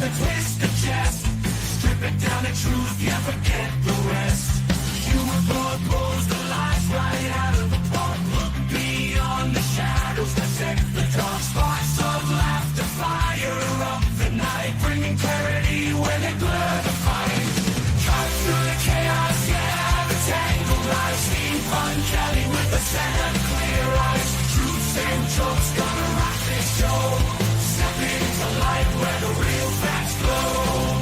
with a twist of chest. Strip it down to truth, yeah, forget the rest. Human blood pulls the lights right out of the park. Look beyond the shadows that set the dark. Sparks of laughter fire up the night, bringing clarity where they blur the fight. Cut through the chaos, yeah, the tangled lies. Steampunk Kelly with a set of clear eyes. Truths and jokes gonna rock this show. Step into light where the real facts glow.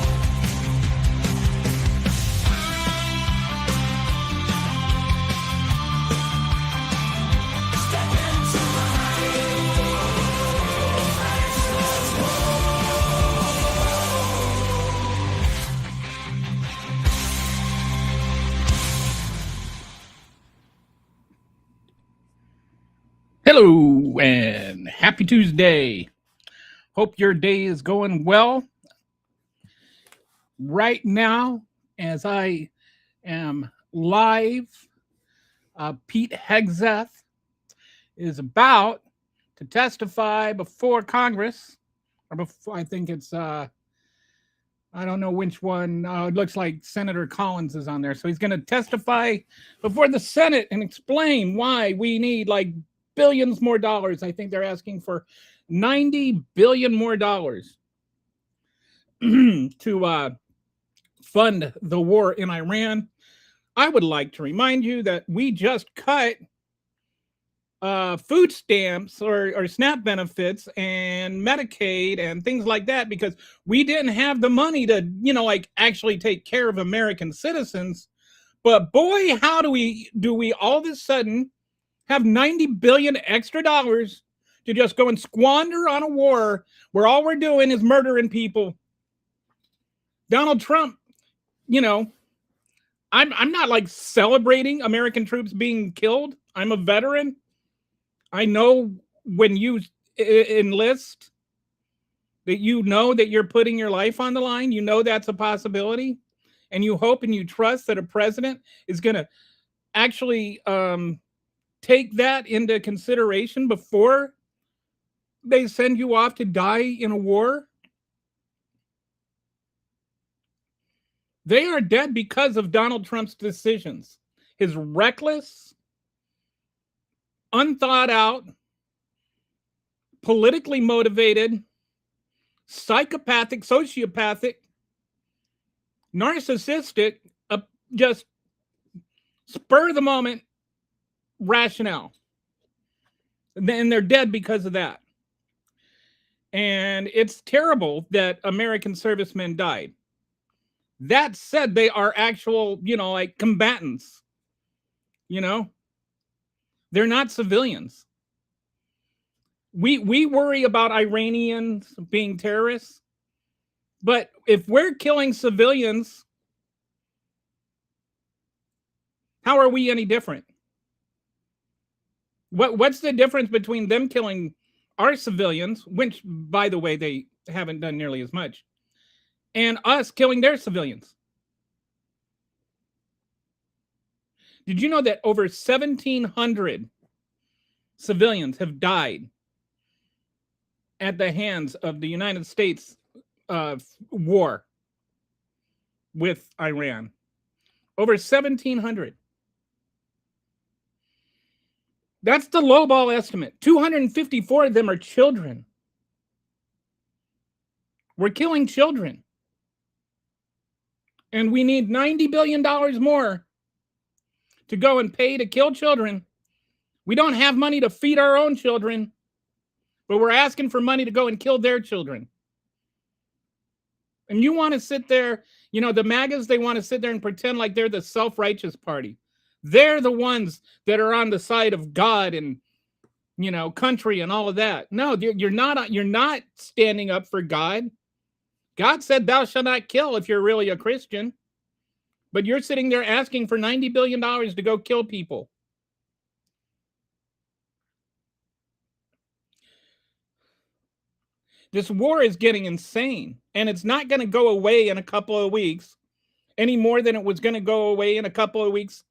Hello and happy Tuesday. Hope your day is going well. Right now, as I am live, Pete Hegseth is about to testify before Congress, or before, I think it's, I don't know which one. It looks like Senator Collins is on there. So he's going to testify before the Senate and explain why we need like billions more dollars. I think they're asking for $90 billion more dollars to fund the war in Iran. I would like to remind you that we just cut food stamps or SNAP benefits and Medicaid and things like that because we didn't have the money to, like actually take care of American citizens. But boy, how do we all of a sudden have $90 billion extra dollars to just go and squander on a war where all we're doing is murdering people. Donald Trump, I'm not like celebrating American troops being killed. I'm a veteran. I know when you enlist that you know that you're putting your life on the line. You know that's a possibility. And you hope and you trust that a president is going to actually take that into consideration before they send you off to die in a war. They are dead because of Donald Trump's decisions. His reckless, unthought out, politically motivated, psychopathic, sociopathic, narcissistic, just spur of the moment rationale. And they're dead because of that. And it's terrible that American servicemen died. That said, they are actual, like combatants. They're not civilians. We worry about Iranians being terrorists, but if we're killing civilians, how are we any different? What's the difference between them killing our civilians, which, by the way, they haven't done nearly as much, and us killing their civilians? Did you know that over 1,700 civilians have died at the hands of the United States war with Iran? Over 1,700. That's the lowball estimate. 254 of them are children. We're killing children. And we need $90 billion more to go and pay to kill children. We don't have money to feed our own children, but we're asking for money to go and kill their children. And you want to sit there, the MAGAs, they want to sit there and pretend like they're the self-righteous party. They're the ones that are on the side of God and, country and all of that. No, you're not standing up for God. God said, "Thou shalt not kill," if you're really a Christian. But you're sitting there asking for $90 billion to go kill people. This war is getting insane, and it's not going to go away in a couple of weeks any more than it was going to go away in a couple of weeks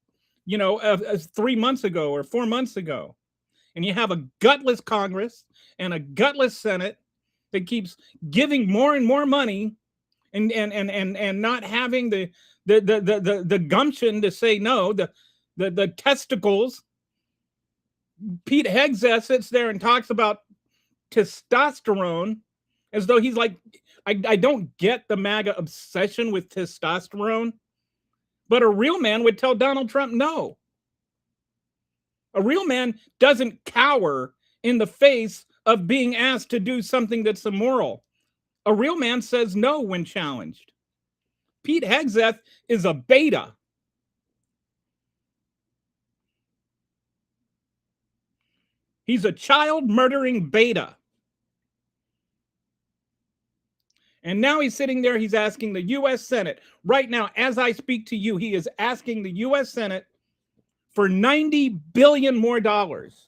3 months ago or 4 months ago. And you have a gutless Congress and a gutless Senate that keeps giving more and more money and not having the gumption to say no, the testicles. Pete Hegseth sits there and talks about testosterone as though he's like, I don't get the MAGA obsession with testosterone, but a real man would tell Donald Trump no. A real man doesn't cower in the face of being asked to do something that's immoral. A real man says no when challenged. Pete Hegseth is a beta. He's a child murdering beta. And now he's sitting there, he's asking the U.S. Senate. Right now, as I speak to you, he is asking the U.S. Senate for $90 billion more dollars.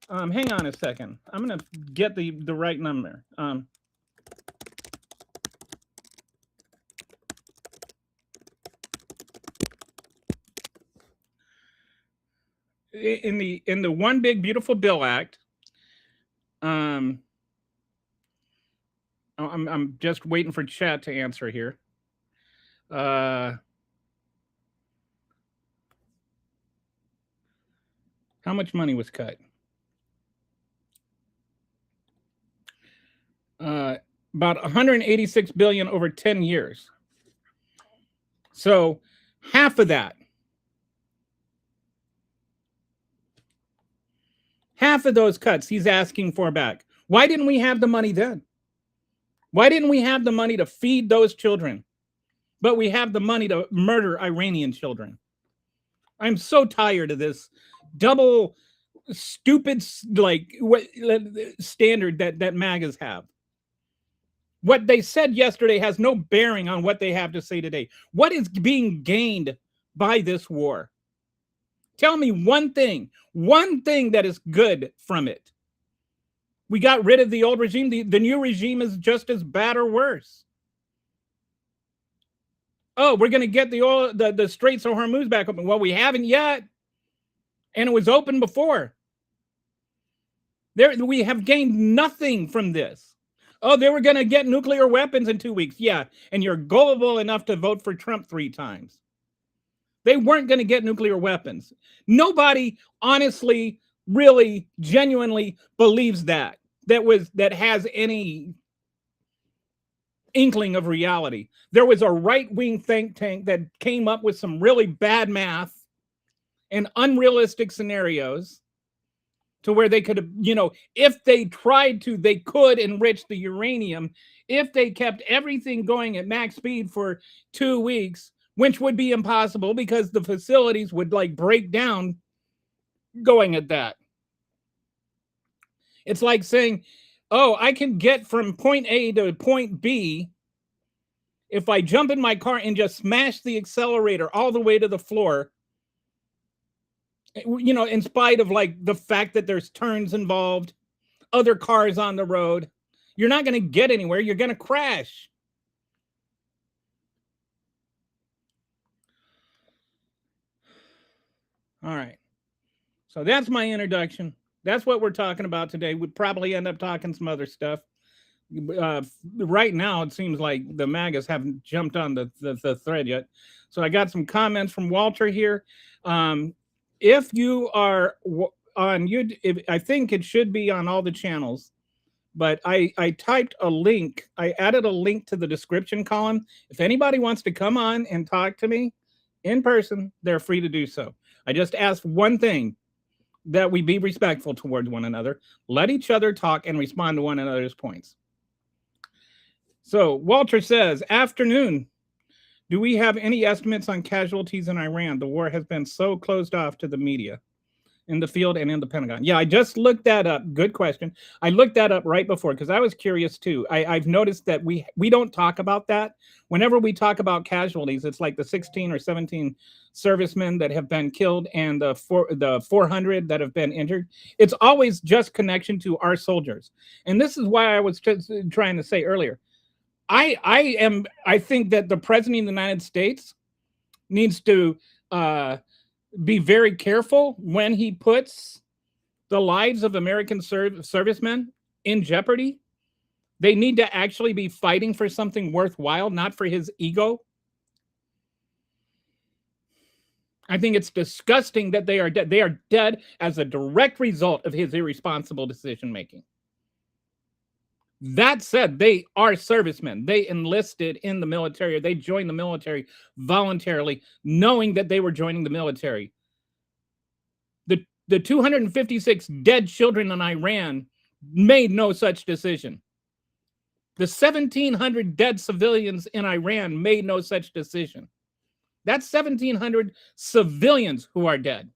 Hang on a second. I'm going to get the right number. In the One Big Beautiful Bill Act, I'm just waiting for chat to answer here. How much money was cut? About 186 billion over 10 years. So half of that. Half of those cuts he's asking for back. Why didn't we have the money then? Why didn't we have the money to feed those children? But we have the money to murder Iranian children. I'm so tired of this double stupid standard that MAGAs have. What they said yesterday has no bearing on what they have to say today. What is being gained by this war? Tell me one thing that is good from it. We got rid of the old regime. The new regime is just as bad or worse. Oh, we're going to get the Straits of Hormuz back open. Well, we haven't yet. And it was open before. We have gained nothing from this. Oh, they were going to get nuclear weapons in 2 weeks. Yeah, and you're gullible enough to vote for Trump 3 times. They weren't going to get nuclear weapons. Nobody honestly, really, genuinely believes that has any inkling of reality. There was a right-wing think tank that came up with some really bad math and unrealistic scenarios to where they could have, if they tried to, they could enrich the uranium if they kept everything going at max speed for 2 weeks, which would be impossible because the facilities would break down going at that. It's like saying, oh, I can get from point A to point B if I jump in my car and just smash the accelerator all the way to the floor, in spite of the fact that there's turns involved, other cars on the road. You're not going to get anywhere. You're going to crash. All right. So that's my introduction. That's what we're talking about today. We'd probably end up talking some other stuff. Right now, it seems like the MAGAs haven't jumped on the thread yet. So I got some comments from Walter here. If you are on YouTube, I think it should be on all the channels, but I typed a link. I added a link to the description column. If anybody wants to come on and talk to me in person, they're free to do so. I just asked one thing, that we be respectful towards one another, let each other talk and respond to one another's points. So Walter says, afternoon. Do we have any estimates on casualties in Iran? The war has been so closed off to the media in the field and in the Pentagon. Yeah, I just looked that up. Good question. I looked that up right before because I was curious too. I've noticed that we don't talk about that. Whenever we talk about casualties, it's like the 16 or 17 servicemen that have been killed and the 400 that have been injured. It's always just connection to our soldiers. And this is why I was just trying to say earlier, I think that the president of the United States needs to be very careful when he puts the lives of American servicemen in jeopardy they need to actually be fighting for something worthwhile, not for his ego. I think it's disgusting that they are dead. They are dead as a direct result of his irresponsible decision making. That said, they are servicemen. They enlisted in the military. They joined the military voluntarily, knowing that they were joining the military. The 256 dead children in Iran made no such decision. The 1,700 dead civilians in Iran made no such decision. That's 1,700 civilians who are dead.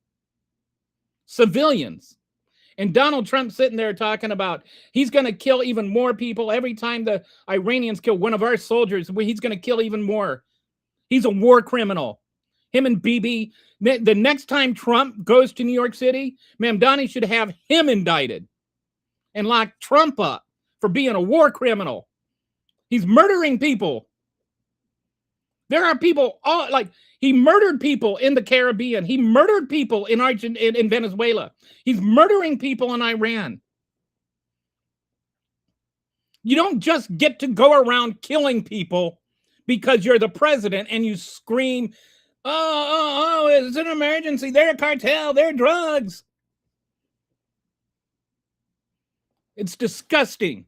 Civilians. And Donald Trump sitting there talking about he's going to kill even more people every time the Iranians kill one of our soldiers. He's going to kill even more. He's a war criminal. Him and Bibi. The next time Trump goes to New York City, Mamdani should have him indicted and lock Trump up for being a war criminal. He's murdering people. There are people, he murdered people in the Caribbean. He murdered people in Venezuela. He's murdering people in Iran. You don't just get to go around killing people because you're the president and you scream, oh, it's an emergency. They're a cartel. They're drugs. It's disgusting.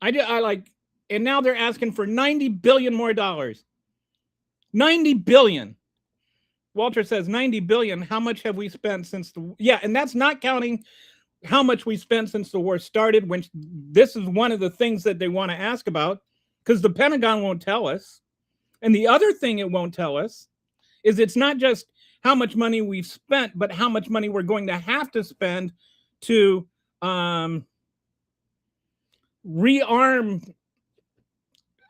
And now they're asking for $90 billion more dollars. $90 billion. Walter says $90 billion. How much have we spent since and that's not counting how much we spent since the war started, when this is one of the things that they want to ask about, because the Pentagon won't tell us. And the other thing it won't tell us is it's not just how much money we've spent, but how much money we're going to have to spend to rearm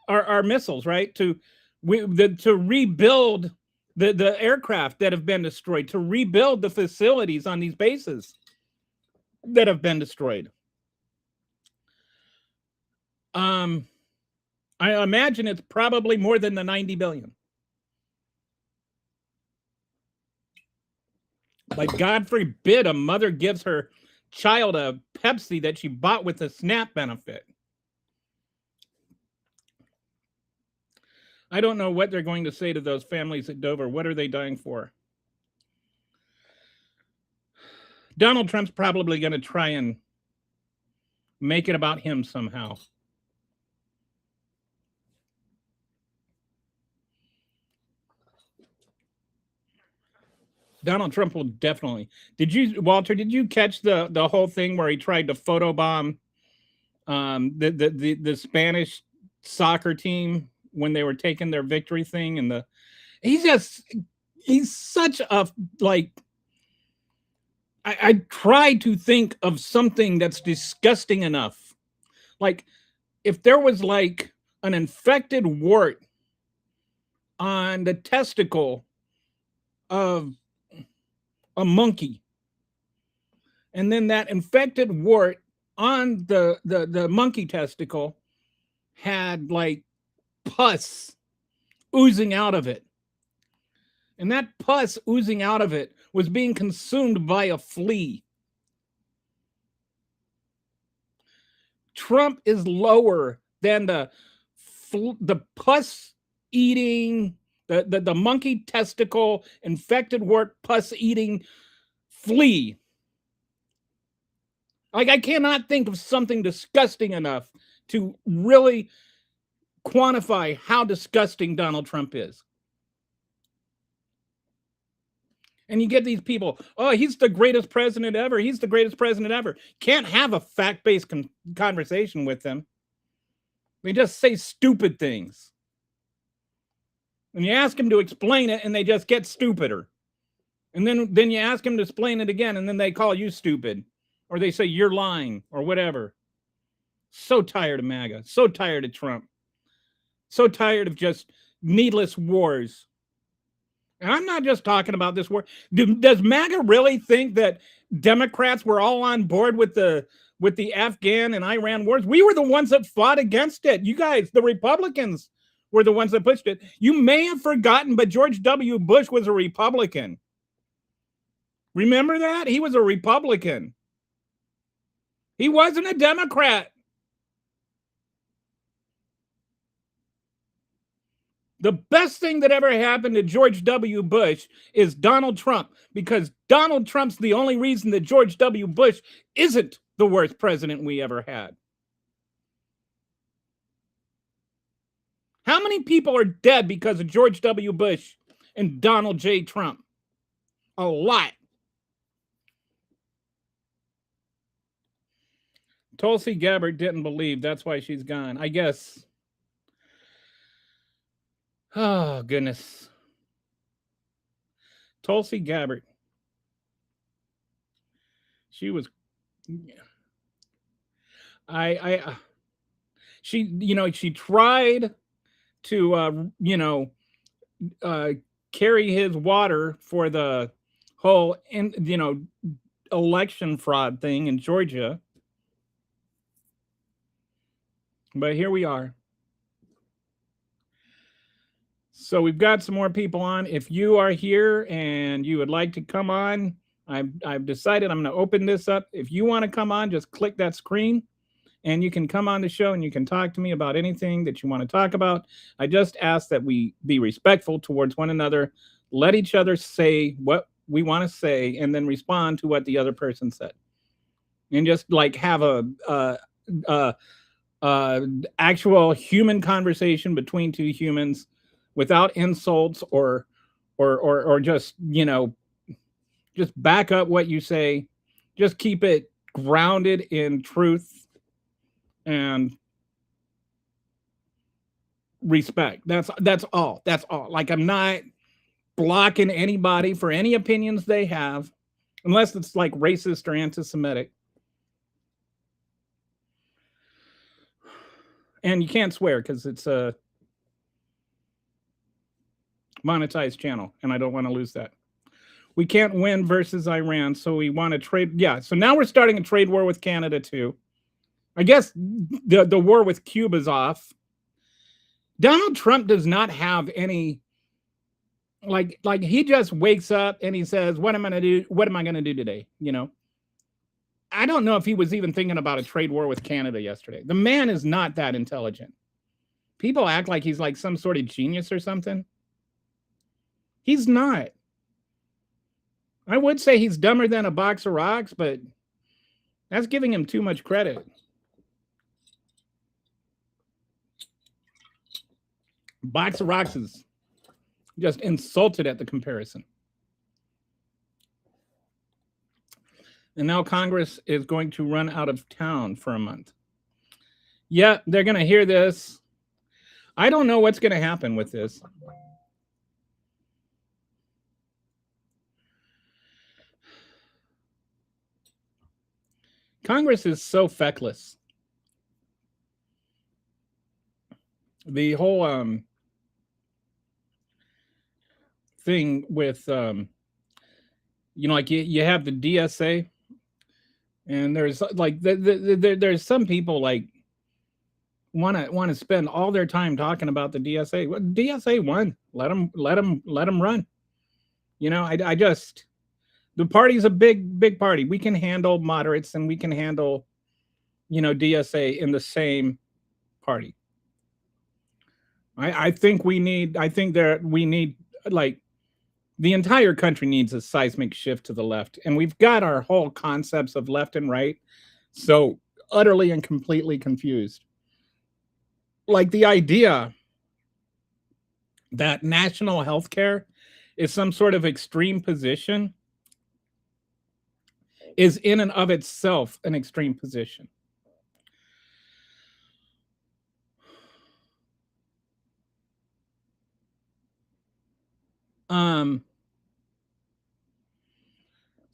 our missiles, right? To rebuild the aircraft that have been destroyed, to rebuild the facilities on these bases that have been destroyed. I imagine it's probably more than the $90 billion. Like, God forbid a mother gives her child a Pepsi that she bought with a SNAP benefit. I don't know what they're going to say to those families at Dover. What are they dying for? Donald Trump's probably going to try and make it about him somehow. Donald Trump will definitely. Walter, did you catch the whole thing where he tried to photobomb the Spanish soccer team when they were taking their victory thing? And he's such a, like, I try to think of something that's disgusting enough. Like, if there was like an infected wart on the testicle of a monkey, and then that infected wart on the monkey testicle had like pus oozing out of it, and that pus oozing out of it was being consumed by a flea. Trump is lower than the pus eating, the monkey testicle infected wart pus eating flea. Like, I cannot think of something disgusting enough to really quantify how disgusting Donald Trump is. And you get these people, oh, he's the greatest president ever. He's the greatest president ever. Can't have a fact-based conversation with them. They just say stupid things. And you ask them to explain it, and they just get stupider. And then you ask them to explain it again, and then they call you stupid. Or they say you're lying, or whatever. So tired of MAGA. So tired of Trump. So tired of just needless wars. And I'm not just talking about this war. Does MAGA really think that Democrats were all on board with the Afghan and Iran wars? We were the ones that fought against it. You guys, the Republicans, were the ones that pushed it. You may have forgotten, but George W. Bush was a Republican. Remember that? He was a Republican. He wasn't a Democrat. The best thing that ever happened to George W. Bush is Donald Trump, because Donald Trump's the only reason that George W. Bush isn't the worst president we ever had. How many people are dead because of George W. Bush and Donald J. Trump? A lot. Tulsi Gabbard didn't believe. That's why she's gone. I guess. Oh, goodness. Tulsi Gabbard. She was. She tried to, carry his water for the whole, election fraud thing in Georgia. But here we are. So we've got some more people on. If you are here and you would like to come on, I've decided I'm going to open this up. If you want to come on, just click that screen and you can come on the show and you can talk to me about anything that you want to talk about. I just ask that we be respectful towards one another, let each other say what we want to say, and then respond to what the other person said. And just like have a actual human conversation between two humans without insults or just, just back up what you say. Just keep it grounded in truth and respect. That's all. That's all. Like, I'm not blocking anybody for any opinions they have, unless it's like racist or anti-Semitic. And you can't swear because it's a monetized channel, and I don't want to lose that. We can't win versus Iran, so we want to trade. Yeah, so now we're starting a trade war with Canada too. I guess the war with Cuba's off. Donald Trump does not have any, like he just wakes up and he says, what am I going to do? What am I going to do today? I don't know if he was even thinking about a trade war with Canada yesterday. The man is not that intelligent. People act like he's like some sort of genius or something. He's not. I would say he's dumber than a box of rocks, but that's giving him too much credit. Box of rocks is just insulted at the comparison. And now Congress is going to run out of town for a month. Yeah, they're going to hear this. I don't know what's going to happen with this. Congress is so feckless. The whole thing with, like you have the DSA, and there's like there's some people like want to spend all their time talking about the DSA. Well, DSA won. Let them run. I just, the party's a big party. We can handle moderates and we can handle, DSA in the same party. I think we need like the entire country needs a seismic shift to the left. And we've got our whole concepts of left and right so utterly and completely confused. Like the idea that national health care is some sort of extreme position is in and of itself an extreme position.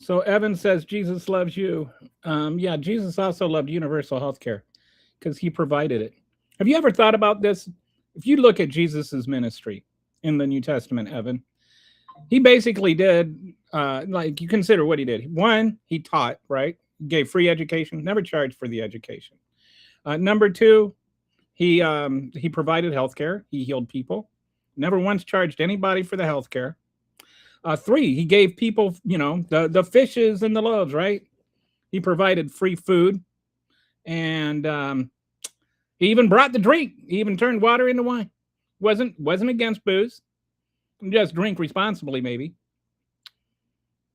So Evan says Jesus loves you. Yeah, Jesus also loved universal health care because he provided it. Have you ever thought about this? If you look at Jesus's ministry in the New Testament, Evan, he basically did, you consider what he did. One, he taught, right? Gave free education, never charged for the education. Number two, he provided healthcare. He healed people. Never once charged anybody for the healthcare. Three, he gave people, the fishes and the loaves, right? He provided free food. And he even brought the drink. He even turned water into wine. Wasn't against booze. Just drink responsibly, maybe.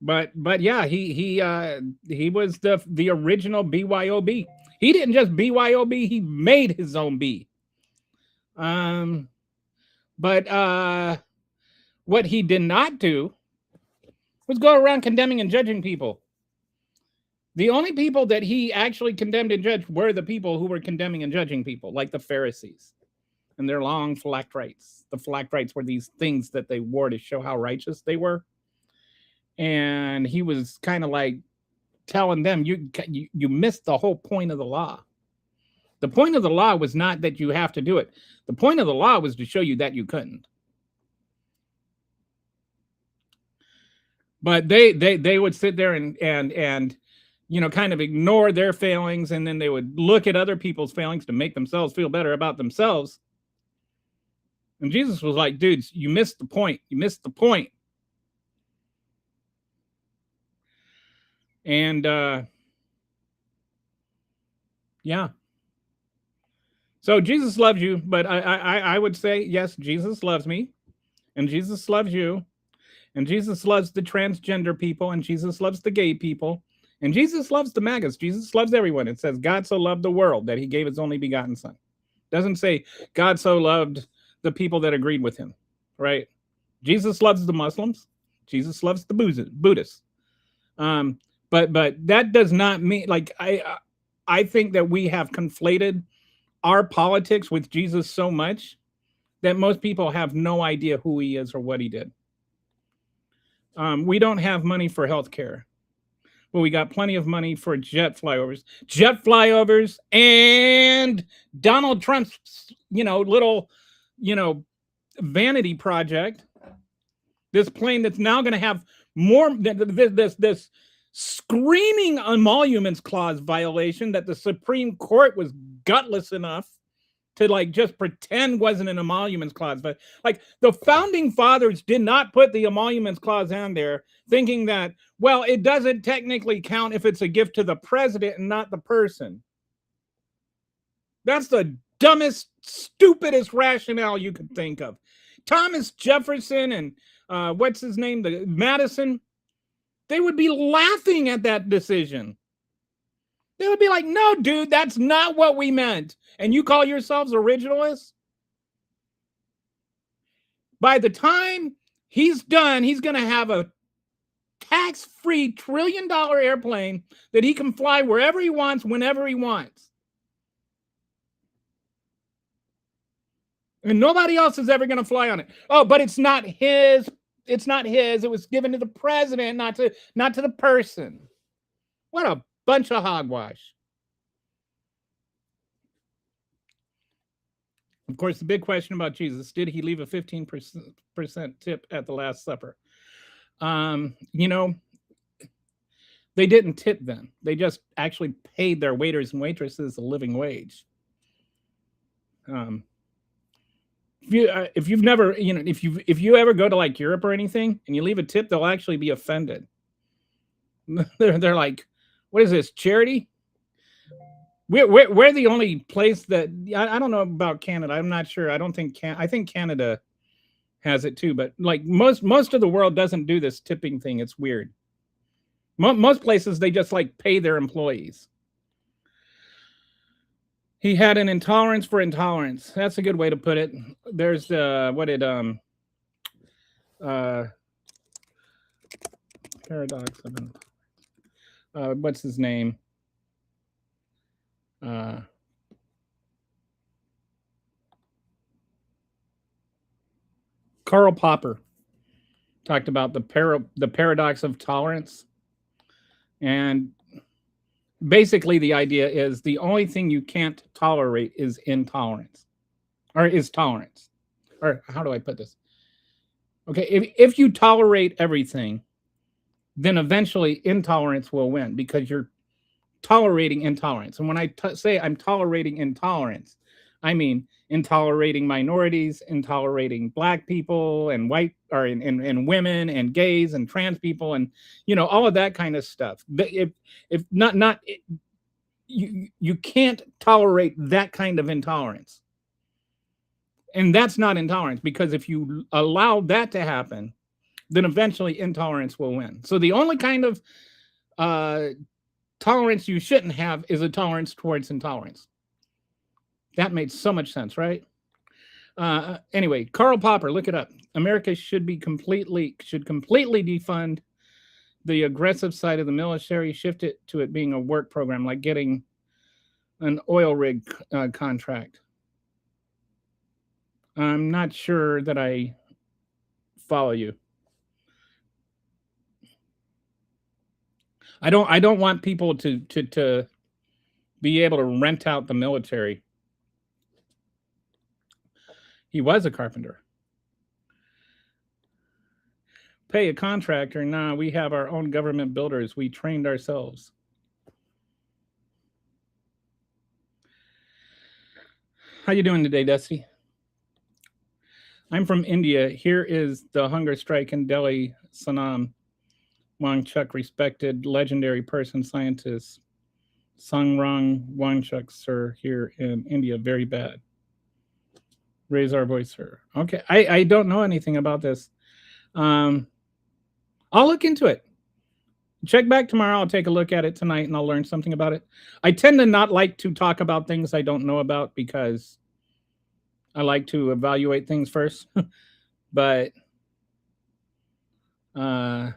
But yeah, he was the original BYOB. He didn't just BYOB. He made his own B. Um, but what he did not do was go around condemning and judging people. The only people that he actually condemned and judged were the people who were condemning and judging people, like the Pharisees and their long phylacteries. The phylacteries were these things that they wore to show how righteous they were. And he was kind of like telling them, you missed the whole point of the law. The point of the law was not that you have to do it. The point of the law was to show you that you couldn't. But they would sit there and kind of ignore their failings, and then they would look at other people's failings to make themselves feel better about themselves. And Jesus was like, dudes, you missed the point. You missed the point. And yeah. So Jesus loves you, but I would say, yes, Jesus loves me, and Jesus loves you, and Jesus loves the transgender people, and Jesus loves the gay people, and Jesus loves the MAGAs. Jesus loves everyone. It says God so loved the world that he gave his only begotten son. It doesn't say God so loved the people that agreed with him, right? Jesus loves the Muslims. Jesus loves the Buddhists. But that does not mean, like, I think that we have conflated our politics with Jesus so much that most people have no idea who he is or what he did. We don't have money for health care, but we got plenty of money for jet flyovers, and Donald Trump's, little, vanity project. This plane that's now going to have more this screaming emoluments clause violation that the Supreme Court was gutless enough to just pretend wasn't an emoluments clause. But the founding fathers did not put the emoluments clause on there thinking that, well, it doesn't technically count if it's a gift to the president and not the person. That's the dumbest, stupidest rationale you could think of. Thomas Jefferson and what's his name, the Madison, they would be laughing at that decision. They would be like, no, dude, that's not what we meant. And you call yourselves originalists? By the time he's done, he's going to have a tax-free $1 trillion airplane that he can fly wherever he wants, whenever he wants. And nobody else is ever going to fly on it. Oh, but it's not his. It's not his. It was given to the president, not to the person. What a bunch of hogwash. Of course, the big question about Jesus, did he leave a 15% tip at the Last Supper? They didn't tip them. They just actually paid their waiters and waitresses a living wage. If you've never, if you ever go to Europe or anything and you leave a tip, they'll actually be offended. They're like, what is this, charity? We're the only place that I don't know about Canada. I'm not sure. I don't think I think Canada has it too, but most of the world doesn't do this tipping thing. It's weird. Most places they just pay their employees. He had an intolerance for intolerance. That's a good way to put it. There's paradox of what's his name? Karl Popper talked about the paradox of tolerance. And basically the idea is the only thing you can't tolerate is intolerance, or is tolerance. Or how do I put this? Okay, if you tolerate everything, then eventually intolerance will win because you're tolerating intolerance. And when I say I'm tolerating intolerance, I mean intolerating minorities, intolerating black people and white or and women and gays and trans people and all of that kind of stuff. But if not you can't tolerate that kind of intolerance. And that's not intolerance, because if you allow that to happen, then eventually intolerance will win. So the only kind of uh, tolerance you shouldn't have is a tolerance towards intolerance. That made so much sense, right? Anyway, Karl Popper, look it up. America should completely defund the aggressive side of the military, shift it to it being a work program, like getting an oil rig contract. I'm not sure that I follow you. I don't want people to be able to rent out the military. He was a carpenter. Pay a contractor? Nah, we have our own government builders. We trained ourselves. How you doing today, Dusty? I'm from India. Here is the hunger strike in Delhi. Sanam Wangchuk, respected legendary person, scientist. Sangrang Wangchuk, sir, here in India. Very bad. Raise our voice, sir. Okay, I don't know anything about this. I'll look into it. Check back tomorrow. I'll take a look at it tonight and I'll learn something about it. I tend to not like to talk about things I don't know about because I like to evaluate things first. But I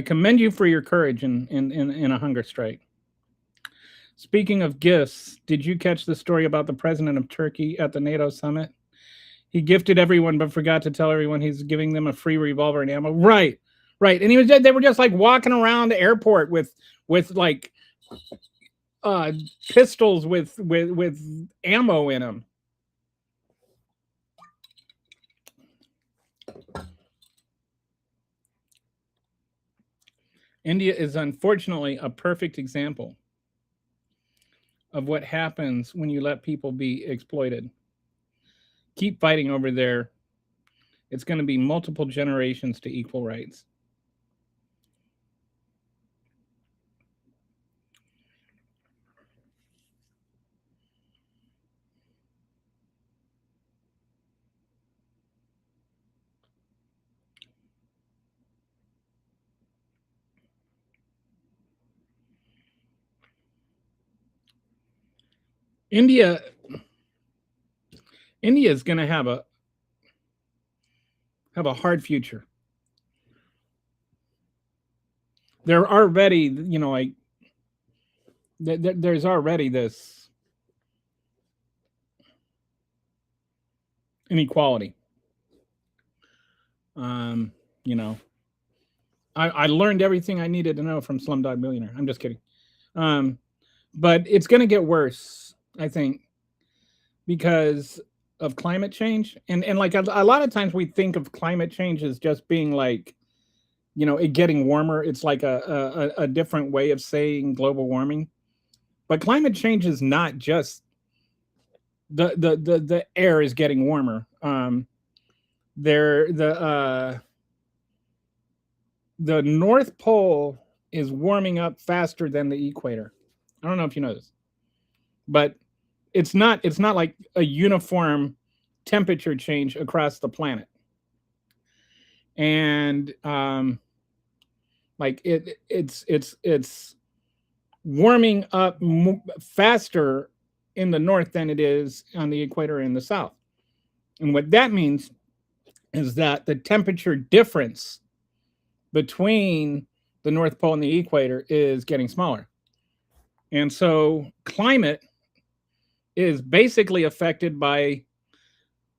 commend you for your courage in a hunger strike. Speaking of gifts, did you catch the story about the president of Turkey at the NATO summit? He gifted everyone, but forgot to tell everyone he's giving them a free revolver and ammo. Right, right. And they were just like walking around the airport with like pistols with ammo in them. India is unfortunately a perfect example of what happens when you let people be exploited. Keep fighting over there. It's going to be multiple generations to equal rights. India is going to have a hard future. There are already, like there's already this inequality. You know, I learned everything I needed to know from Slumdog Millionaire. I'm just kidding. But it's going to get worse, I think, because of climate change. And like a lot of times we think of climate change as just being like, it getting warmer. It's like a different way of saying global warming. But climate change is not just the air is getting warmer. The North Pole is warming up faster than the equator. I don't know if you know this, but it's not like a uniform temperature change across the planet. And like it's warming up faster in the north than it is on the equator in the south. And what that means is that the temperature difference between the North Pole and the equator is getting smaller. And so climate is basically affected by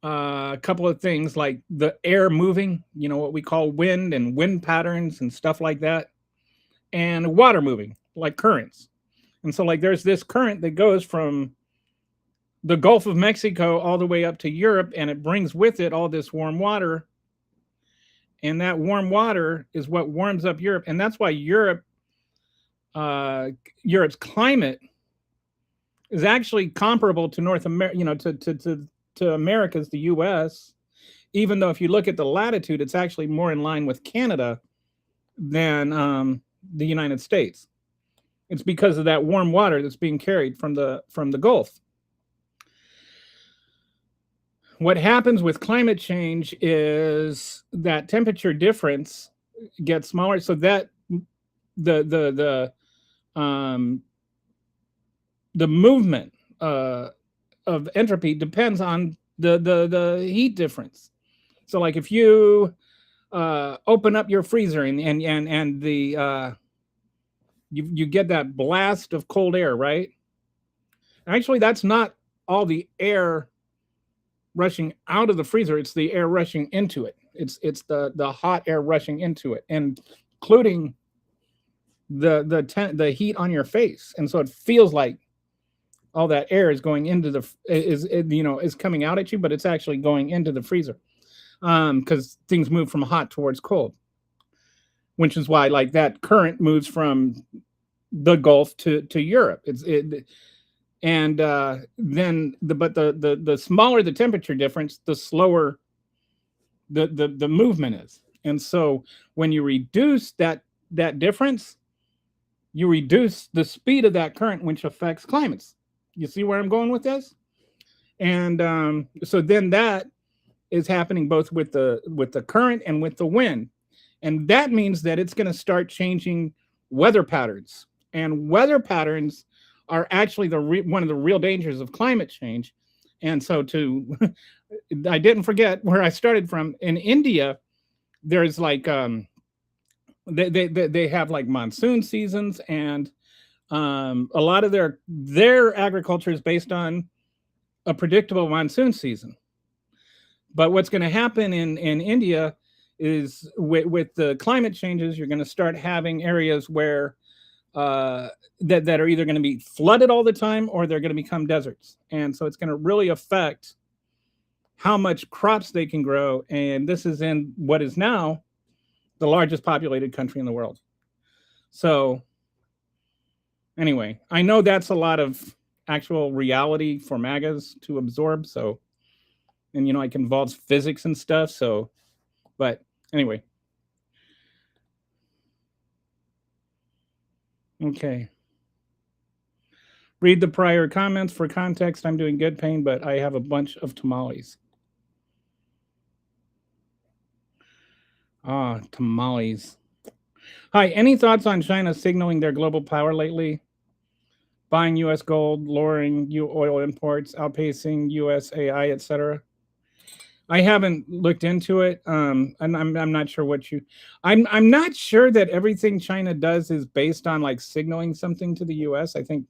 a couple of things, like the air moving, what we call wind and wind patterns and stuff like that, and water moving, like currents. And so like there's this current that goes from the Gulf of Mexico all the way up to Europe, and it brings with it all this warm water. And that warm water is what warms up Europe. And that's why Europe's climate is actually comparable to North America, to America's, the US, even though if you look at the latitude, it's actually more in line with Canada than the United States. It's because of that warm water that's being carried from the Gulf. What happens with climate change is that temperature difference gets smaller, so that um, the movement of entropy depends on the heat difference. So, like if you open up your freezer and the you get that blast of cold air, right? Actually, that's not all the air rushing out of the freezer; it's the air rushing into it. It's the hot air rushing into it, and including the heat on your face, and so it feels like all that air is going into the is coming out at you, but it's actually going into the freezer because things move from hot towards cold, which is why like that current moves from the Gulf to Europe. And then the smaller the temperature difference, the slower the movement is. And so when you reduce that difference, you reduce the speed of that current, which affects climates. You see where I'm going with this? And so then that is happening both with the current and with the wind, and that means that it's going to start changing weather patterns. And weather patterns are actually one of the real dangers of climate change. And so I didn't forget where I started from. In India, there's like they have like monsoon seasons, and a lot of their agriculture is based on a predictable monsoon season. But what's going to happen in India is with the climate changes, you're going to start having areas where that are either going to be flooded all the time or they're going to become deserts. And so it's going to really affect how much crops they can grow. And this is in what is now the largest populated country in the world. So anyway, I know that's a lot of actual reality for MAGAs to absorb. So, and it involves physics and stuff. So, but anyway. Okay. Read the prior comments for context. I'm doing good, Pain, but I have a bunch of tamales. Tamales. Hi, any thoughts on China signaling their global power lately? Buying U.S. gold, lowering oil imports, outpacing U.S. AI, etc. I haven't looked into it. And I'm not sure what I'm not sure that everything China does is based on like signaling something to the U.S. I think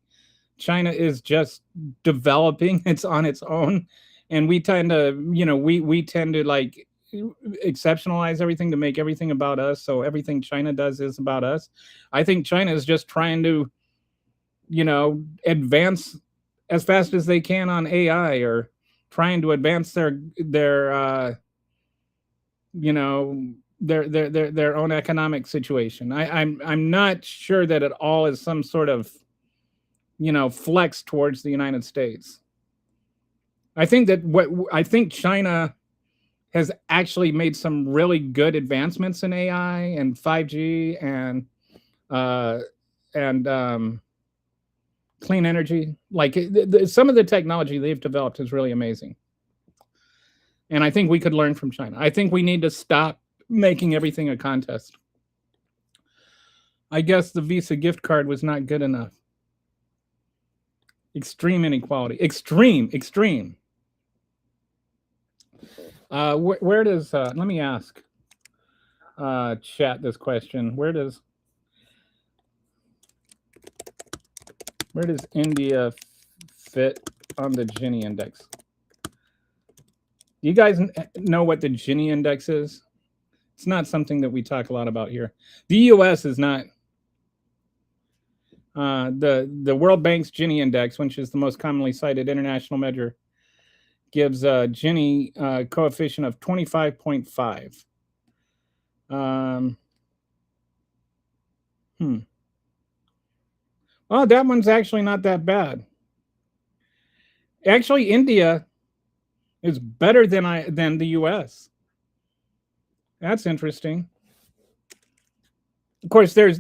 China is just developing. It's on its own, and we tend to, we tend to like exceptionalize everything to make everything about us. So everything China does is about us. I think China is just trying to, advance as fast as they can on AI, or trying to advance their own economic situation. I'm not sure that it all is some sort of flex towards the United States. I think China has actually made some really good advancements in AI and 5G and clean energy. Like some of the technology they've developed is really amazing. And I think we could learn from China. I think we need to stop making everything a contest. I guess the Visa gift card was not good enough. Extreme inequality. Extreme. Where does, let me ask chat this question. Where does India fit on the Gini index? Do you guys know what the Gini index is? It's not something that we talk a lot about here. The U.S. is not. The World Bank's Gini index, which is the most commonly cited international measure, gives a Gini coefficient of 25.5. Oh, that one's actually not that bad. Actually, India is better than the U.S. That's interesting. Of course, there's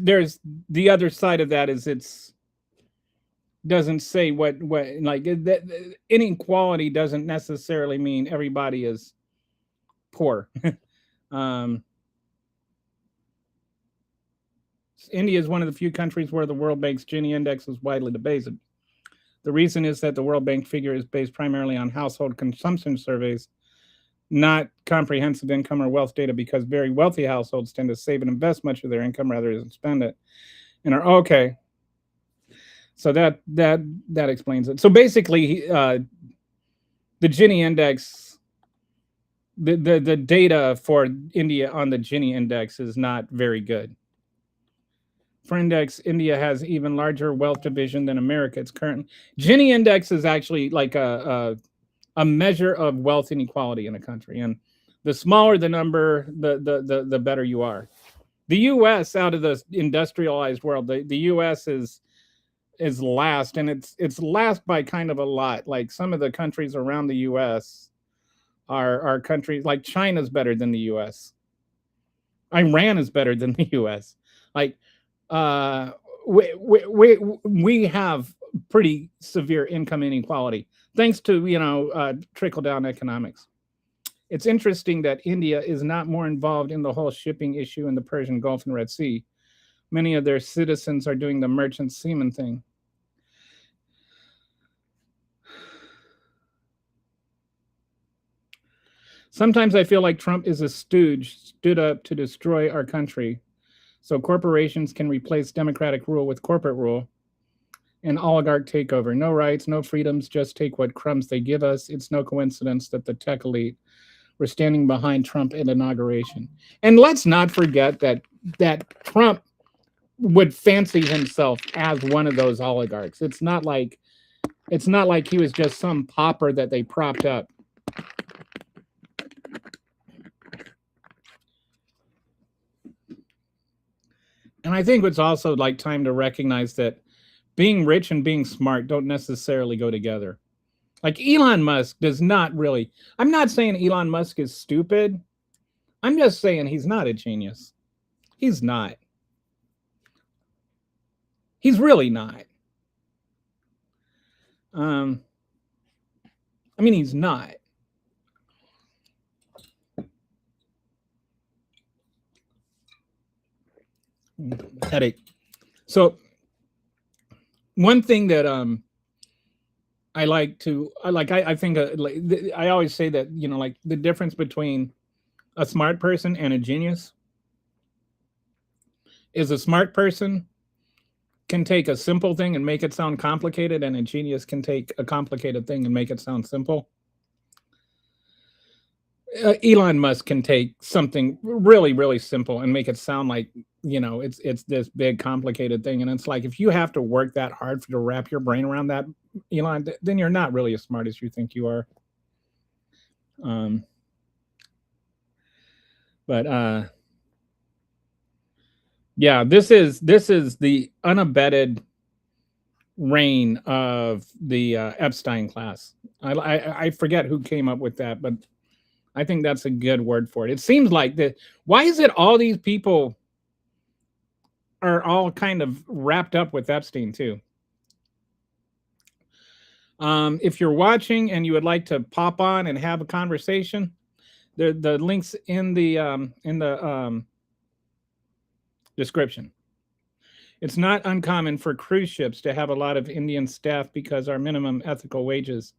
the other side of that is it's doesn't say what like that inequality doesn't necessarily mean everybody is poor. um, India is one of the few countries where the World Bank's Gini index is widely debated. The reason is that the World Bank figure is based primarily on household consumption surveys, not comprehensive income or wealth data, because very wealthy households tend to save and invest much of their income rather than spend it. And are okay. So that explains it. So basically, the Gini index, the data for India on the Gini index is not very good. For index, India has even larger wealth division than America. Its current Gini index is actually like a measure of wealth inequality in a country, and the smaller the number, the better you are. The U.S. out of the industrialized world, the U.S. is last, and it's last by kind of a lot. Like some of the countries around the U.S. are countries like China's better than the U.S. Iran is better than the U.S. Like uh, we have pretty severe income inequality thanks to trickle down economics. It's interesting that India is not more involved in the whole shipping issue in the Persian Gulf and Red Sea. Many of their citizens are doing the merchant seaman thing. Sometimes I feel like Trump is a stooge stood up to destroy our country so corporations can replace democratic rule with corporate rule and oligarch takeover. No rights, no freedoms, just take what crumbs they give us. It's no coincidence that the tech elite were standing behind Trump at inauguration. And let's not forget that Trump would fancy himself as one of those oligarchs. It's not like he was just some pauper that they propped up. And I think it's also like time to recognize that being rich and being smart don't necessarily go together. Like Elon Musk does not really. I'm not saying Elon Musk is stupid. I'm just saying he's not a genius. He's not. He's really not. I mean, he's not. Headache. So one thing that I think I always say that like the difference between a smart person and a genius is a smart person can take a simple thing and make it sound complicated, and a genius can take a complicated thing and make it sound simple. Elon Musk can take something really, really simple and make it sound like it's this big complicated thing. And it's like if you have to work that hard to wrap your brain around that, Elon, then you're not really as smart as you think you are. But yeah, this is the unabetted reign of the Epstein class. I forget who came up with that, but I think that's a good word for it. It seems like why is it all these people are all kind of wrapped up with Epstein too? If you're watching and you would like to pop on and have a conversation, the links in the description. It's not uncommon for cruise ships to have a lot of Indian staff because our minimum ethical wages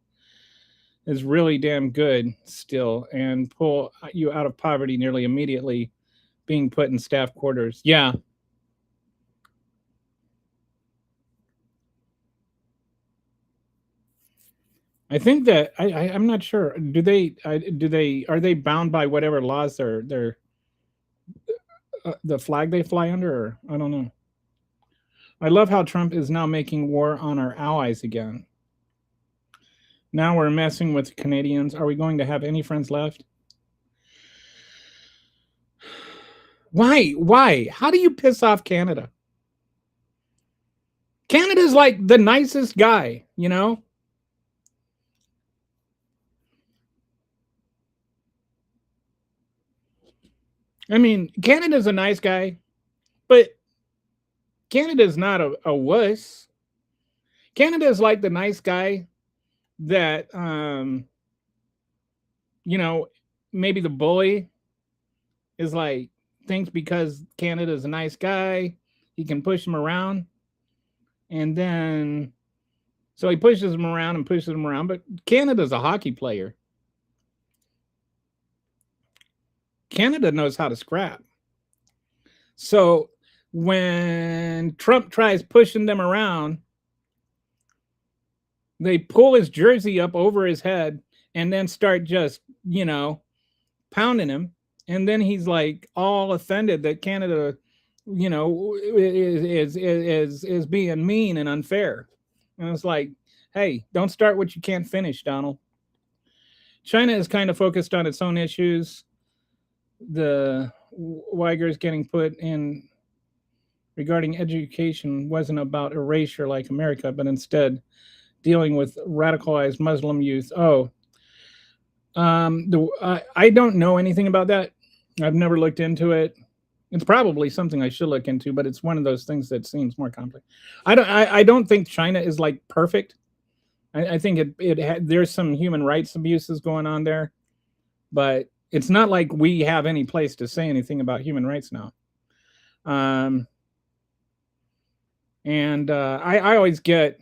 is really damn good still and pull you out of poverty nearly immediately being put in staff quarters. Yeah. I think that I'm not sure. Are they bound by whatever laws they're the flag they fly under? Or, I don't know. I love how Trump is now making war on our allies again. Now we're messing with Canadians. Are we going to have any friends left? Why? How do you piss off Canada? Canada's like the nicest guy, I mean, Canada's a nice guy, but Canada's not a wuss. Canada is like the nice guy that, you know, maybe the bully is like, thinks because Canada is a nice guy, he can push him around. And then, so he pushes him around and pushes him around. But Canada's a hockey player. Canada knows how to scrap. So when Trump tries pushing them around, they pull his jersey up over his head and then start just, pounding him. And then he's like all offended that Canada, is being mean and unfair. And it's like, hey, don't start what you can't finish, Donald. China is kind of focused on its own issues. The Uyghurs getting put in regarding education wasn't about erasure like America, but instead dealing with radicalized Muslim youth. I don't know anything about that. I've never looked into it. It's probably something I should look into, but it's one of those things that seems more complex. I don't think China is like perfect. I think there's some human rights abuses going on there, but it's not like we have any place to say anything about human rights now. I always get.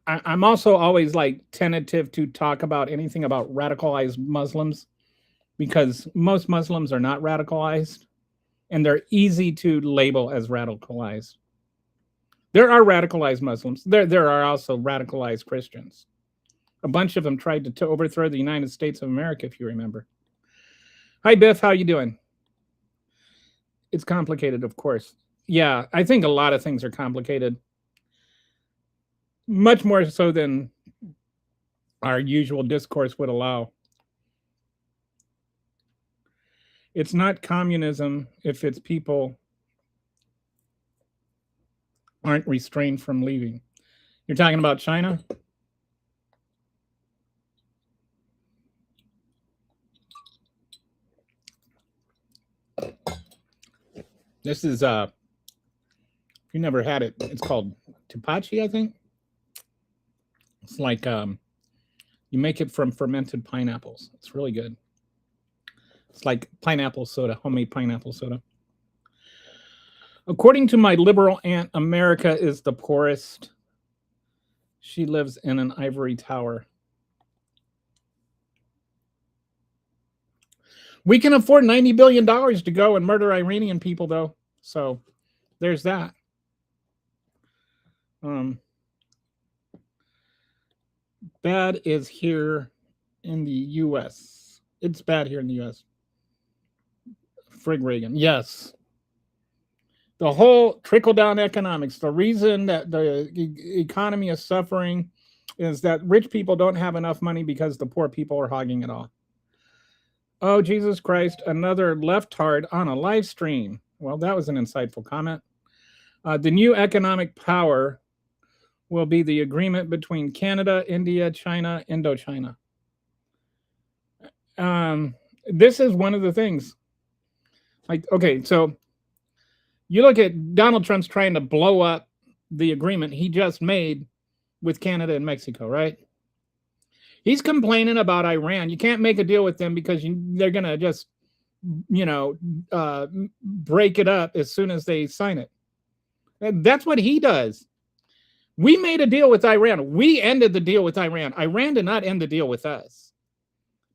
I'm also always like tentative to talk about anything about radicalized Muslims because most Muslims are not radicalized and they're easy to label as radicalized. There are radicalized Muslims. There are also radicalized Christians. A bunch of them tried to overthrow the United States of America, if you remember. Hi, Biff. How you doing? It's complicated, of course. Yeah, I think a lot of things are complicated. Much more so than our usual discourse would allow. It's not communism if its people aren't restrained from leaving. You're talking about China? This is if you never had it, it's called Tapachi, I think. It's like you make it from fermented pineapples. It's really good. It's like pineapple soda, homemade pineapple soda. According to my liberal aunt, America is the poorest. She lives in an ivory tower. We can afford $90 billion to go and murder Iranian people, though. So there's that. Bad is here in the U.S. It's bad here in the U.S. Frig Reagan. Yes. The whole trickle-down economics, the reason that the economy is suffering is that rich people don't have enough money because the poor people are hogging it all. Oh, Jesus Christ, another leftard on a live stream. Well, that was an insightful comment. The new economic power will be the agreement between Canada, India, China, Indochina. This is one of the things. Like, okay, so you look at Donald Trump's trying to blow up the agreement he just made with Canada and Mexico, right? He's complaining about Iran. You can't make a deal with them because they're going to just, break it up as soon as they sign it. That's what he does. We made a deal with Iran. We ended the deal with Iran. Iran did not end the deal with us.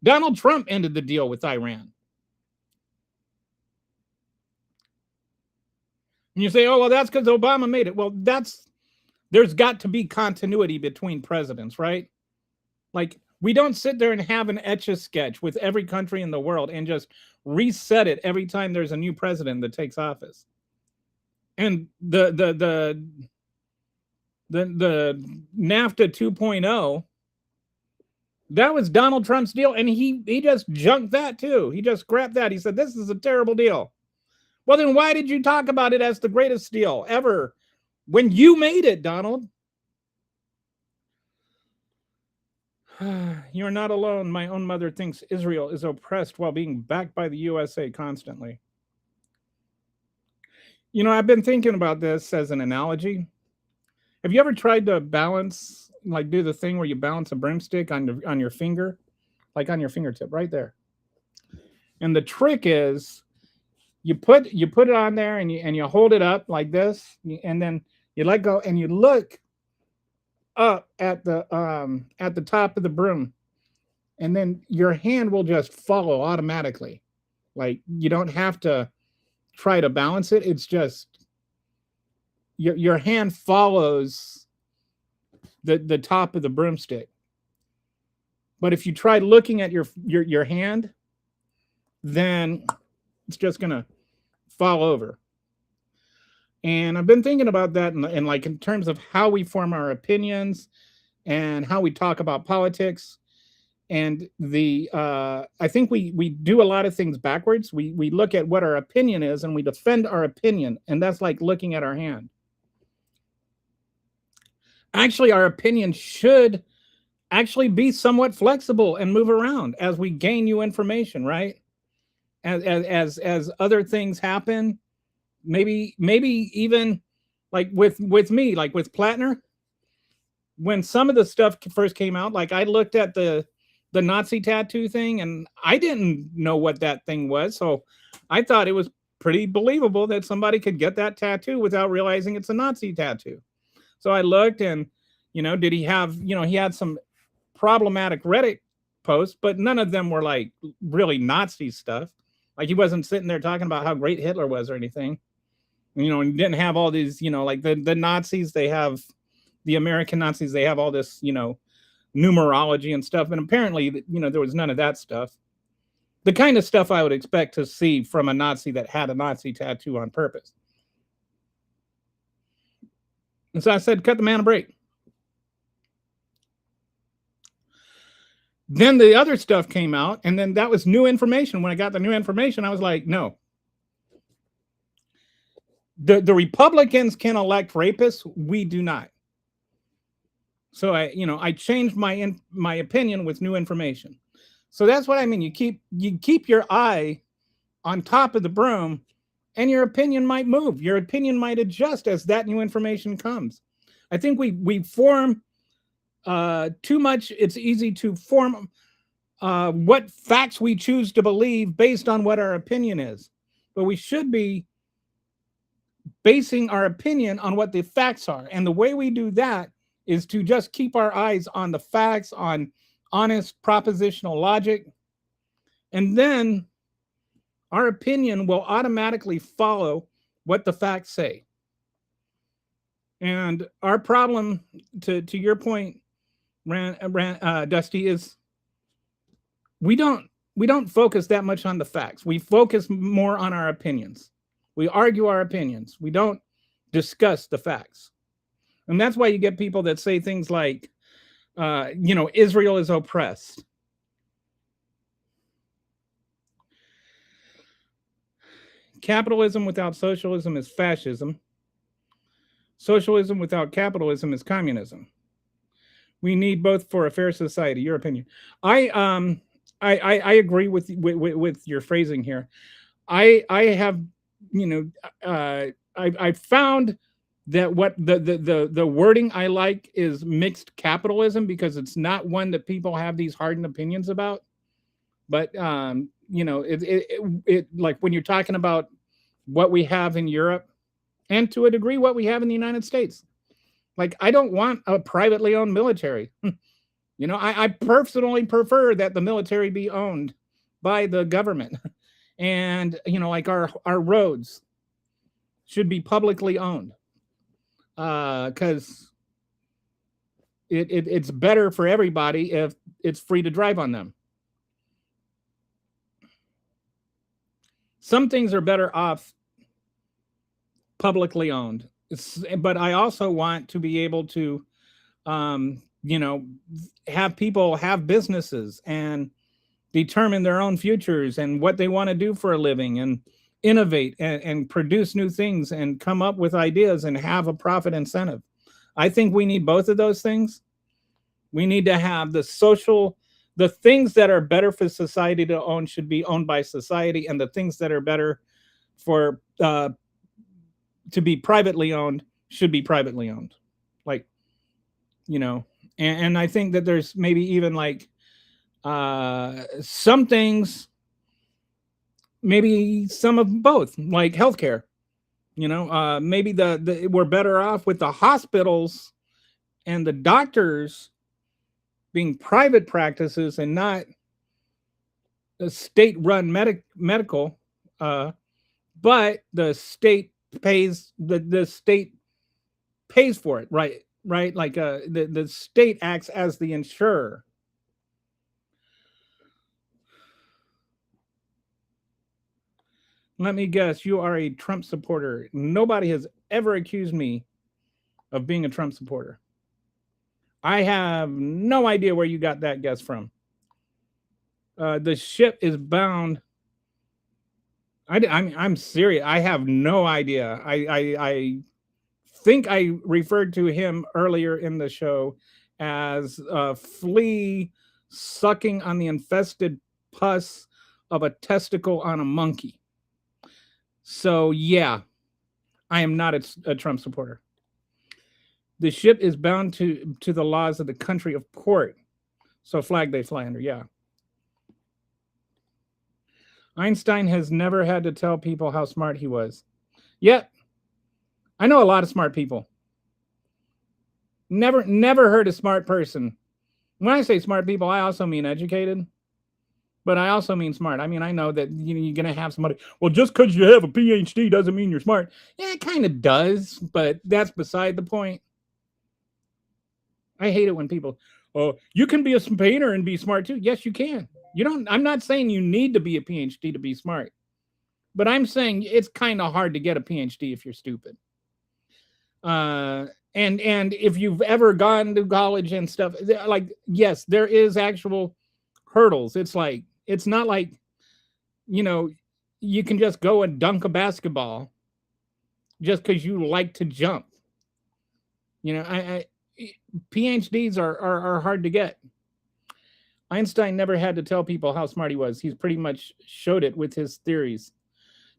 Donald Trump ended the deal with Iran. And you say, oh, well, that's because Obama made it. Well, there's got to be continuity between presidents, right? Like, we don't sit there and have an Etch-a-Sketch with every country in the world and just reset it every time there's a new president that takes office. And the NAFTA 2.0, that was Donald Trump's deal, and he just junked that too. He just scrapped that. He said, this is a terrible deal. Well, then why did you talk about it as the greatest deal ever when you made it, Donald? You're not alone. My own mother thinks Israel is oppressed while being backed by the USA constantly. You know, I've been thinking about this as an analogy. Have you ever tried to balance, like do the thing where you balance a broomstick on your finger, like on your fingertip, right there? And the trick is you put it on there and you hold it up like this, and then you let go and you look up at the top of the broom, and then your hand will just follow automatically. Like you don't have to try to balance it. It's just your hand follows the top of the broomstick. But if you try looking at your hand, then it's just gonna fall over. And I've been thinking about that in like in terms of how we form our opinions and how we talk about politics. And the I think we do a lot of things backwards. We look at what our opinion is and we defend our opinion, and that's like looking at our hand. Actually, our opinion should actually be somewhat flexible and move around as we gain new information, right? As other things happen, maybe even like with me, like with Plattner, when some of the stuff first came out, like I looked at the Nazi tattoo thing and I didn't know what that thing was, so I thought it was pretty believable that somebody could get that tattoo without realizing it's a Nazi tattoo. So I looked and, you know, did he have, you know, he had some problematic Reddit posts, but none of them were like really Nazi stuff. Like he wasn't sitting there talking about how great Hitler was or anything. You know, and didn't have all these, you know, like the Nazis, they have the American Nazis, they have all this, you know, numerology and stuff. And apparently, you know, there was none of that stuff. The kind of stuff I would expect to see from a Nazi that had a Nazi tattoo on purpose. And so I said, cut the man a break. Then the other stuff came out, and then that was new information. When I got the new information, I was like, no. The Republicans can elect rapists. We do not. So I changed my opinion with new information. So that's what I mean. You keep your eye on top of the broom, and your opinion might move. Your opinion might adjust as that new information comes. I think we form too much. It's easy to form what facts we choose to believe based on what our opinion is, but we should be basing our opinion on what the facts are. And the way we do that is to just keep our eyes on the facts, on honest propositional logic, and then our opinion will automatically follow what the facts say. And our problem, to your point, Dusty, is we don't focus that much on the facts. We focus more on our opinions. We argue our opinions. We don't discuss the facts. And that's why you get people that say things like, Israel is oppressed. Capitalism without socialism is fascism. Socialism without capitalism is communism. We need both for a fair society. Your opinion. I agree with your phrasing here. I have, I found that what the wording I like is mixed capitalism, because it's not one that people have these hardened opinions about. But it like when you're talking about what we have in Europe, and to a degree what we have in the United States. Like, I don't want a privately owned military. I personally prefer that the military be owned by the government. And, like our roads should be publicly owned. Because it's better for everybody if it's free to drive on them. Some things are better off publicly owned. But I also want to be able to, have people have businesses and determine their own futures and what they want to do for a living, and innovate and produce new things and come up with ideas and have a profit incentive. I think we need both of those things. We need to have the things that are better for society to own should be owned by society, and the things that are better for to be privately owned should be privately owned. Like, and I think that there's maybe even like some things, maybe some of both, like healthcare. Maybe we're better off with the hospitals and the doctors being private practices and not a state-run medical, but the state pays the state pays for it, right? Right, like the state acts as the insurer. Let me guess, you are a Trump supporter. Nobody has ever accused me of being a Trump supporter. I have no idea where you got that guess from. The ship is bound. I'm serious. I have no idea. I think I referred to him earlier in the show as a flea sucking on the infested pus of a testicle on a monkey. So yeah, I am not a Trump supporter. The ship is bound to the laws of the country of port. So flag they fly under, yeah. Einstein has never had to tell people how smart he was. Yet, I know a lot of smart people. Never heard a smart person. When I say smart people, I also mean educated. But I also mean smart. I mean, I know that you're going to have somebody, well, just because you have a PhD doesn't mean you're smart. Yeah, it kind of does, but that's beside the point. I hate it when people, oh, you can be a painter and be smart too. Yes, you can. I'm not saying you need to be a PhD to be smart, but I'm saying it's kind of hard to get a PhD if you're stupid. And if you've ever gone to college and stuff, like, yes, there is actual hurdles. It's not like, you can just go and dunk a basketball just because you like to jump. PhDs are hard to get. Einstein never had to tell people how smart he was. He's pretty much showed it with his theories.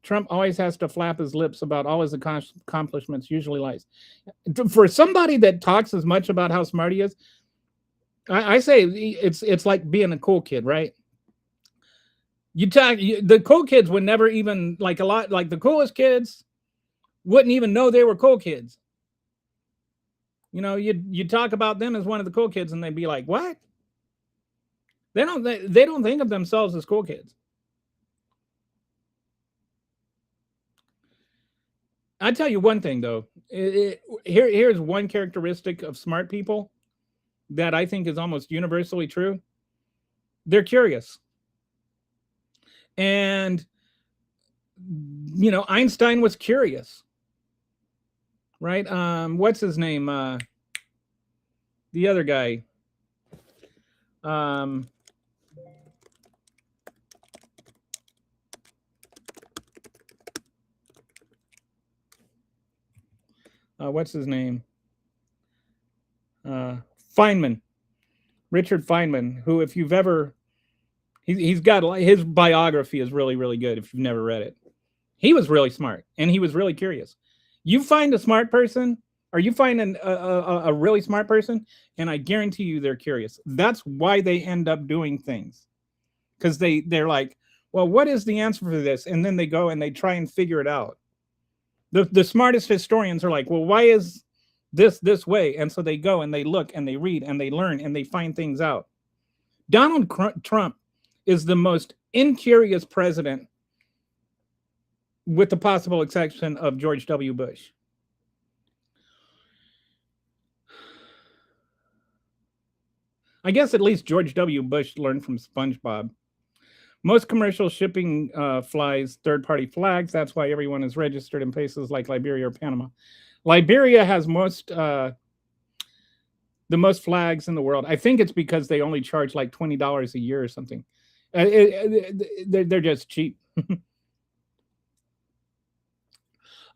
Trump always has to flap his lips about all his accomplishments, usually lies. For somebody that talks as much about how smart he is, I say it's like being a cool kid, right? The cool kids would never even, like the coolest kids wouldn't even know they were cool kids. You talk about them as one of the cool kids and they'd be like, what? They don't think of themselves as cool kids. I tell you one thing though. Here's one characteristic of smart people that I think is almost universally true. They're curious. And Einstein was curious. Right? What's his name? The other guy. What's his name? Feynman. Richard Feynman, who, if you've ever, he's got, his biography is really, really good if you've never read it. He was really smart and he was really curious. You find a smart person, or you find a really smart person, and I guarantee you they're curious. That's why they end up doing things. Because they're like, well, what is the answer for this? And then they go and they try and figure it out. The smartest historians are like, well, why is this way? And so they go and they look and they read and they learn and they find things out. Donald Trump is the most incurious president, with the possible exception of George W. Bush. I guess at least George W. Bush learned from SpongeBob. Most commercial shipping flies third-party flags. That's why everyone is registered in places like Liberia or Panama. Liberia has the most flags in the world. I think it's because they only charge like $20 a year or something. They're just cheap.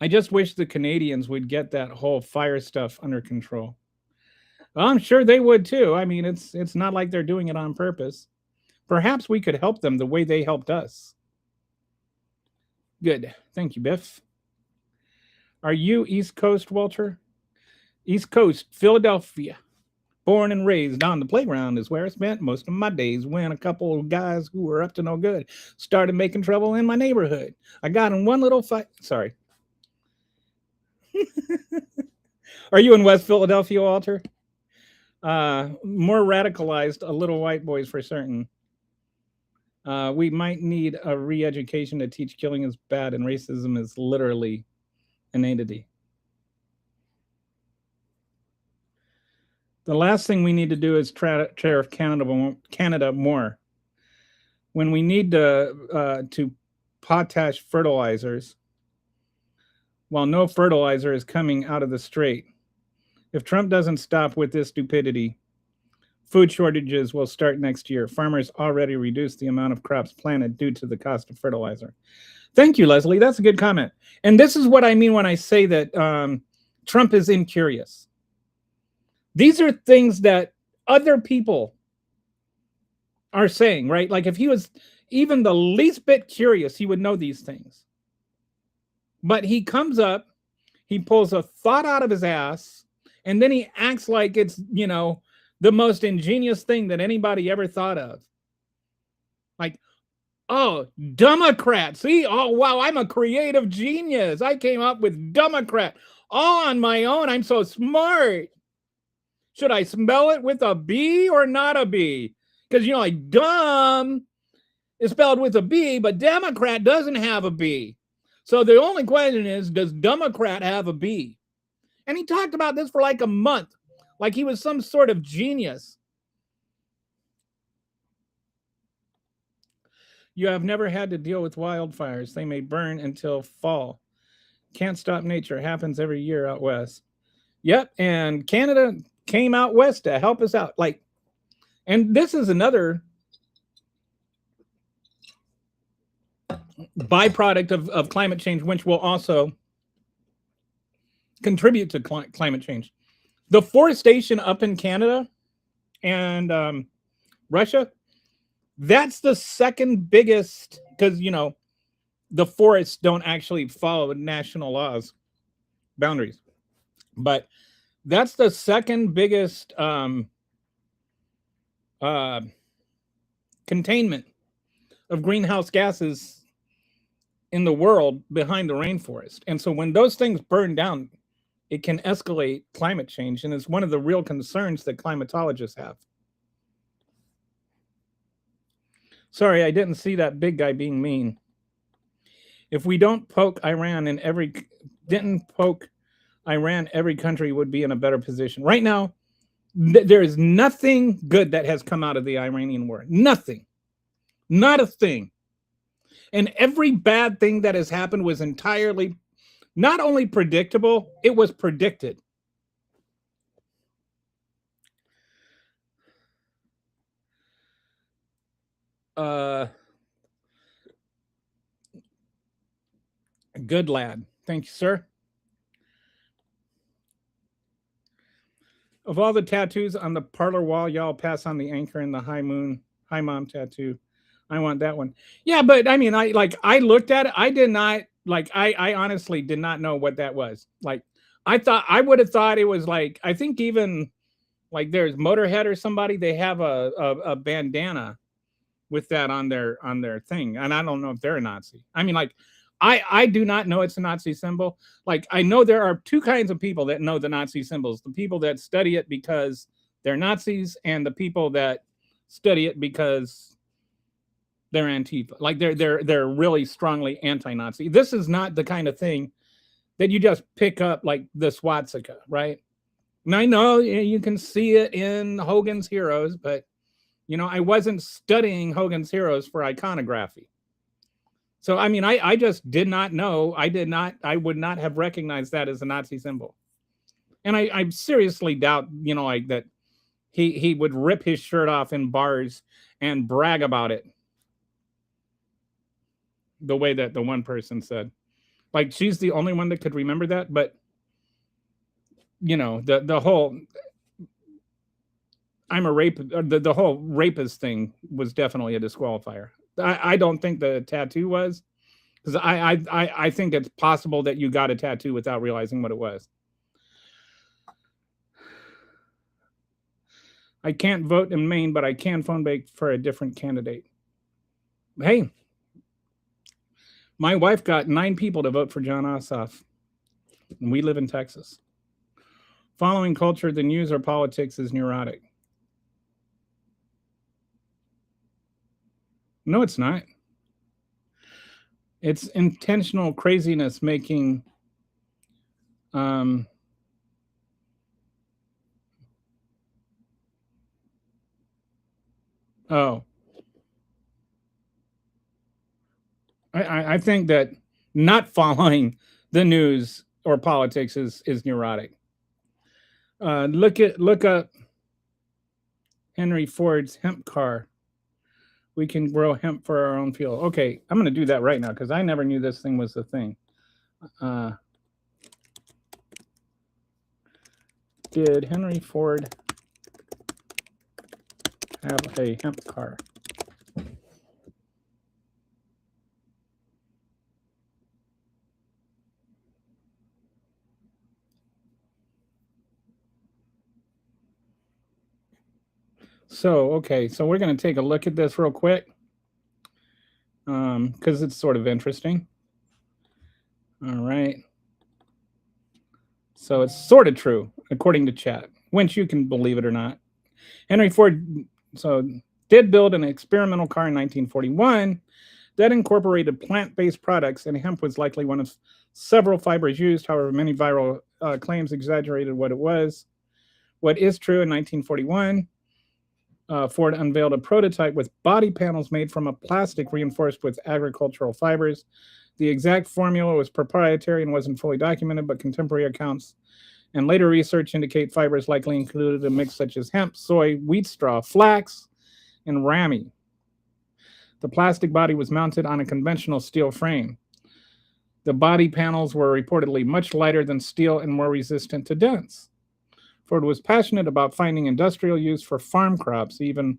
I just wish the Canadians would get that whole fire stuff under control. Well, I'm sure they would too. I mean, it's not like they're doing it on purpose. Perhaps we could help them the way they helped us. Good. Thank you, Biff. Are you East Coast, Walter? East Coast, Philadelphia. Born and raised on the playground is where I spent most of my days when a couple of guys who were up to no good started making trouble in my neighborhood. I got in one little fight. Sorry. Are you in West Philadelphia, Walter? More radicalized, a little white boys for certain. We might need a re-education to teach killing is bad and racism is literally an entity. The last thing we need to do is tariff Canada more. When we need to potash fertilizers, while no fertilizer is coming out of the strait. If Trump doesn't stop with this stupidity, food shortages will start next year. Farmers already reduced the amount of crops planted due to the cost of fertilizer. Thank you, Leslie. That's a good comment. And this is what I mean when I say that Trump is incurious. These are things that other people are saying, right? Like if he was even the least bit curious, he would know these things. But he comes up, he pulls a thought out of his ass, and then he acts like it's, the most ingenious thing that anybody ever thought of. Like, oh, Democrat. See, oh, wow, I'm a creative genius. I came up with Democrat all on my own. I'm so smart. Should I spell it with a B or not a B? Because, like dumb is spelled with a B, but Democrat doesn't have a B. So the only question is, does Democrat have a B? And he talked about this for like a month, like he was some sort of genius. You have never had to deal with wildfires. They may burn until fall. Can't stop nature. Happens every year out west. Yep, and Canada came out west to help us out. And this is another byproduct of climate change, which will also contribute to climate change. The forestation up in Canada and Russia, that's the second biggest, because, the forests don't actually follow national laws, boundaries. But that's the second biggest containment of greenhouse gases in the world behind the rainforest. And so when those things burn down, it can escalate climate change. And it's one of the real concerns that climatologists have. Sorry, I didn't see that big guy being mean. If we don't poke Iran every country would be in a better position. Right now, there is nothing good that has come out of the Iranian war. Nothing. Not a thing. And every bad thing that has happened was entirely not only predictable, it was predicted. Good lad. Thank you, sir. Of all the tattoos on the parlor wall, y'all pass on the anchor and the high mom tattoo. I want that one. Yeah, but I mean, I looked at it. I did not I honestly did not know what that was. I would have thought it was I think even there's Motorhead or somebody, they have a bandana with that on their thing. And I don't know if they're a Nazi. I mean, I do not know it's a Nazi symbol. I know there are two kinds of people that know the Nazi symbols: the people that study it because they're Nazis, and the people that study it because they're Antifa. They're really strongly anti-Nazi. This is not the kind of thing that you just pick up like the swastika, right? And I know you can see it in Hogan's Heroes, but I wasn't studying Hogan's Heroes for iconography. So I mean, I just did not know. I would not have recognized that as a Nazi symbol. And I seriously doubt, that he would rip his shirt off in bars and brag about it the way that the one person said. She's the only one that could remember that. But the whole I'm a rapist, the whole rapist thing was definitely a disqualifier. I don't think the tattoo was, Because I think it's possible that you got a tattoo without realizing what it was. I can't vote in Maine, but I can phone bank for a different candidate. Hey, my wife got 9 people to vote for John Ossoff, and we live in Texas. Following culture, the news, or politics is neurotic. No, it's not. It's intentional craziness making oh. I think that not following the news or politics is neurotic. Look up Henry Ford's hemp car. We can grow hemp for our own fuel. Okay, I'm going to do that right now because I never knew this thing was a thing. Did Henry Ford have a hemp car? So, okay, so we're going to take a look at this real quick because it's sort of interesting. All right. So it's sort of true, according to chat, whence you can believe it or not. Henry Ford did build an experimental car in 1941 that incorporated plant-based products, and hemp was likely one of several fibers used. However, many viral claims exaggerated what it was. What is true, in 1941, Ford unveiled a prototype with body panels made from a plastic reinforced with agricultural fibers. The exact formula was proprietary and wasn't fully documented, but contemporary accounts and later research indicate fibers likely included a mix such as hemp, soy, wheat straw, flax, and ramie. The plastic body was mounted on a conventional steel frame. The body panels were reportedly much lighter than steel and more resistant to dents. Ford was passionate about finding industrial use for farm crops, even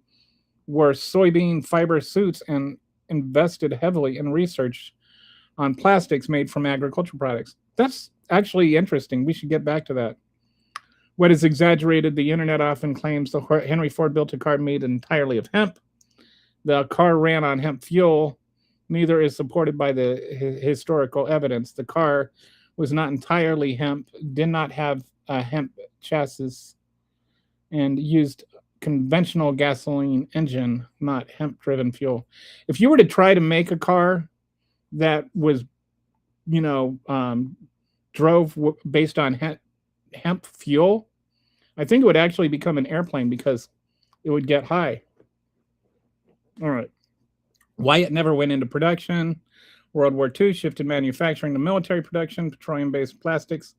wore soybean fiber suits and invested heavily in research on plastics made from agricultural products. That's actually interesting. We should get back to that. What is exaggerated, the internet often claims that Henry Ford built a car made entirely of hemp. The car ran on hemp fuel. Neither is supported by the historical evidence. The car was not entirely hemp, did not have a hemp chassis, and used conventional gasoline engine, not hemp-driven fuel. If you were to try to make a car that was, drove based on hemp fuel, I think it would actually become an airplane because it would get high. All right. Why it never went into production. World War II shifted manufacturing to military production. Petroleum-based plastics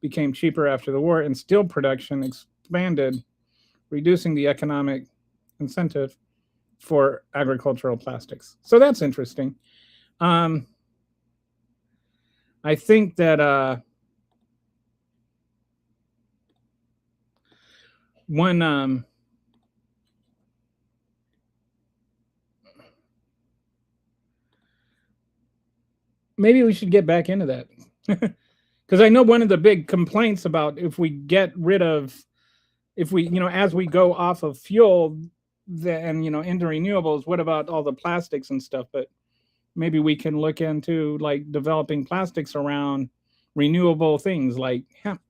became cheaper after the war, and steel production expanded, reducing the economic incentive for agricultural plastics. So that's interesting. I think that one maybe we should get back into that. Because I know one of the big complaints about if we get rid of, if we, as we go off of fuel, then, into renewables, what about all the plastics and stuff? But maybe we can look into like developing plastics around renewable things like hemp.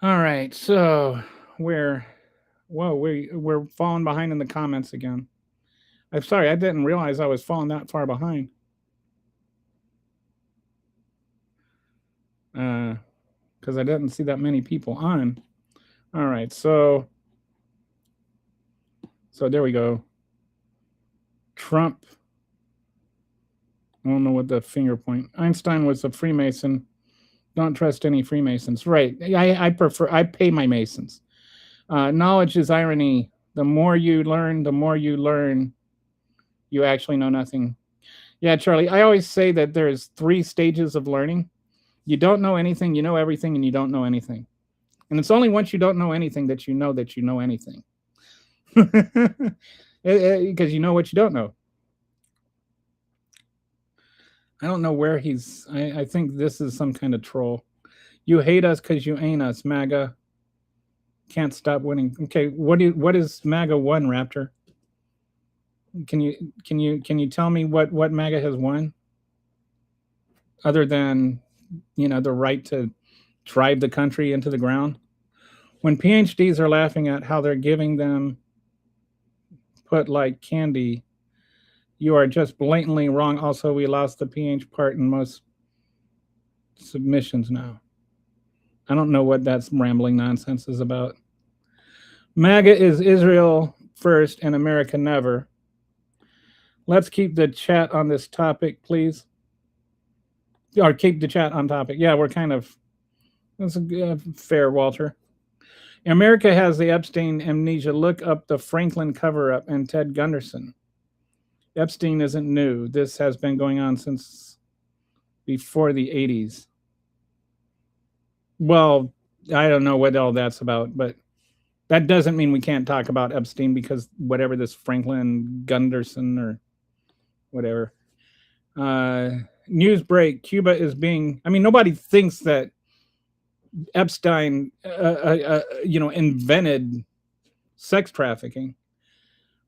All right, so we're falling behind in the comments again. I'm sorry, I didn't realize I was falling that far behind. Because I didn't see that many people on. All right, so there we go. Trump. I don't know what the finger point. Einstein was a Freemason. Don't trust any Freemasons. Right. I pay my Masons. Knowledge is irony. The more you learn, you actually know nothing. Yeah, Charlie, I always say that there's 3 stages of learning. You don't know anything, you know everything, and you don't know anything. And it's only once you don't know anything that you know anything. because you know what you don't know. I don't know where he's. I think this is some kind of troll. You hate us because you ain't us, MAGA. Can't stop winning. Okay, what is MAGA won, Raptor? Can you tell me what MAGA has won other than the right to drive the country into the ground? When PhDs are laughing at how they're giving them put like candy, you are just blatantly wrong. Also, we lost the PH part in most submissions now. I don't know what that rambling nonsense is about. MAGA is Israel first and America never. Let's keep the chat on this topic, please. Or keep the chat on topic. Yeah, we're kind of. That's fair, Walter. America has the Epstein amnesia. Look up the Franklin cover-up and Ted Gunderson. Epstein isn't new. This has been going on since before the 80s. Well, I don't know what all that's about, but that doesn't mean we can't talk about Epstein because whatever this Franklin Gunderson or whatever. News break. Cuba is being. I mean, nobody thinks that Epstein, invented sex trafficking.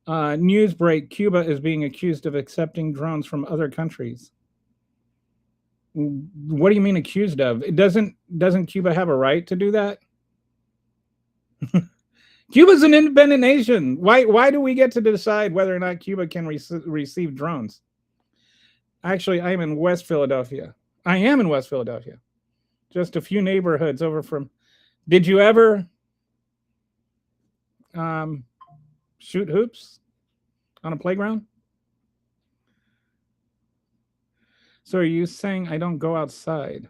News break. Cuba is being accused of accepting drones from other countries. What do you mean accused of? It doesn't Cuba have a right to do that? Cuba's an independent nation. Why do we get to decide whether or not Cuba can receive drones? Actually, I am in West Philadelphia. I am in West Philadelphia. Just a few neighborhoods over from. Did you ever shoot hoops on a playground? So are you saying I don't go outside?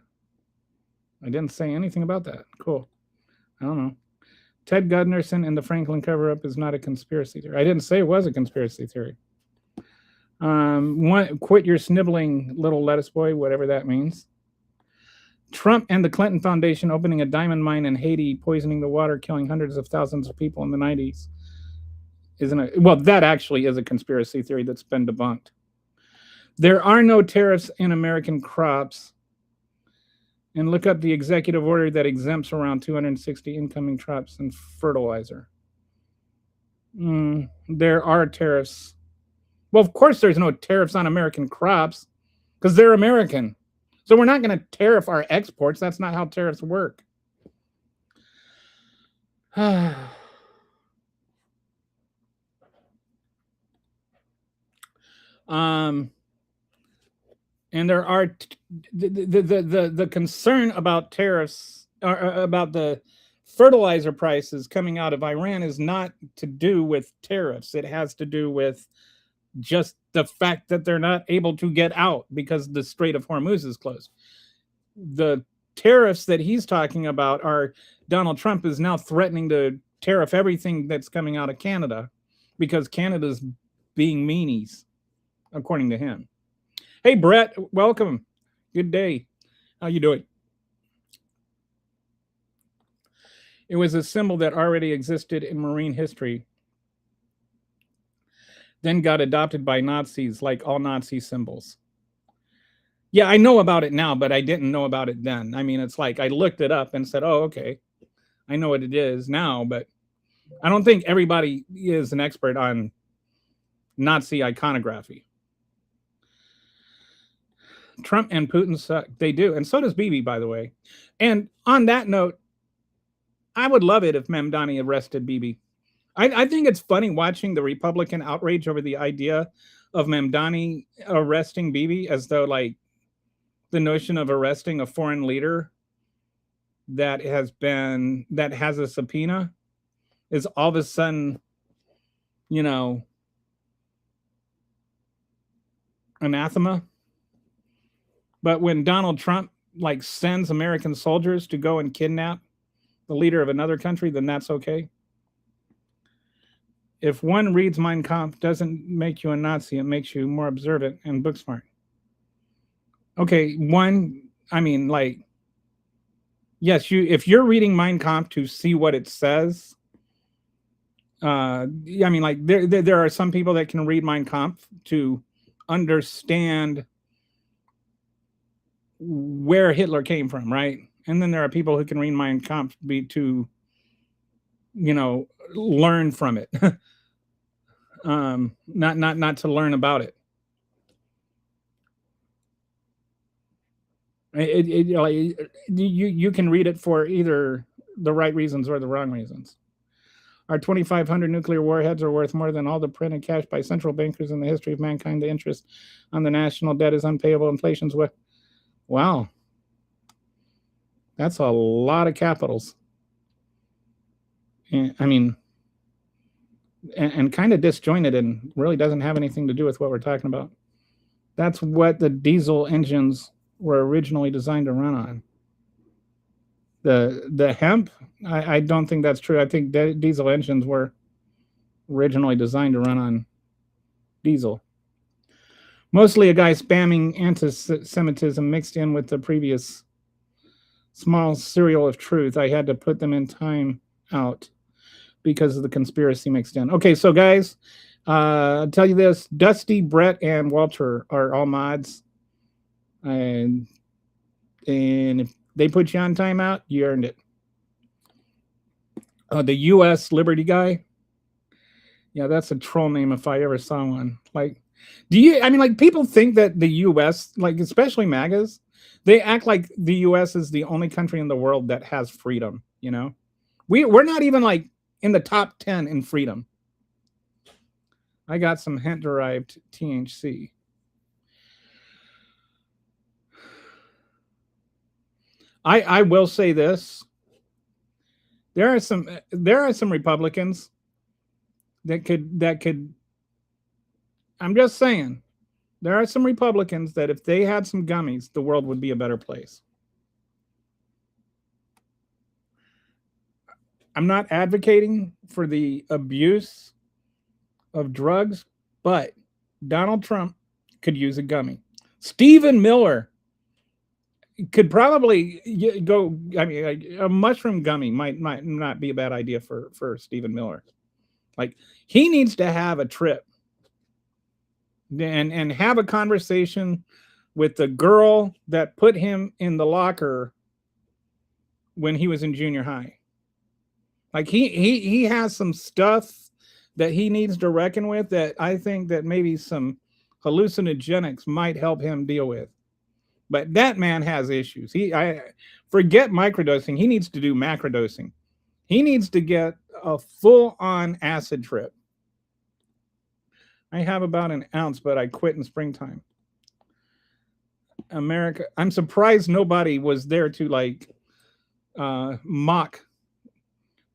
I didn't say anything about that. Cool. I don't know. Ted Gunderson and the Franklin cover-up is not a conspiracy theory. I didn't say it was a conspiracy theory. Quit your sniveling, little lettuce boy, whatever that means. Trump and the Clinton Foundation opening a diamond mine in Haiti, poisoning the water, killing hundreds of thousands of people in the 90s. Isn't it? Well, that actually is a conspiracy theory that's been debunked. There are no tariffs in American crops. And look up the executive order that exempts around 260 incoming crops and fertilizer. There are tariffs. Well, of course there's no tariffs on American crops because they're American. So we're not going to tariff our exports. That's not how tariffs work. And there are the concern about tariffs, or about the fertilizer prices coming out of Iran, is not to do with tariffs. It has to do with just the fact that they're not able to get out because the Strait of Hormuz is closed. The tariffs that he's talking about are Donald Trump is now threatening to tariff everything that's coming out of Canada because Canada's being meanies, according to him. Hey, Brett, welcome. Good day. How you doing? It was a symbol that already existed in Marine history, then got adopted by Nazis like all Nazi symbols. Yeah, I know about it now, but I didn't know about it then. I mean, it's like I looked it up and said, oh, okay, I know what it is now, but I don't think everybody is an expert on Nazi iconography. Trump and Putin suck. They do. And so does Bibi, by the way. And on that note, I would love it if Mamdani arrested Bibi. I think it's funny watching the Republican outrage over the idea of Mamdani arresting Bibi, as though like the notion of arresting a foreign leader that has a subpoena is all of a sudden, anathema. But when Donald Trump like sends American soldiers to go and kidnap the leader of another country, then that's okay. If one reads Mein Kampf, doesn't make you a Nazi, it makes you more observant and book smart. Okay, yes, if you're reading Mein Kampf to see what it says, I mean, like there are some people that can read Mein Kampf to understand where Hitler came from, right? And then there are people who can read Mein Kampf to, learn from it, not to learn about it. You can read it for either the right reasons or the wrong reasons. Our 2,500 nuclear warheads are worth more than all the printed cash by central bankers in the history of mankind. The interest on the national debt is unpayable. Inflation's what? Wow. That's a lot of capitals. And, I mean, and kind of disjointed and really doesn't have anything to do with what we're talking about. That's what the diesel engines were originally designed to run on. The hemp, I don't think that's true. I think diesel engines were originally designed to run on diesel. Mostly a guy spamming anti-Semitism mixed in with the previous small cereal of truth. I had to put them in time out because of the conspiracy mixed in. Okay, so guys, I'll tell you this. Dusty, Brett, and Walter are all mods. And if they put you on timeout, you earned it. The U.S. Liberty guy. Yeah, that's a troll name if I ever saw one. Like, people think that the U.S., like especially MAGAs, they act like the U.S. is the only country in the world that has freedom. We're not even like in the top 10 in freedom. I got some hemp-derived THC. I will say this. There are some Republicans that could I'm just saying, there are some Republicans that if they had some gummies, the world would be a better place. I'm not advocating for the abuse of drugs, but Donald Trump could use a gummy. Stephen Miller could probably go. I mean, a mushroom gummy might not be a bad idea for Stephen Miller. Like, he needs to have a trip and have a conversation with the girl that put him in the locker when he was in junior high. Like, he has some stuff that he needs to reckon with that I think that maybe some hallucinogenics might help him deal with. But that man has issues. I forget microdosing. He needs to do macrodosing. He needs to get a full-on acid trip. I have about an ounce, but I quit in springtime. America, I'm surprised nobody was there to like mock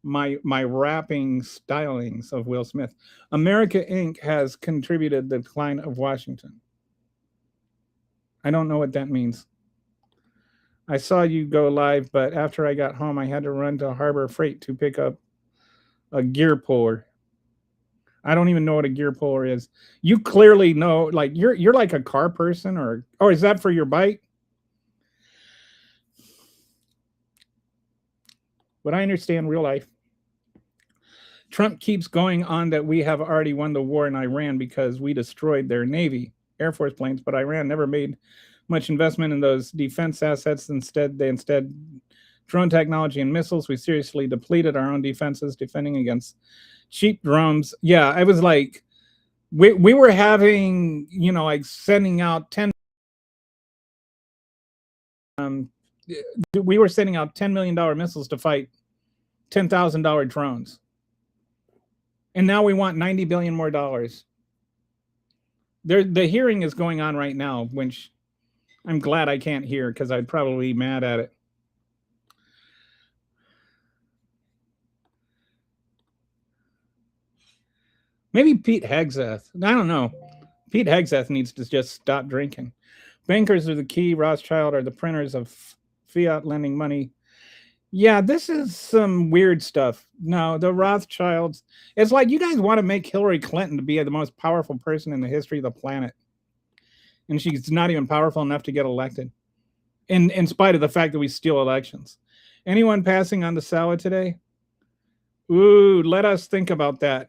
my rapping stylings of Will Smith. America Inc. has contributed the decline of Washington. I don't know what that means. I saw you go live, but after I got home, I had to run to Harbor Freight to pick up a gear puller. I don't even know what a gear puller is. You clearly know, like you're like a car person, or is that for your bike? But I understand real life. Trump keeps going on that we have already won the war in Iran because we destroyed their Navy, Air Force planes, but Iran never made much investment in those defense assets. Instead drone technology and missiles. We seriously depleted our own defenses defending against cheap drones. Yeah, I was like, we were having, like sending out 10. We were sending out $10 million missiles to fight $10,000 drones. And now we want $90 billion more dollars. The hearing is going on right now, which I'm glad I can't hear because I'd probably be mad at it. Maybe Pete Hegseth. I don't know. Pete Hegseth needs to just stop drinking. Bankers are the key. Rothschild are the printers of fiat lending money. Yeah, this is some weird stuff. No, the Rothschilds. It's like you guys want to make Hillary Clinton to be the most powerful person in the history of the planet. And she's not even powerful enough to get elected. In spite of the fact that we steal elections. Anyone passing on the salad today? Ooh, let us think about that.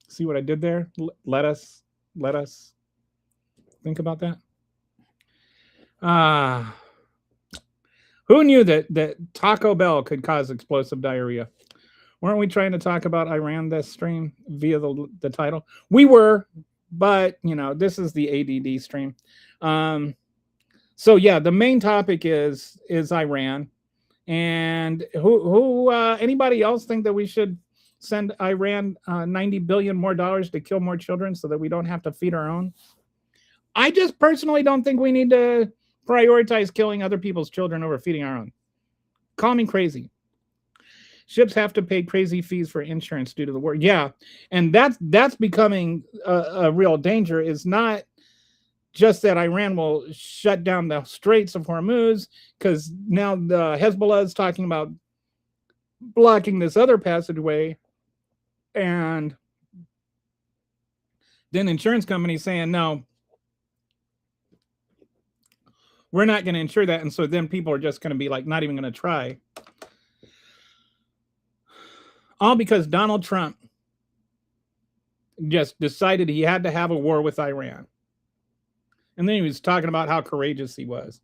See what I did there? Let us think about that. Ah, who knew that Taco Bell could cause explosive diarrhea? Weren't we trying to talk about Iran this stream via the title? We were, but this is the ADD stream. So yeah, the main topic is Iran, and who anybody else think that we should send Iran $90 billion more to kill more children so that we don't have to feed our own? I just personally don't think we need to prioritize killing other people's children over feeding our own. Call me crazy. Ships have to pay crazy fees for insurance due to the war. Yeah, and that's becoming a real danger. Is not just that Iran will shut down the Straits of Hormuz, because now the Hezbollah is talking about blocking this other passageway, and then insurance companies saying no, we're not going to insure that, and so then people are just going to be like not even going to try. All because Donald Trump just decided he had to have a war with Iran. And then he was talking about how courageous he was.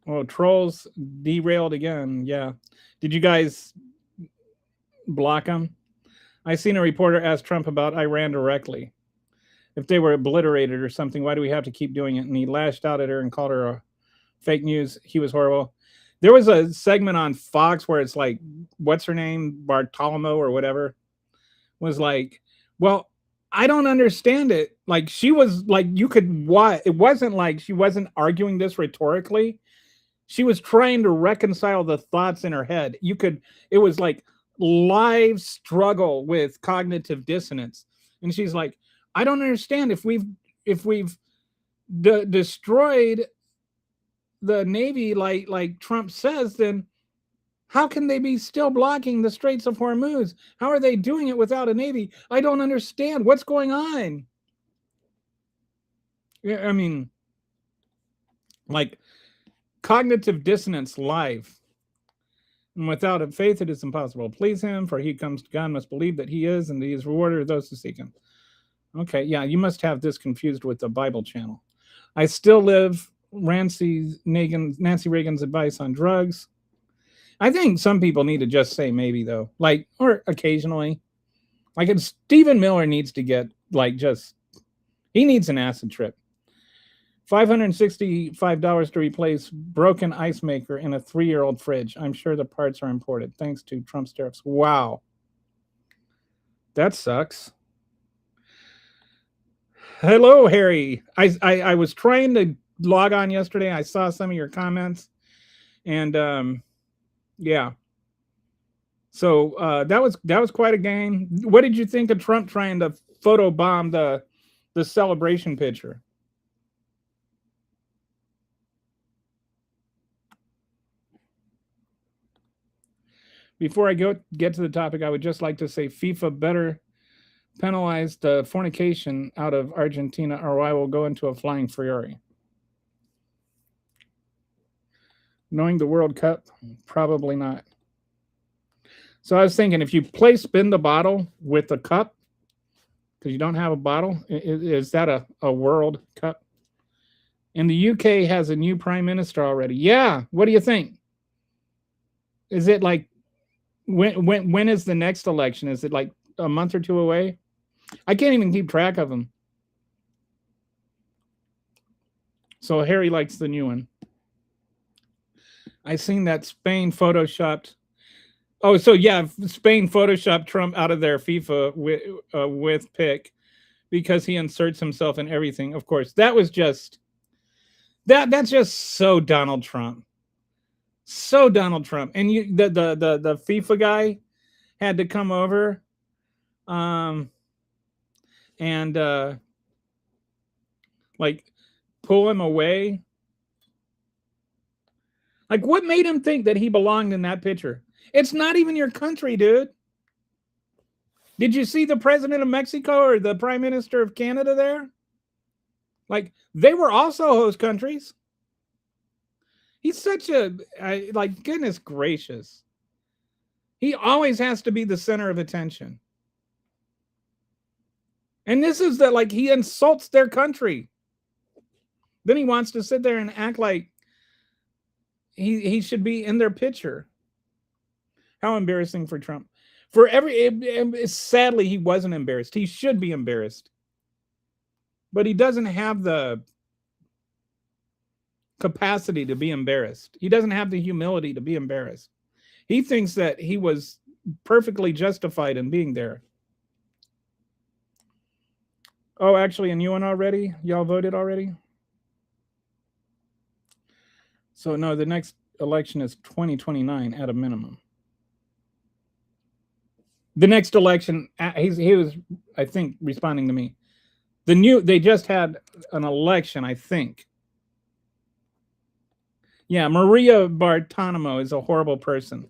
Oh, trolls derailed again. Yeah. Did you guys block him? I seen a reporter ask Trump about Iran directly. If they were obliterated or something, why do we have to keep doing it? And he lashed out at her and called her a fake news. He was horrible. There was a segment on Fox where it's like, what's her name? Bartolomeo or whatever. Was like, well, I don't understand it. Like, she was like, you could what? It wasn't like she wasn't arguing this rhetorically. She was trying to reconcile the thoughts in her head. It was like live struggle with cognitive dissonance. And she's like, I don't understand if we've destroyed the Navy like Trump says, then how can they be still blocking the Straits of Hormuz? How are they doing it without a Navy? I don't understand. What's going on? I mean, like cognitive dissonance live. And without a faith, it is impossible to please him, for he comes to God must believe that he is, and he is rewarder of those who seek him. Okay, yeah, you must have this confused with the Bible channel. I still live Nancy Reagan's advice on drugs. I think some people need to just say maybe, though, like, or occasionally. Like, Stephen Miller needs to get, like, he needs an acid trip. $565 to replace broken ice maker in a 3-year-old fridge. I'm sure the parts are imported. Thanks to Trump's tariffs. Wow. That sucks. Hello, Harry. I was trying to log on yesterday. I saw some of your comments. And, yeah. So that was quite a game. What did you think of Trump trying to photobomb the celebration picture? Before I get to the topic, I would just like to say FIFA better penalize the fornication out of Argentina, or I will go into a flying fury. Knowing the World Cup, probably not. So I was thinking, if you play spin the bottle with a cup, because you don't have a bottle, is that a World Cup? And the UK has a new prime minister already. Yeah, what do you think? Is it like when is the next election? Is it like a month or two away? I can't even keep track of them. So Harry likes the new one. I seen that Spain photoshopped. Oh, so yeah, Spain photoshopped Trump out of their FIFA with pick because he inserts himself in everything. Of course, that was just that's just so Donald Trump. So Donald Trump. And the FIFA guy had to come over and like pull him away. Like, what made him think that he belonged in that picture? It's not even your country, dude. Did you see the president of Mexico or the prime minister of Canada there? Like, they were also host countries. He's such like, goodness gracious. He always has to be the center of attention. And this is that, like, he insults their country. Then he wants to sit there and act like he should be in their picture. How embarrassing for Trump. For sadly, he wasn't embarrassed. He should be embarrassed. But he doesn't have the capacity to be embarrassed. He doesn't have the humility to be embarrassed. He thinks that he was perfectly justified in being there. Oh, actually, and you went already? Y'all voted already? So no, the next election is 2029 at a minimum. The next election, he was, I think, responding to me. They just had an election, I think. Yeah, Maria Bartiromo is a horrible person.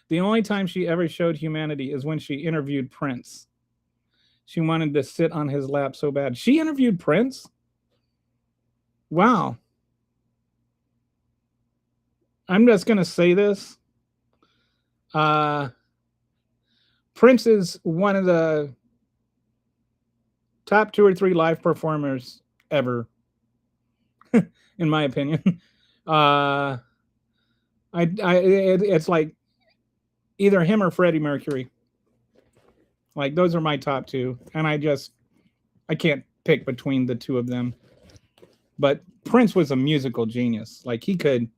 The only time she ever showed humanity is when she interviewed Prince. She wanted to sit on his lap so bad. She interviewed Prince? Wow. I'm just going to say this. Prince is one of the top 2 or 3 live performers ever, in my opinion. It's like either him or Freddie Mercury. Like, those are my top 2, and I can't pick between the 2 of them. But Prince was a musical genius. Like, he could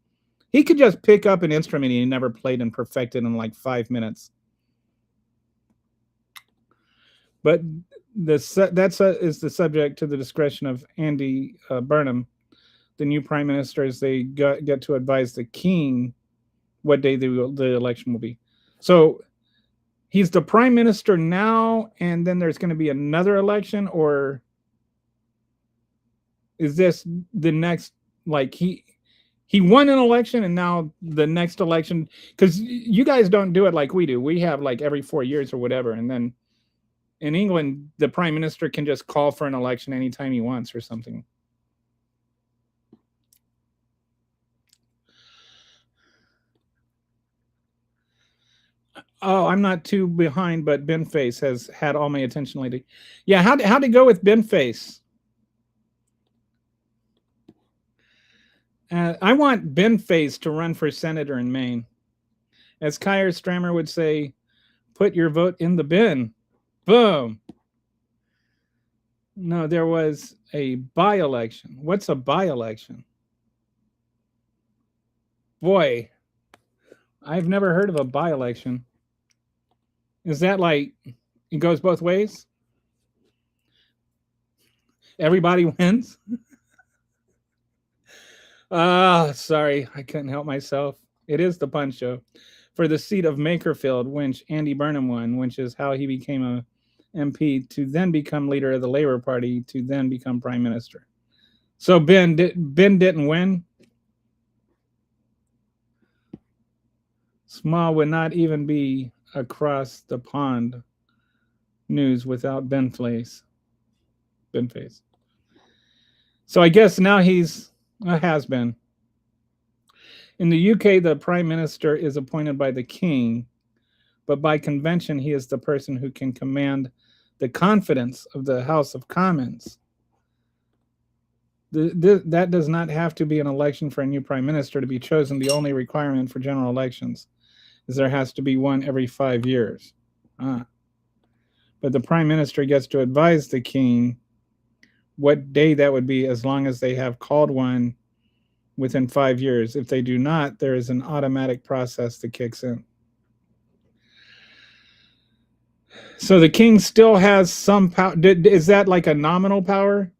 just pick up an instrument he never played and perfect it in like 5 minutes. But is the subject to the discretion of Andy Burnham, the new prime minister, as they get to advise the king what day the election will be. So he's the prime minister now, and then there's going to be another election, or is this the next, like, he won an election and now the next election? Because you guys don't do it like we do. We have like every 4 years or whatever, and then in England, the prime minister can just call for an election anytime he wants or something. Oh, I'm not too behind, but Ben Face has had all my attention lately. Yeah, how'd it go with Ben Face? I want Ben Face to run for senator in Maine. As Keir Starmer would say, put your vote in the bin. Boom. No, there was a by-election. What's a by-election? Boy, I've never heard of a by-election. Is that like it goes both ways? Everybody wins? Sorry, I couldn't help myself. It is the Punch Show. For the seat of Makerfield, which Andy Burnham won, which is how he became a MP, to then become leader of the Labour Party, to then become prime minister. So Ben didn't win. Small would not even be across the pond news without Ben Face. So I guess now he's a has-been. In the UK, the prime minister is appointed by the king, but by convention, he is the person who can command the confidence of the House of Commons. That does not have to be an election for a new prime minister to be chosen. The only requirement for general elections is there has to be one every 5 years. But the prime minister gets to advise the king what day that would be, as long as they have called one within 5 years. If they do not, there is an automatic process that kicks in. So the king still has some power. Is that like a nominal power?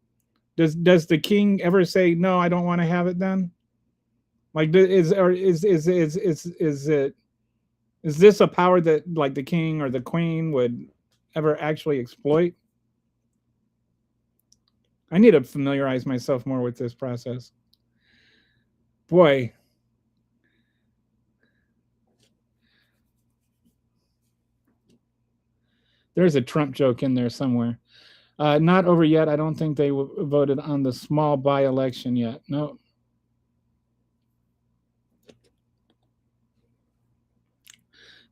Does the king ever say, no, I don't want to have it then? Like, is this a power that like the king or the queen would ever actually exploit? I need to familiarize myself more with this process. Boy. There's a Trump joke in there somewhere. Not over yet. I don't think they voted on the small by-election yet. No.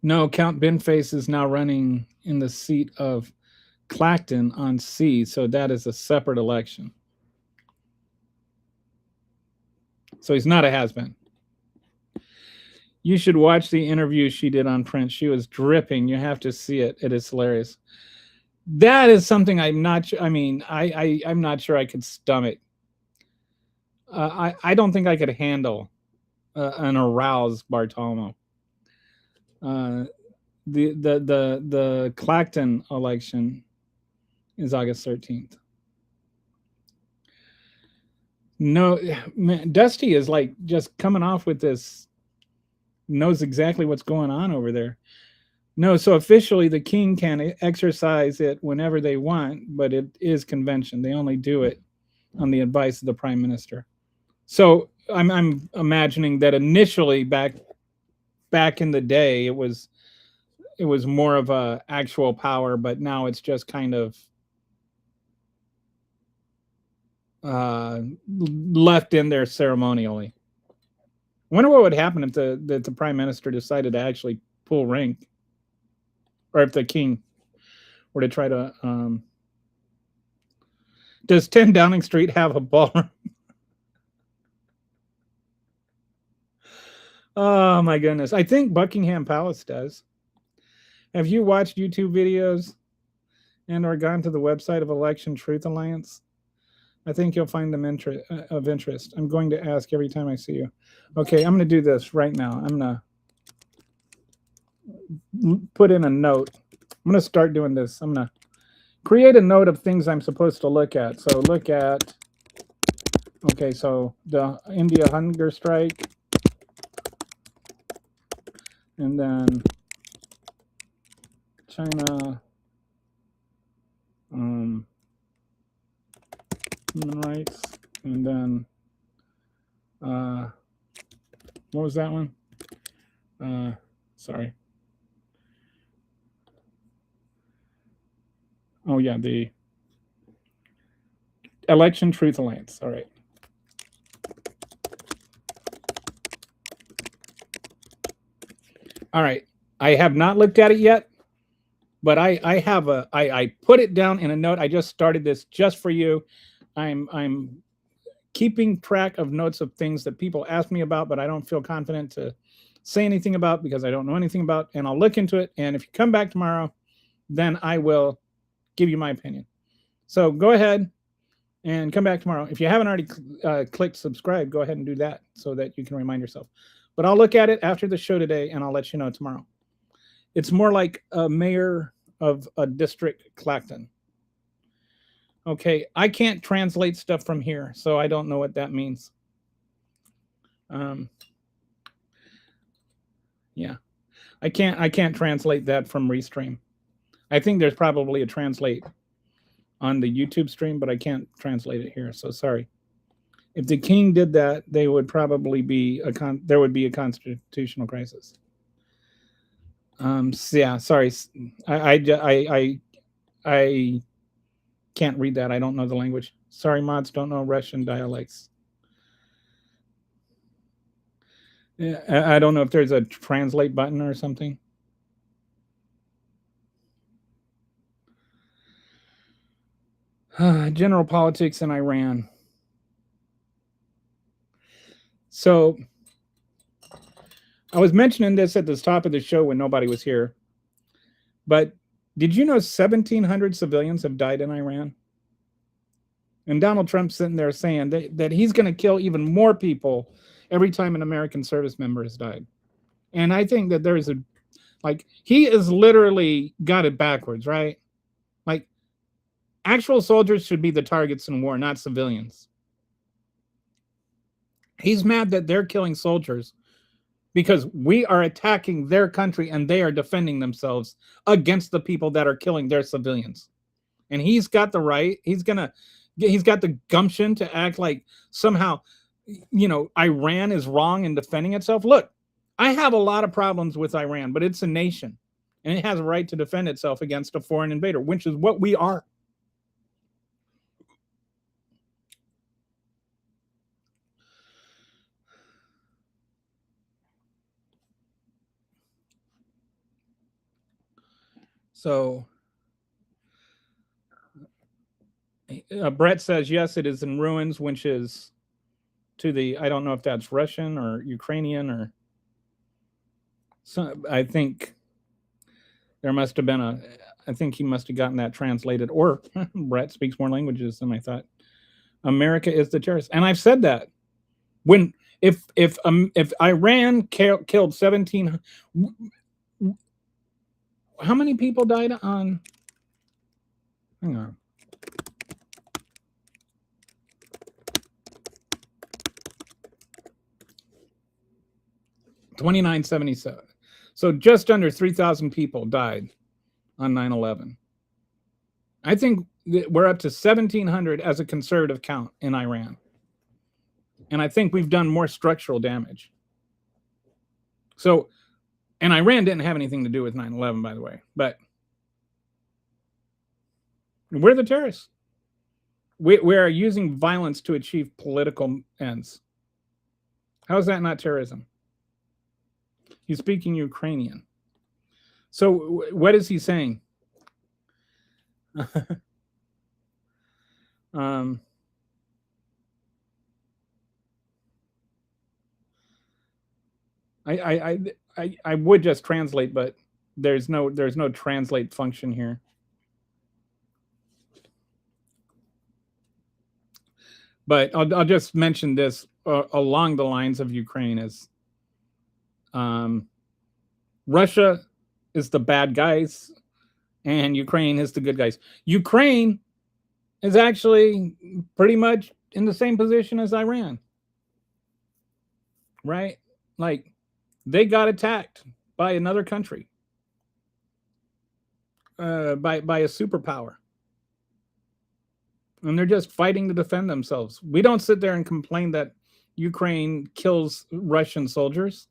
No, Count Binface is now running in the seat of Clacton on C, so that is a separate election. So he's not a has-been. You should watch the interview she did on Prince. She was dripping. You have to see it. It is hilarious. That is something I'm not sure. I mean, I'm not sure I could stomach. I don't think I could handle an aroused Bartolome. Uh, the Clacton election is August 13th. No, man, Dusty is like just coming off with this, knows exactly what's going on over there. No, so officially the king can exercise it whenever they want, but it is convention. They only do it on the advice of the prime minister. So I'm imagining that initially back in the day it was more of a actual power, but now it's just kind of left in there ceremonially. I wonder what would happen if the prime minister decided to actually pull rank, or if the king were to try to. Does 10 Downing Street have a ballroom? Oh my goodness! I think Buckingham Palace does. Have you watched YouTube videos and or gone to the website of Election Truth Alliance? I think you'll find them of interest. I'm going to ask every time I see you. Okay, I'm going to do this right now. I'm going to put in a note. I'm going to start doing this. I'm going to create a note of things I'm supposed to look at. So look at, okay, so the India hunger strike. And then China human rights. And then what was that one? Sorry. Oh yeah, the Election Truth Alliance. All right. All right. I have not looked at it yet, but I put it down in a note. I just started this just for you. I'm keeping track of notes of things that people ask me about, but I don't feel confident to say anything about because I don't know anything about, and I'll look into it. And if you come back tomorrow, then I will give you my opinion. So go ahead and come back tomorrow. If you haven't already clicked subscribe, go ahead and do that so that you can remind yourself. But I'll look at it after the show today, and I'll let you know tomorrow. It's more like a mayor of a district, Clacton. Okay, I can't translate stuff from here, so I don't know what that means. Yeah, I can't translate that from Restream. I think there's probably a translate on the YouTube stream, but I can't translate it here. So sorry. If the king did that, they would probably be there would be a constitutional crisis. So yeah, sorry. I can't read that. I don't know the language. Sorry, mods, don't know Russian dialects. I don't know if there's a translate button or something. General politics in Iran. So I was mentioning this at the top of the show when nobody was here. But did you know 1,700 civilians have died in Iran? And Donald Trump's sitting there saying that he's going to kill even more people every time an American service member has died. And I think that there's he is literally got it backwards, right? Like, actual soldiers should be the targets in war, not civilians. He's mad that they're killing soldiers because we are attacking their country and they are defending themselves against the people that are killing their civilians. And he's got the right. He's got the gumption to act like somehow, Iran is wrong in defending itself. Look, I have a lot of problems with Iran, but it's a nation and it has a right to defend itself against a foreign invader, which is what we are. So Brett says, yes, it is in ruins, which is to the, I don't know if that's Russian or Ukrainian or, so I think there must have been I think he must have gotten that translated, or Brett speaks more languages than I thought. America is the terrorist. And I've said that. When, if Iran killed 17, how many people died on, hang on. 2977. So just under 3,000 people died on 9/11. I think we're up to 1,700 as a conservative count in Iran. And I think we've done more structural damage. So, and Iran didn't have anything to do with 9/11, by the way, but we're the terrorists. We are using violence to achieve political ends. How is that not terrorism? He's speaking Ukrainian. So what is he saying? I would just translate, but there's no translate function here. But I'll just mention this along the lines of Ukraine is, Russia is the bad guys and Ukraine is the good guys. Ukraine is actually pretty much in the same position as Iran, right? Like, they got attacked by another country, by a superpower. And they're just fighting to defend themselves. We don't sit there and complain that Ukraine kills Russian soldiers.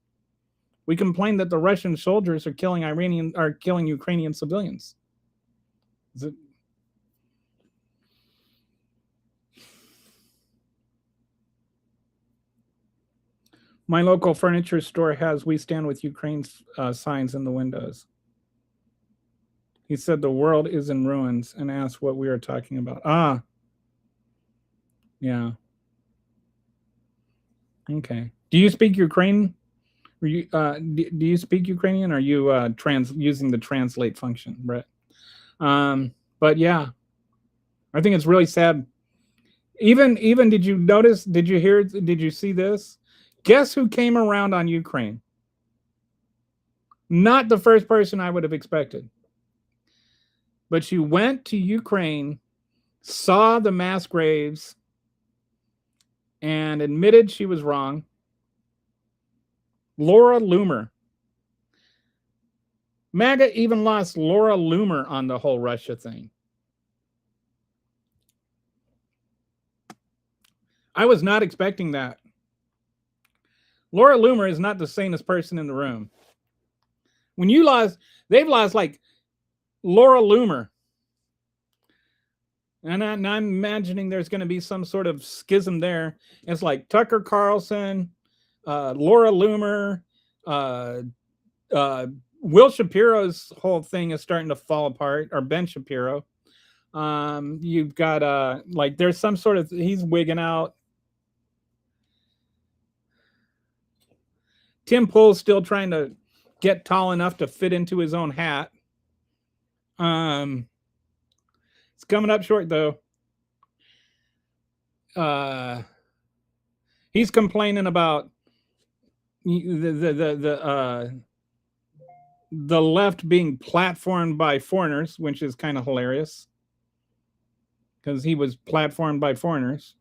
We complain that the Russian soldiers are killing Ukrainian civilians. My local furniture store has "We Stand with Ukraine" signs in the windows. He said the world is in ruins and asked what we are talking about. Ah, yeah. Okay. Do you speak Ukrainian? Do you speak Ukrainian? Or are you using the translate function, Brett? But yeah, I think it's really sad. Even did you notice? Did you hear? Did you see this? Guess who came around on Ukraine? Not the first person I would have expected. But she went to Ukraine, saw the mass graves, and admitted she was wrong. Laura Loomer. MAGA even lost Laura Loomer on the whole Russia thing. I was not expecting that. Laura Loomer is not the sanest person in the room. When they've lost like Laura Loomer. And I'm imagining there's going to be some sort of schism there. It's like Tucker Carlson, Laura Loomer, Will Shapiro's whole thing is starting to fall apart, or Ben Shapiro. You've got like there's some sort of, he's wigging out. Tim Pool's still trying to get tall enough to fit into his own hat. It's coming up short though. He's complaining about the left being platformed by foreigners, which is kind of hilarious because he was platformed by foreigners.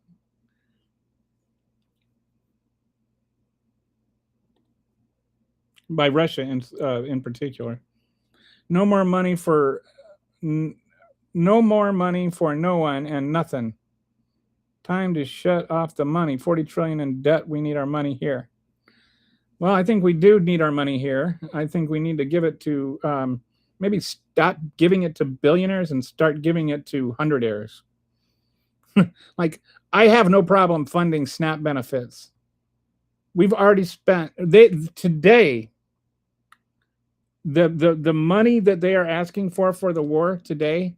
By Russia in particular. No more money for no one and nothing. Time to shut off the money. 40 trillion in debt. We need our money here. Well, I think we do need our money here. I think we need to give it to maybe stop giving it to billionaires and start giving it to hundredaires. Like, I have no problem funding SNAP benefits. We've already spent today. The money that they are asking for the war today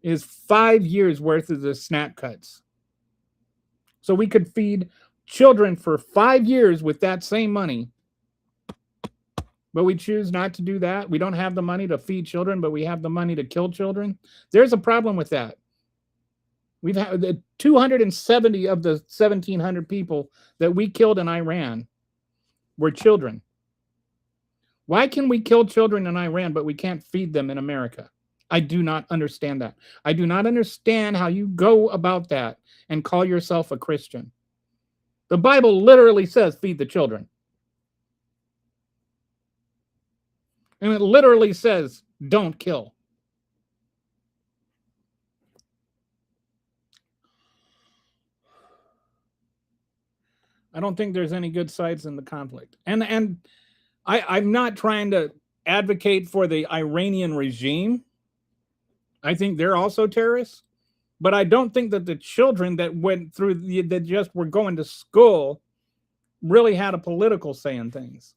is 5 years worth of the SNAP cuts. So we could feed children for 5 years with that same money. But we choose not to do that. We don't have the money to feed children, but we have the money to kill children. There's a problem with that. We've had 270 of the 1,700 people that we killed in Iran were children. Why can we kill children in Iran, but we can't feed them in America? I do not understand that. I do not understand how you go about that and call yourself a Christian. The Bible literally says, feed the children. And it literally says, don't kill. I don't think there's any good sides in the conflict. And I'm not trying to advocate for the Iranian regime. I think they're also terrorists. But I don't think that the children that went through, that just were going to school, really had a political say in things.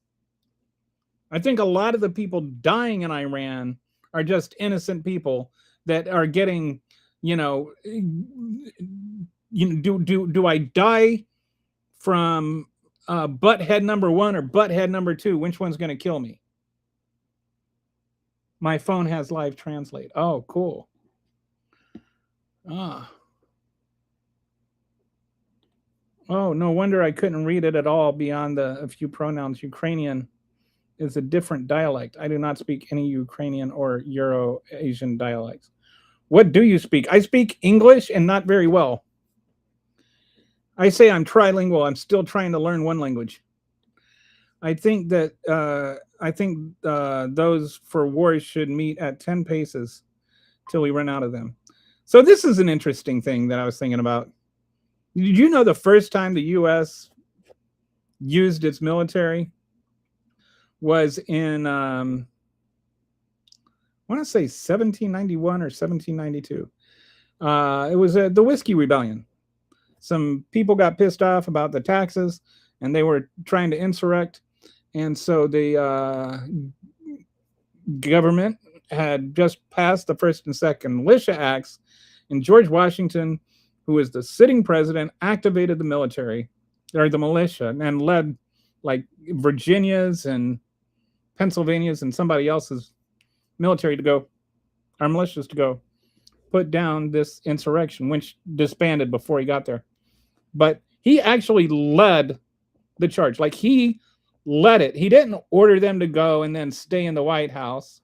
I think a lot of the people dying in Iran are just innocent people that are getting, do I die from butthead number 1 or butthead number 2? Which one's going to kill me? My phone has live translate. Oh, cool. Oh, no wonder I couldn't read it at all beyond a few pronouns. Ukrainian is a different dialect. I do not speak any Ukrainian or Euro-Asian dialects. What do you speak? I speak English, and not very well. I say I'm trilingual. I'm still trying to learn one language. I think that those for wars should meet at 10 paces till we run out of them. So this is an interesting thing that I was thinking about. Did you know the first time the U.S. used its military was in, I want to say 1791 or 1792. It was the Whiskey Rebellion. Some people got pissed off about the taxes, and they were trying to insurrect. And so the government had just passed the First and Second Militia Acts, and George Washington, who was the sitting president, activated the military, or the militia, and led like Virginia's and Pennsylvania's and somebody else's military to go, our militias to go put down this insurrection, which disbanded before he got there. But he actually led the charge. Like, he led it. He didn't order them to go and then stay in the White House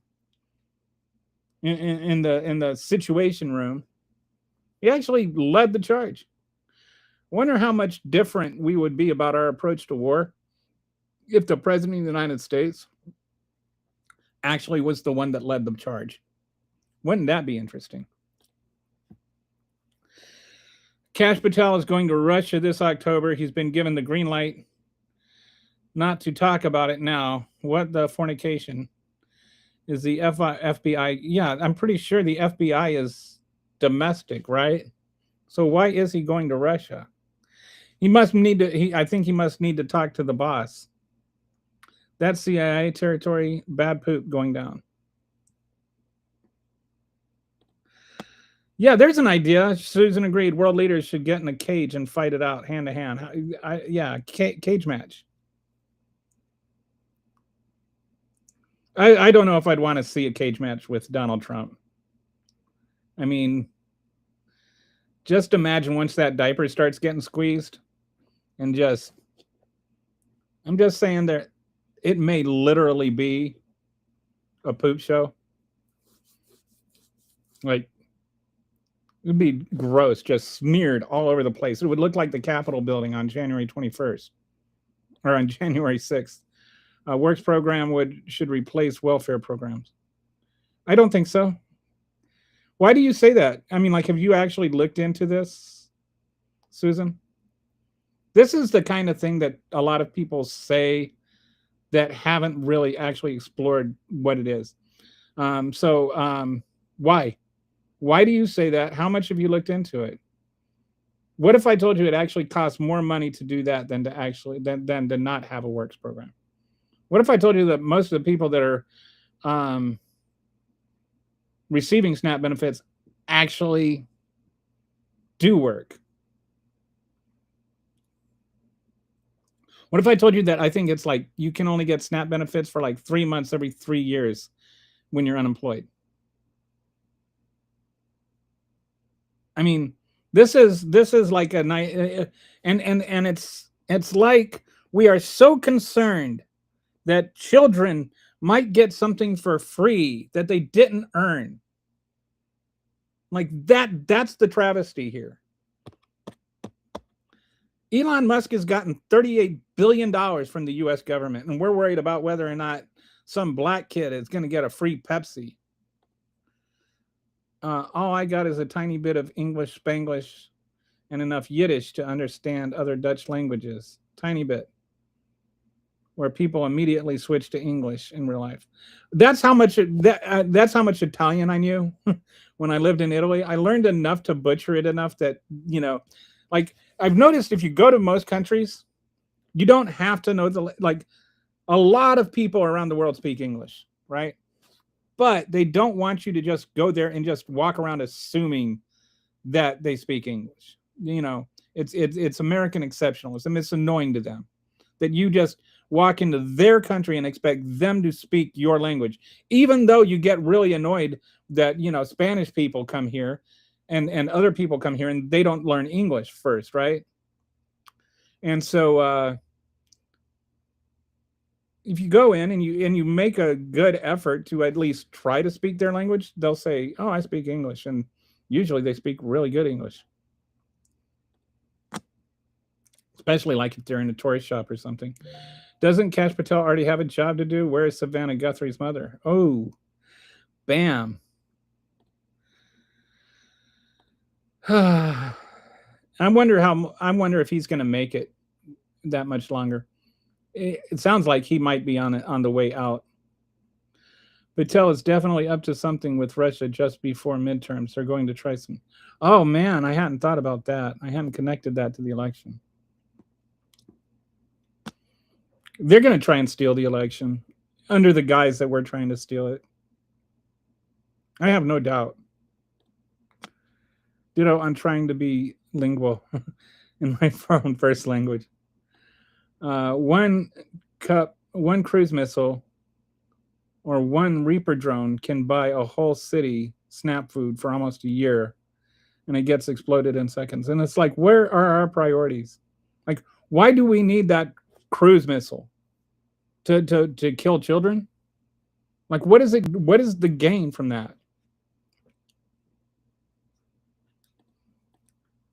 in the Situation Room. He actually led the charge. I wonder how much different we would be about our approach to war if the president of the United States actually was the one that led the charge. Wouldn't that be interesting? Kash Patel is going to Russia this October. He's been given the green light not to talk about it now. What the fornication is the FBI? Yeah, I'm pretty sure the FBI is domestic, right? So why is he going to Russia? He must need to. I think he must need to talk to the boss. That's CIA territory. Bad poop going down. Yeah, there's an idea. Susan agreed. World leaders should get in a cage and fight it out hand to hand. Yeah, cage match. I don't know if I'd want to see a cage match with Donald Trump. I mean, just imagine once that diaper starts getting squeezed, and I'm just saying that it may literally be a poop show. Like, it'd be gross, just smeared all over the place. It would look like the Capitol building on January 21st or on January 6th. Works program should replace welfare programs. I don't think so. Why do you say that? I mean, like, have you actually looked into this, Susan? This is the kind of thing that a lot of people say that haven't really actually explored what it is. Why? Why do you say that? How much have you looked into it? What if I told you it actually costs more money to do that than to not have a works program? What if I told you that most of the people that are um, receiving SNAP benefits actually do work? What if I told you that I think it's like you can only get SNAP benefits for like 3 months every 3 years when you're unemployed? I mean, this is like a night, and it's like we are so concerned that children might get something for free that they didn't earn. Like that's the travesty here. Elon Musk has gotten $38 billion from the US government, and we're worried about whether or not some black kid is going to get a free Pepsi. All I got is a tiny bit of English, Spanglish, and enough Yiddish to understand other Dutch languages. Tiny bit. Where people immediately switch to English in real life. That's how much that's how much Italian I knew when I lived in Italy. I learned enough to butcher it enough that, like I've noticed if you go to most countries, you don't have to know like a lot of people around the world speak English, right? But they don't want you to just go there and just walk around assuming that they speak English. It's American exceptionalism. It's annoying to them that you just walk into their country and expect them to speak your language, even though you get really annoyed that Spanish people come here and other people come here and they don't learn English first, right? And so if you go in and you make a good effort to at least try to speak their language, they'll say, "Oh, I speak English," and usually they speak really good English. Especially like if they're in a tourist shop or something. Doesn't Cash Patel already have a job to do? Where is Savannah Guthrie's mother? Oh, bam. I wonder if he's going to make it that much longer. It sounds like he might be on the way out. Patel is definitely up to something with Russia just before midterms. They're going to try some. Oh man, I hadn't thought about that. I hadn't connected that to the election. They're going to try and steal the election under the guise that we're trying to steal it. I have no doubt. I'm trying to be lingual in my own first language. One cruise missile or one Reaper drone can buy a whole city SNAP food for almost a year, and it gets exploded in seconds. And it's like, where are our priorities? Like, why do we need that cruise missile to kill children? Like, what is it? What is the gain from that?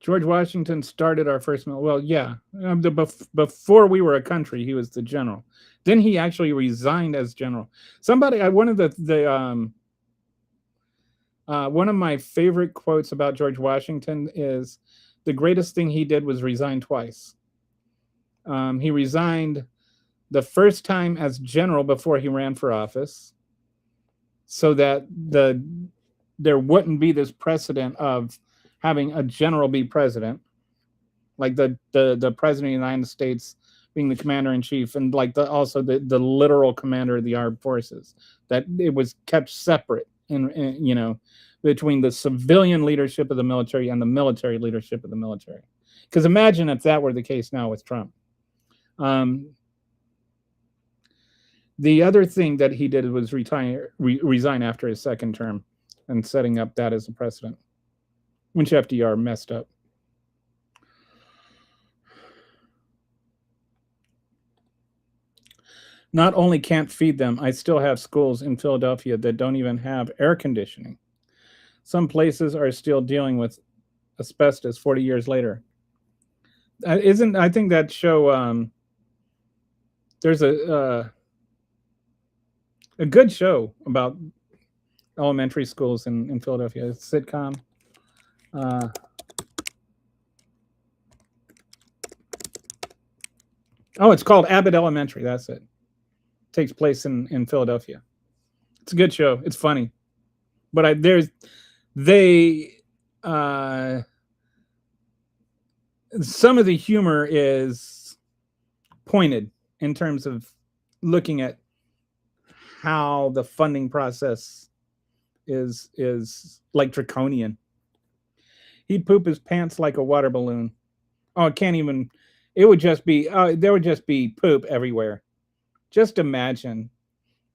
George Washington started our first mill. Well, yeah, before we were a country, he was the general. Then he actually resigned as general. One of my favorite quotes about George Washington is, the greatest thing he did was resign twice. He resigned the first time as general before he ran for office, so that there wouldn't be this precedent of having a general be president, like the president of the United States being the commander in chief, and like also the literal commander of the armed forces. That it was kept separate in between the civilian leadership of the military and the military leadership of the military. Because imagine if that were the case now with Trump. The other thing that he did was resign after his second term, and setting up that as a precedent, which FDR messed up. Not only can't feed them, I still have schools in Philadelphia that don't even have air conditioning. Some places are still dealing with asbestos 40 years later. I think that show, there's a good show about elementary schools in Philadelphia. It's a sitcom. It's called Abbott Elementary. That's it. Takes place in Philadelphia. It's a good show. It's funny, but some of the humor is pointed in terms of looking at how the funding process is like draconian. He'd poop his pants like a water balloon. Oh, it can't even. It would just be. There would just be poop everywhere. Just imagine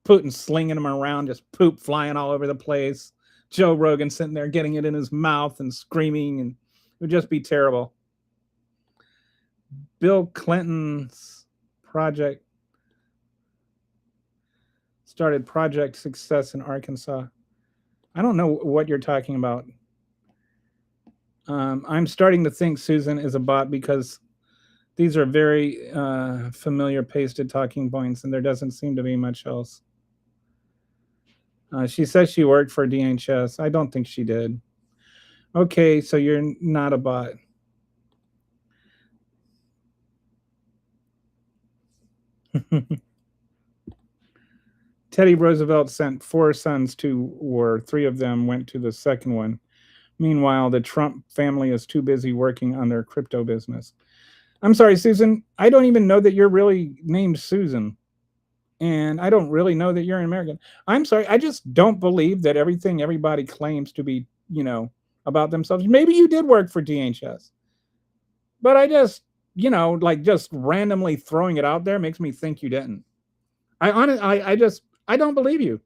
Putin slinging them around, just poop flying all over the place. Joe Rogan sitting there getting it in his mouth and screaming, and it would just be terrible. Bill Clinton's project started Project Success in Arkansas. I don't know what you're talking about. I'm starting to think Susan is a bot because these are very familiar pasted talking points, and there doesn't seem to be much else. She says she worked for DHS. I don't think she did. Okay, so you're not a bot. Teddy Roosevelt sent 4 sons to war. 3 of them went to the second one. Meanwhile, the Trump family is too busy working on their crypto business. I'm sorry, Susan. I don't even know that you're really named Susan. And I don't really know that you're an American. I'm sorry. I just don't believe that everything everybody claims to be, about themselves. Maybe you did work for DHS. But I just, just randomly throwing it out there makes me think you didn't. I don't believe you.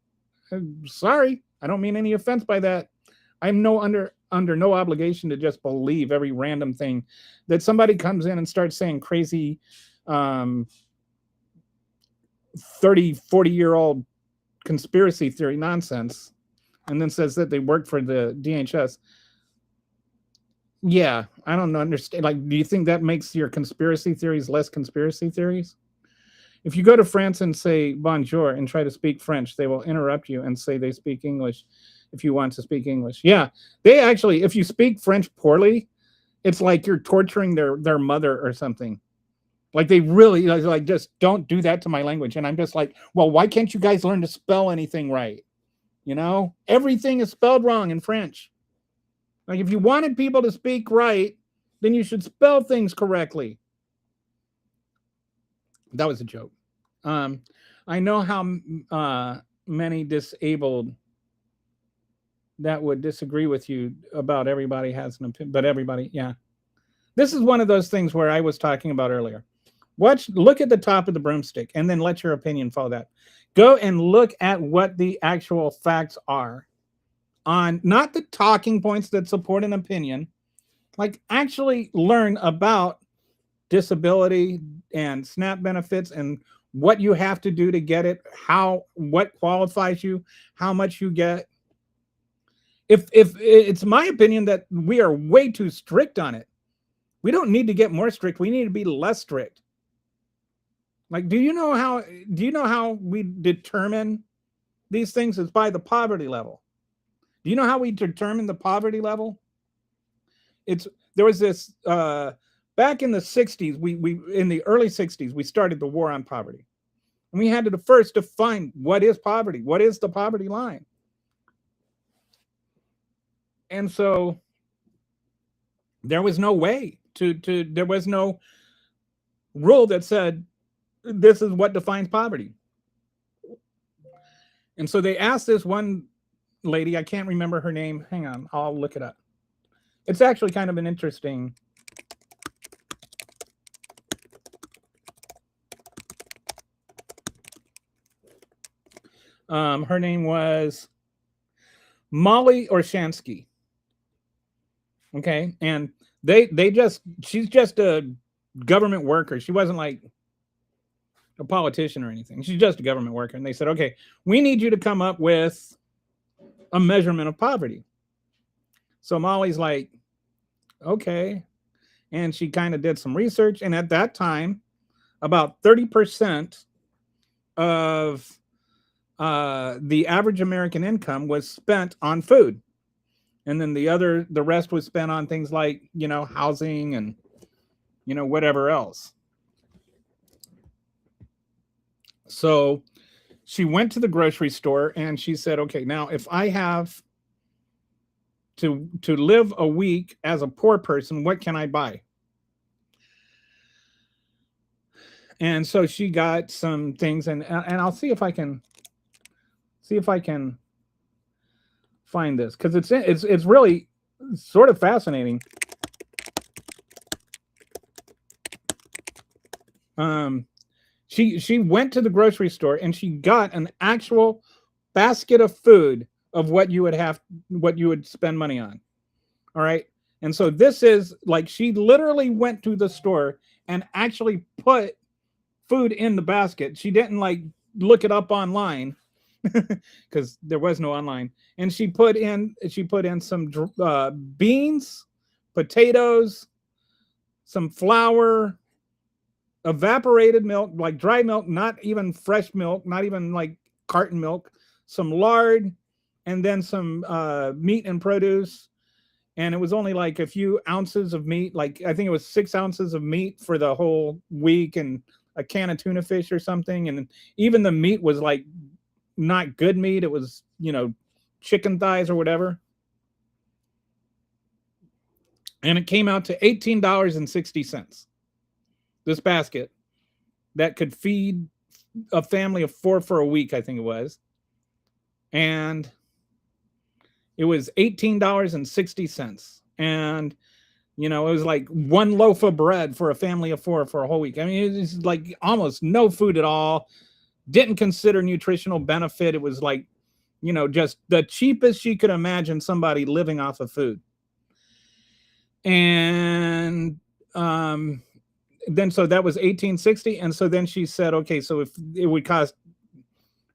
I'm sorry. I don't mean any offense by that. I'm under no obligation to just believe every random thing that somebody comes in and starts saying crazy 30, 40-year-old conspiracy theory nonsense and then says that they work for the DHS. Yeah, I don't understand. Like, do you think that makes your conspiracy theories less conspiracy theories? If you go to France and say bonjour and try to speak French, they will interrupt you and say they speak English if you want to speak English. Yeah, they actually, if you speak French poorly, it's like you're torturing their mother or something. Like they really like just don't do that to my language. And I'm just like, well, why can't you guys learn to spell anything right? Everything is spelled wrong in French. Like if you wanted people to speak right, then you should spell things correctly. That was a joke. I know how many disabled that would disagree with you about everybody has an opinion, but everybody, yeah. This is one of those things where I was talking about earlier. Look at the top of the broomstick and then let your opinion follow that. Go and look at what the actual facts are on not the talking points that support an opinion, like actually learn about disability and SNAP benefits and what you have to do to get it, what qualifies you, how much you get. If it's my opinion that we are way too strict on it. We don't need to get more strict. We need to be less strict. Like, do you know how we determine these things? Is by the poverty level. Do you know how we determine the poverty level? There was this back in the 60s, we in the early 60s, we started the war on poverty. And we had to first define what is poverty, what is the poverty line. And so there was no way there was no rule that said this is what defines poverty. And so they asked this one lady, I can't remember her name. Hang on, I'll look it up. It's actually kind of an interesting. Her name was Molly Orshansky. Okay, and she's just a government worker. She wasn't like a politician or anything. She's just a government worker. And they said, okay, we need you to come up with a measurement of poverty. So Molly's like, okay. And she kind of did some research. And at that time, about 30% of the average American income was spent on food. And then the rest was spent on things like, housing and, whatever else. So she went to the grocery store and she said, okay, now if I have to live a week as a poor person, what can I buy? And so she got some things, and I'll see if I can find this, because it's really sort of fascinating. She went to the grocery store and she got an actual basket of food of what you would spend money on. All right. And so this is like, she literally went to the store and actually put food in the basket. She didn't like look it up online because there was no online. And she put in some beans, potatoes, some flour, evaporated milk, like dry milk, not even fresh milk, not even like carton milk, some lard, and then some meat and produce. And it was only like a few ounces of meat. Like I think it was 6 ounces of meat for the whole week, and a can of tuna fish or something. And even the meat was like not good meat. It was, chicken thighs or whatever. And it came out to $18.60. This basket that could feed a family of 4 for a week, I think it was. And it was $18.60. And, it was like one loaf of bread for a family of 4 for a whole week. I mean, it's like almost no food at all. Didn't consider nutritional benefit. It was like, just the cheapest she could imagine somebody living off of food. And then so that was $18.60. And so then she said, okay, so if it would cost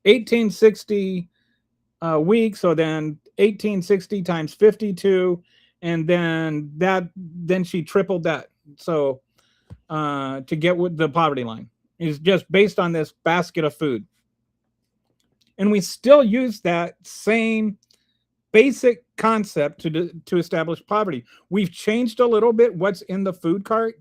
$18.60 a week, so then $18.60 times 52, and then she tripled that. So to get with the poverty line is just based on this basket of food. And we still use that same basic concept to establish poverty. We've changed a little bit what's in the food cart,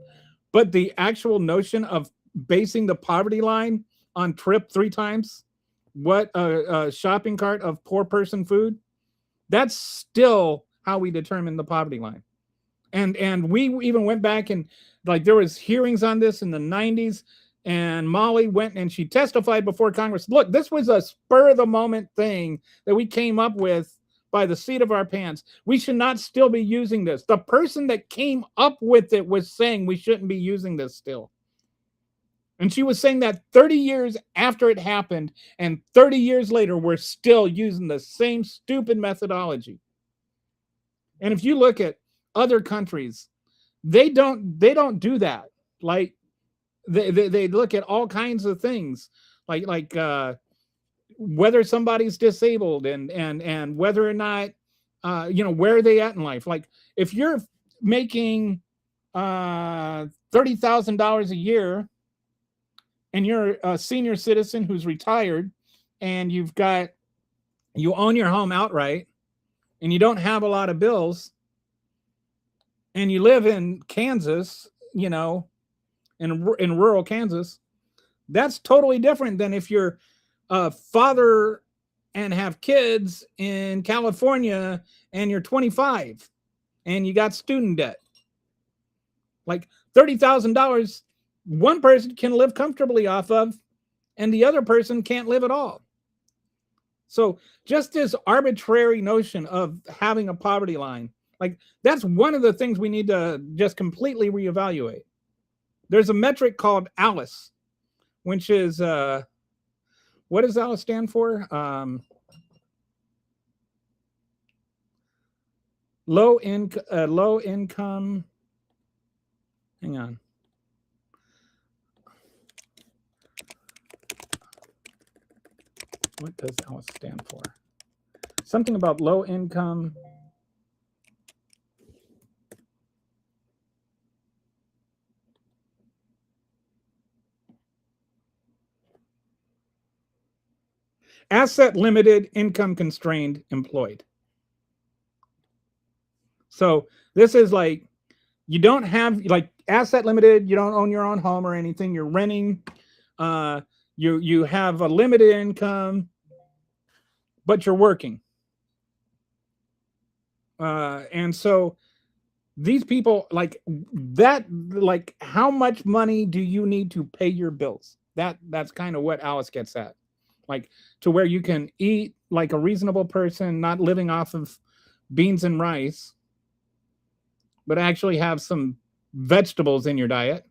but the actual notion of basing the poverty line on trip 3 times what a shopping cart of poor person food, that's still how we determine the poverty line. And we even went back and like there was hearings on this in the 90s, and Molly went and she testified before Congress. Look, this was a spur of the moment thing that we came up with by the seat of our pants. We should not still be using this. The person that came up with it was saying we shouldn't be using this still. And she was saying that 30 years after it happened, and 30 years later, we're still using the same stupid methodology. And if you look at other countries, they don't do that. Like they look at all kinds of things, like whether somebody's disabled and whether or not where are they at in life. Like if you're making $30,000 a year and you're a senior citizen who's retired and you own your home outright and you don't have a lot of bills and you live in Kansas, in rural Kansas, that's totally different than if you're a father and have kids in California and you're 25 and you got student debt. Like $30,000, one person can live comfortably off of and the other person can't live at all. So just this arbitrary notion of having a poverty line, like that's one of the things we need to just completely reevaluate. There's a metric called ALICE, which is, what does ALICE stand for? Low income, hang on. What does ALICE stand for? Something about low income. Asset limited, income constrained, employed. So this is like, you don't have like asset limited, you don't own your own home or anything, you're renting, you have a limited income, but you're working. And so these people like that, like how much money do you need to pay your bills? That's kind of what Alice gets at. Like to where you can eat like a reasonable person, not living off of beans and rice, but actually have some vegetables in your diet.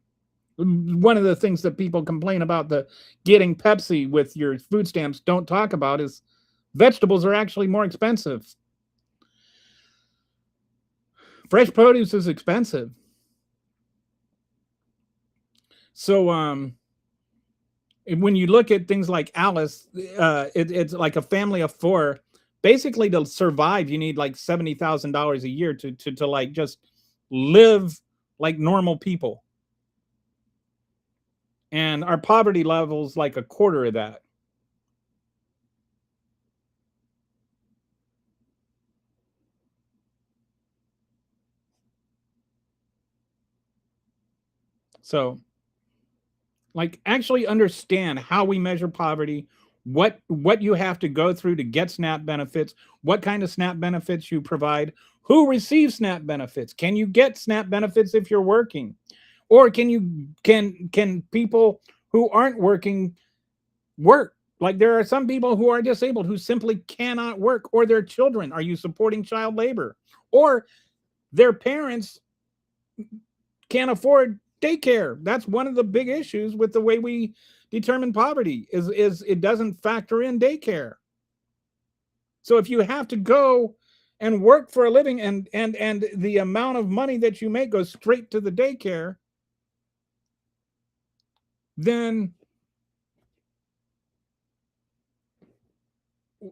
One of the things that people complain about the getting Pepsi with your food stamps don't talk about is vegetables are actually more expensive. Fresh produce is expensive. So when you look at things like Alice, it's like a family of four. Basically, to survive, you need like $70,000 a year to like just live like normal people. And our poverty level's like a quarter of that. So, like, actually understand how we measure poverty, what you have to go through to get SNAP benefits, what kind of SNAP benefits you provide, who receives SNAP benefits. Can you get SNAP benefits if you're working? Or can people who aren't working work? Like there are some people who are disabled who simply cannot work, or their children. Are you supporting child labor? Or their parents can't afford daycare. That's one of the big issues with the way we determine poverty is it doesn't factor in daycare. So if you have to go and work for a living and the amount of money that you make goes straight to the daycare, then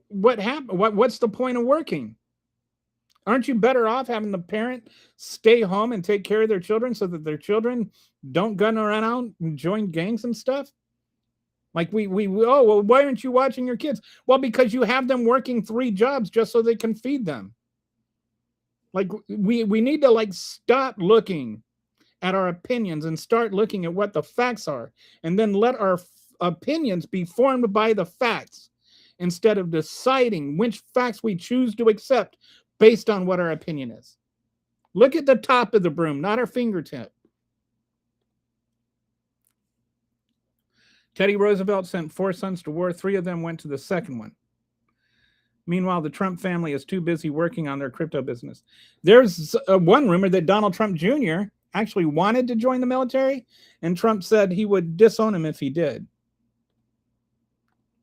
what's the point of working? Aren't you better off having the parent stay home and take care of their children so that their children don't gun around out and join gangs and stuff? Like oh well, why aren't you watching your kids? Well, because you have them working 3 jobs just so they can feed them. Like we need to like stop looking at our opinions and start looking at what the facts are, and then let our opinions be formed by the facts instead of deciding which facts we choose to accept based on what our opinion is. Look at the top of the broom, not our fingertip. Teddy Roosevelt sent 4 sons to war. 3 of them went to the second one. Meanwhile, the Trump family is too busy working on their crypto business. There's one rumor that Donald Trump Jr. actually wanted to join the military, and Trump said he would disown him if he did.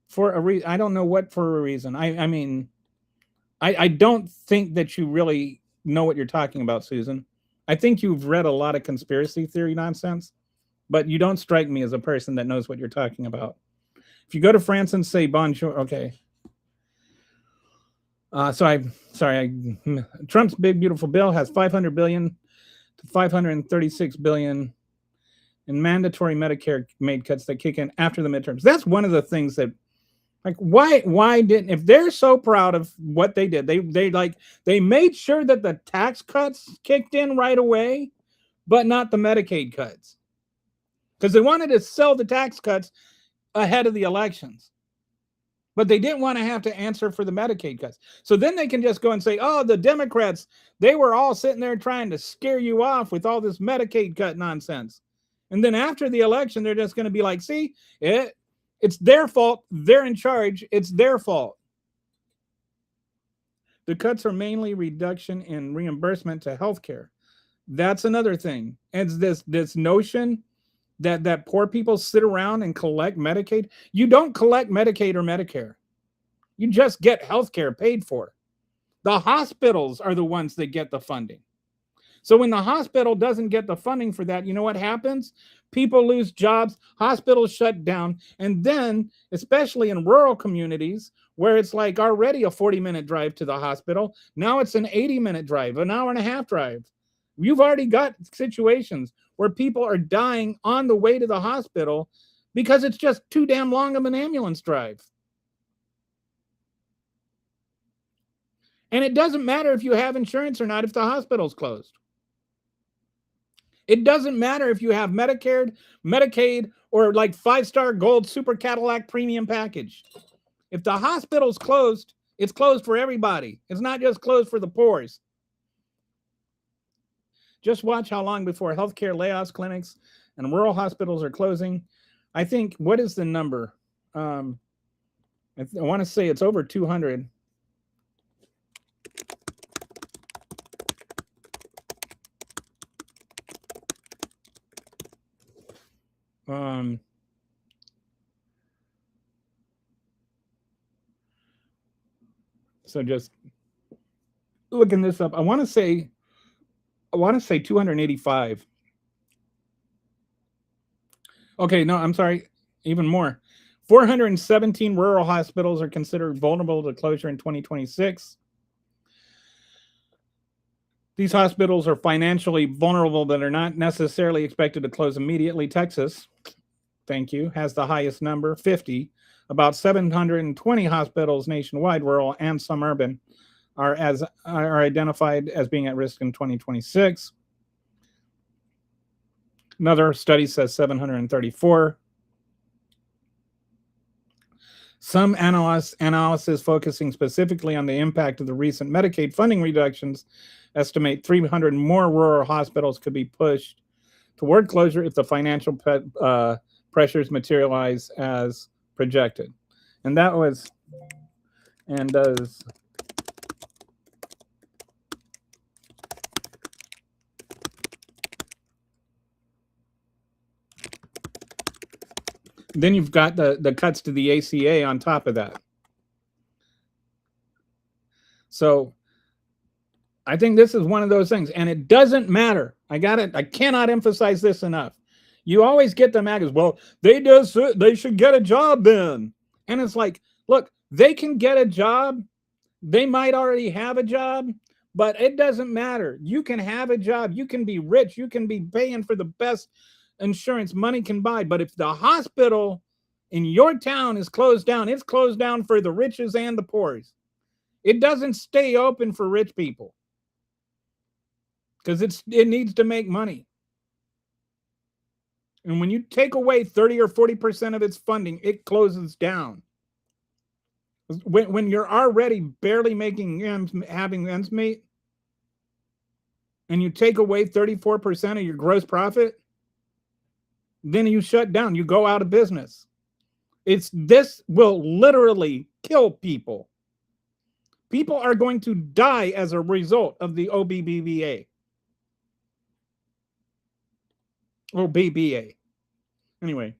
For a reason, I don't know what for a reason. I mean, I don't think that you really know what you're talking about, Susan. I think you've read a lot of conspiracy theory nonsense, but you don't strike me as a person that knows what you're talking about. If you go to France and say bonjour, okay. Trump's big beautiful bill has 500 billion to 536 billion in mandatory Medicare made cuts that kick in after the midterms. That's one of the things that, like, why didn't, if they're so proud of what they did, they made sure that the tax cuts kicked in right away, but not the Medicaid cuts, because they wanted to sell the tax cuts ahead of the elections. But they didn't want to have to answer for the Medicaid cuts. So then they can just go and say, oh, the Democrats, they were all sitting there trying to scare you off with all this Medicaid cut nonsense. And then after the election, they're just going to be like, see, it's their fault. They're in charge. It's their fault. The cuts are mainly reduction in reimbursement to healthcare. That's another thing. And this notion that poor people sit around and collect Medicaid. You don't collect Medicaid or Medicare. You just get health care paid for. The hospitals are the ones that get the funding. So when the hospital doesn't get the funding for that, you know what happens? People lose jobs, hospitals shut down, and then, especially in rural communities where it's like already a 40-minute drive to the hospital, now it's an 80-minute drive, an hour and a half drive. You've already got situations where people are dying on the way to the hospital because it's just too damn long of an ambulance drive. And it doesn't matter if you have insurance or not if the hospital's closed. It doesn't matter if you have Medicare, Medicaid, or like 5-star gold super Cadillac premium package. If the hospital's closed, it's closed for everybody. It's not just closed for the poors. Just watch how long before healthcare layoffs, clinics, and rural hospitals are closing. I think, what is the number? I want to say it's over 200. So just looking this up, I want to say 285. Okay, no, I'm sorry, even more. 417 rural hospitals are considered vulnerable to closure in 2026. These hospitals are financially vulnerable but are not necessarily expected to close immediately. Texas, thank you, has the highest number, 50. About 720 hospitals nationwide, rural and some urban, are identified as being at risk in 2026. Another study says 734. Some analysis focusing specifically on the impact of the recent Medicaid funding reductions estimate 300 more rural hospitals could be pushed toward closure if the financial pressures materialize as projected. And that was and does then you've got the cuts to the ACA on top of that. So I think this is one of those things, and it doesn't matter. I cannot emphasize this enough. You always get the MAGAs, well, they should get a job then. And it's like, look, they can get a job. They might already have a job, but it doesn't matter. You can have a job. You can be rich. You can be paying for the best insurance money can buy. But if the hospital in your town is closed down, it's closed down for the riches and the poors. It doesn't stay open for rich people because it needs to make money. And when you take away 30 or 40% of its funding, it closes down. When you're already barely having ends meet, and you take away 34% of your gross profit, then you shut down. You go out of business. This will literally kill people. People are going to die as a result of the OBBBA. Or BBA. Anyway,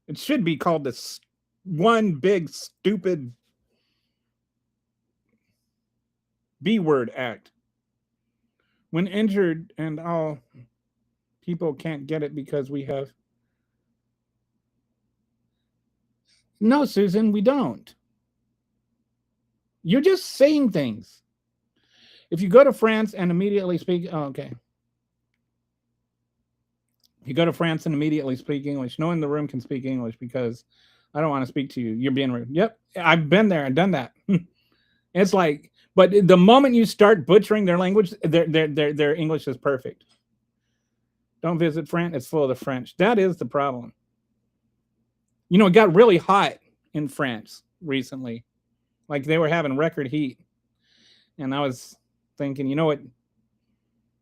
it should be called this one big stupid B-word act. When injured and all people can't get it because we have. No, Susan, we don't. You're just saying things. If you go to France and immediately speak, okay. You go to France and immediately speak English. No one in the room can speak English because I don't want to speak to you. You're being rude. Yep, I've been there and done that. It's like, but the moment you start butchering their language, their English is perfect. Don't visit France. It's full of the French. That is the problem. You know, it got really hot in France recently. Like they were having record heat. And I was thinking, you know what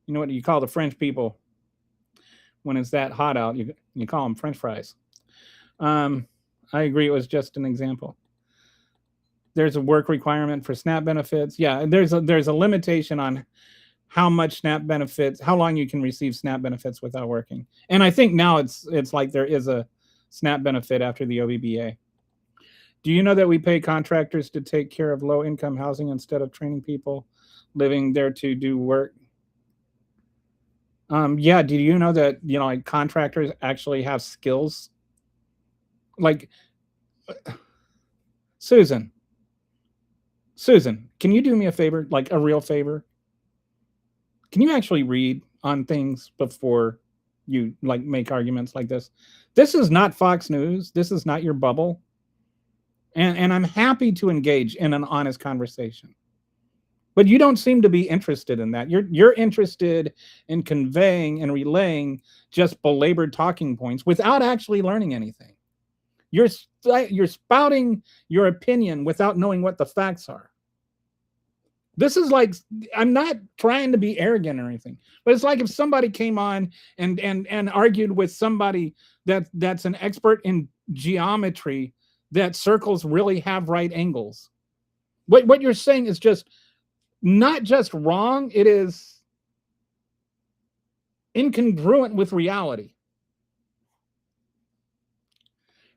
you call the French people when it's that hot out? You call them French fries. I agree. It was just an example. There's a work requirement for SNAP benefits. Yeah, there's a limitation on how much SNAP benefits, how long you can receive SNAP benefits without working. And I think now it's like there is a SNAP benefit after the OBBA. Do you know that we pay contractors to take care of low-income housing instead of training people living there to do work? Yeah. Do you know that like contractors actually have skills? Like, Susan, can you do me a favor, like a real favor? Can you actually read on things before you like make arguments like this? This is not Fox News. This is not your bubble. And I'm happy to engage in an honest conversation. But you don't seem to be interested in that. You're interested in conveying and relaying just belabored talking points without actually learning anything. You're spouting your opinion without knowing what the facts are. This is like, I'm not trying to be arrogant or anything, but it's like if somebody came on and argued with somebody that's an expert in geometry, that circles really have right angles. What you're saying is just not just wrong, it is incongruent with reality.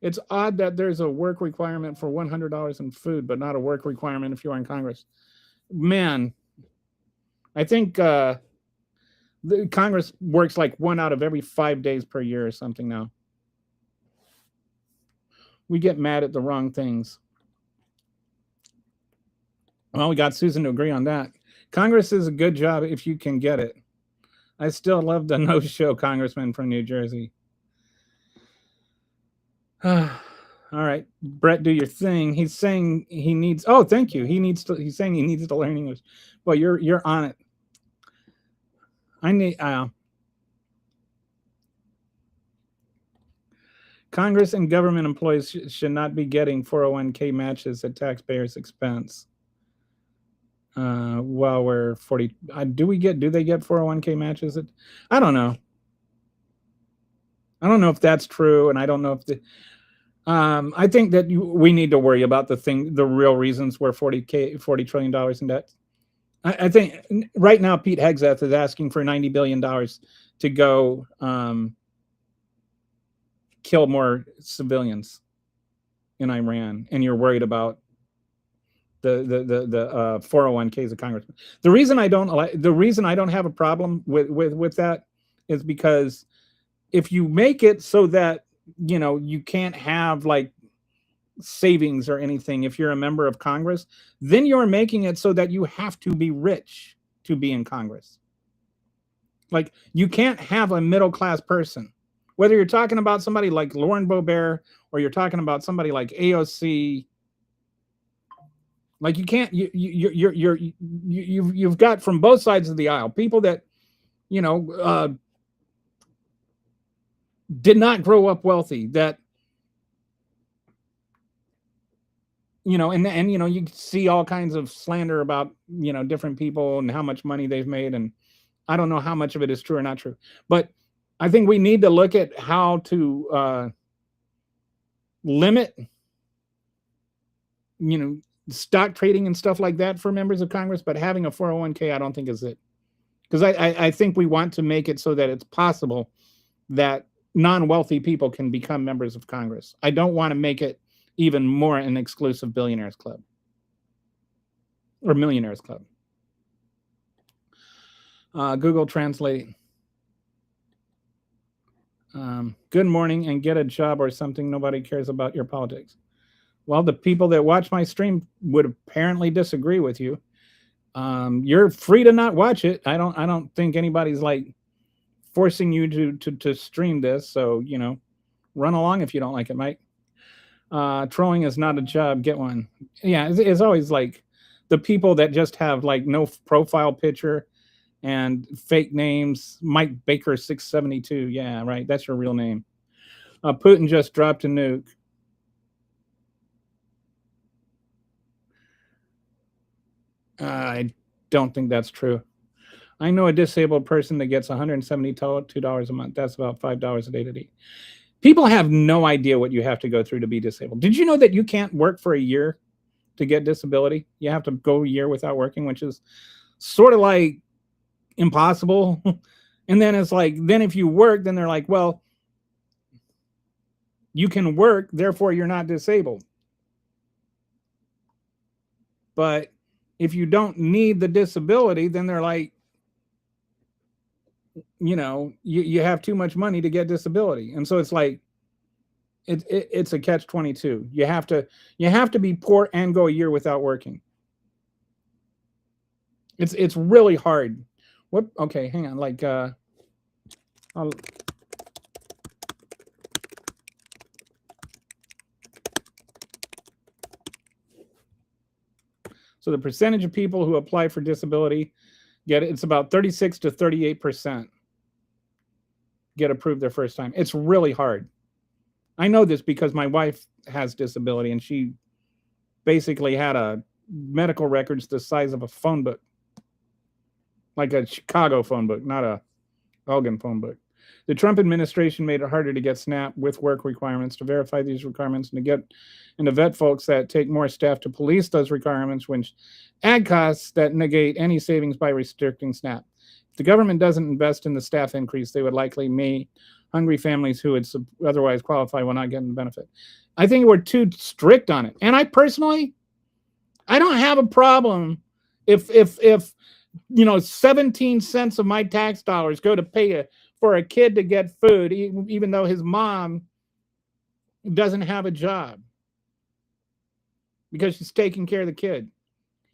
It's odd that there's a work requirement for $100 in food, but not a work requirement if you are in Congress. Man, I think the Congress works like 1 out of every 5 days per year or something now. We get mad at the wrong things. Well, we got Susan to agree on that. Congress is a good job if you can get it. I still love the no-show congressman from New Jersey. All right, Brett, do your thing. He's saying he needs. Oh, thank you. He's saying he needs to learn English. Well, you're on it. I need. Congress and government employees should not be getting 401k matches at taxpayers' expense. While we're 40, do they get 401k matches? I don't know. I don't know if that's true, and I don't know if I think that we need to worry about the real reasons we're $40 trillion in debt. I think right now Pete Hegseth is asking for $90 billion to go kill more civilians in Iran, and you're worried about the 401ks of congressmen. The reason I don't have a problem with that is because if you make it so that you can't have like savings or anything if you're a member of Congress, then you're making it so that you have to be rich to be in Congress. Like, you can't have a middle class person, whether you're talking about somebody like Lauren Boebert or you're talking about somebody like AOC. Like, you can't. You've got from both sides of the aisle people that did not grow up wealthy, that and you see all kinds of slander about different people and how much money they've made, and I don't know how much of it is true or not true, but I think we need to look at how to limit stock trading and stuff like that for members of Congress, but having a 401k I don't think is it, because I think we want to make it so that it's possible that non-wealthy people can become members of Congress. I don't want to make it even more an exclusive billionaires club or millionaires club. Google Translate. Good morning, and get a job or something. Nobody cares about your politics. Well, the people that watch my stream would apparently disagree with you. You're free to not watch it. I don't think anybody's like forcing you to stream this. So, run along if you don't like it, Mike. Trolling is not a job. Get one. Yeah, it's always like the people that just have like no profile picture and fake names. Mike Baker 672. Yeah, right. That's your real name. Putin just dropped a nuke. I don't think that's true. I know a disabled person that gets $172 a month. That's about $5 a day to eat. People have no idea what you have to go through to be disabled. Did you know that you can't work for a year to get disability? You have to go a year without working, which is sort of like impossible. And then it's like, then if you work, then they're like, well, you can work, therefore you're not disabled. But if you don't need the disability, then they're like, you have too much money to get disability. And so it's like, it's a catch-22. You have to be poor and go a year without working. It's really hard. What? Okay, hang on. Like, so the percentage of people who apply for disability get it. It's about 36 to 38% get approved their first time. It's really hard. I know this because my wife has disability, and she basically had a medical records the size of a phone book, like a Chicago phone book, not a Elgin phone book. The Trump administration made it harder to get SNAP with work requirements. To verify these requirements and to vet folks that take more staff to police those requirements, which add costs that negate any savings by restricting SNAP. If the government doesn't invest in the staff increase, they would likely make hungry families who would otherwise qualify will not get the benefit. I think we're too strict on it. And I personally, I don't have a problem if 17 cents of my tax dollars go to pay for a kid to get food, even though his mom doesn't have a job because she's taking care of the kid.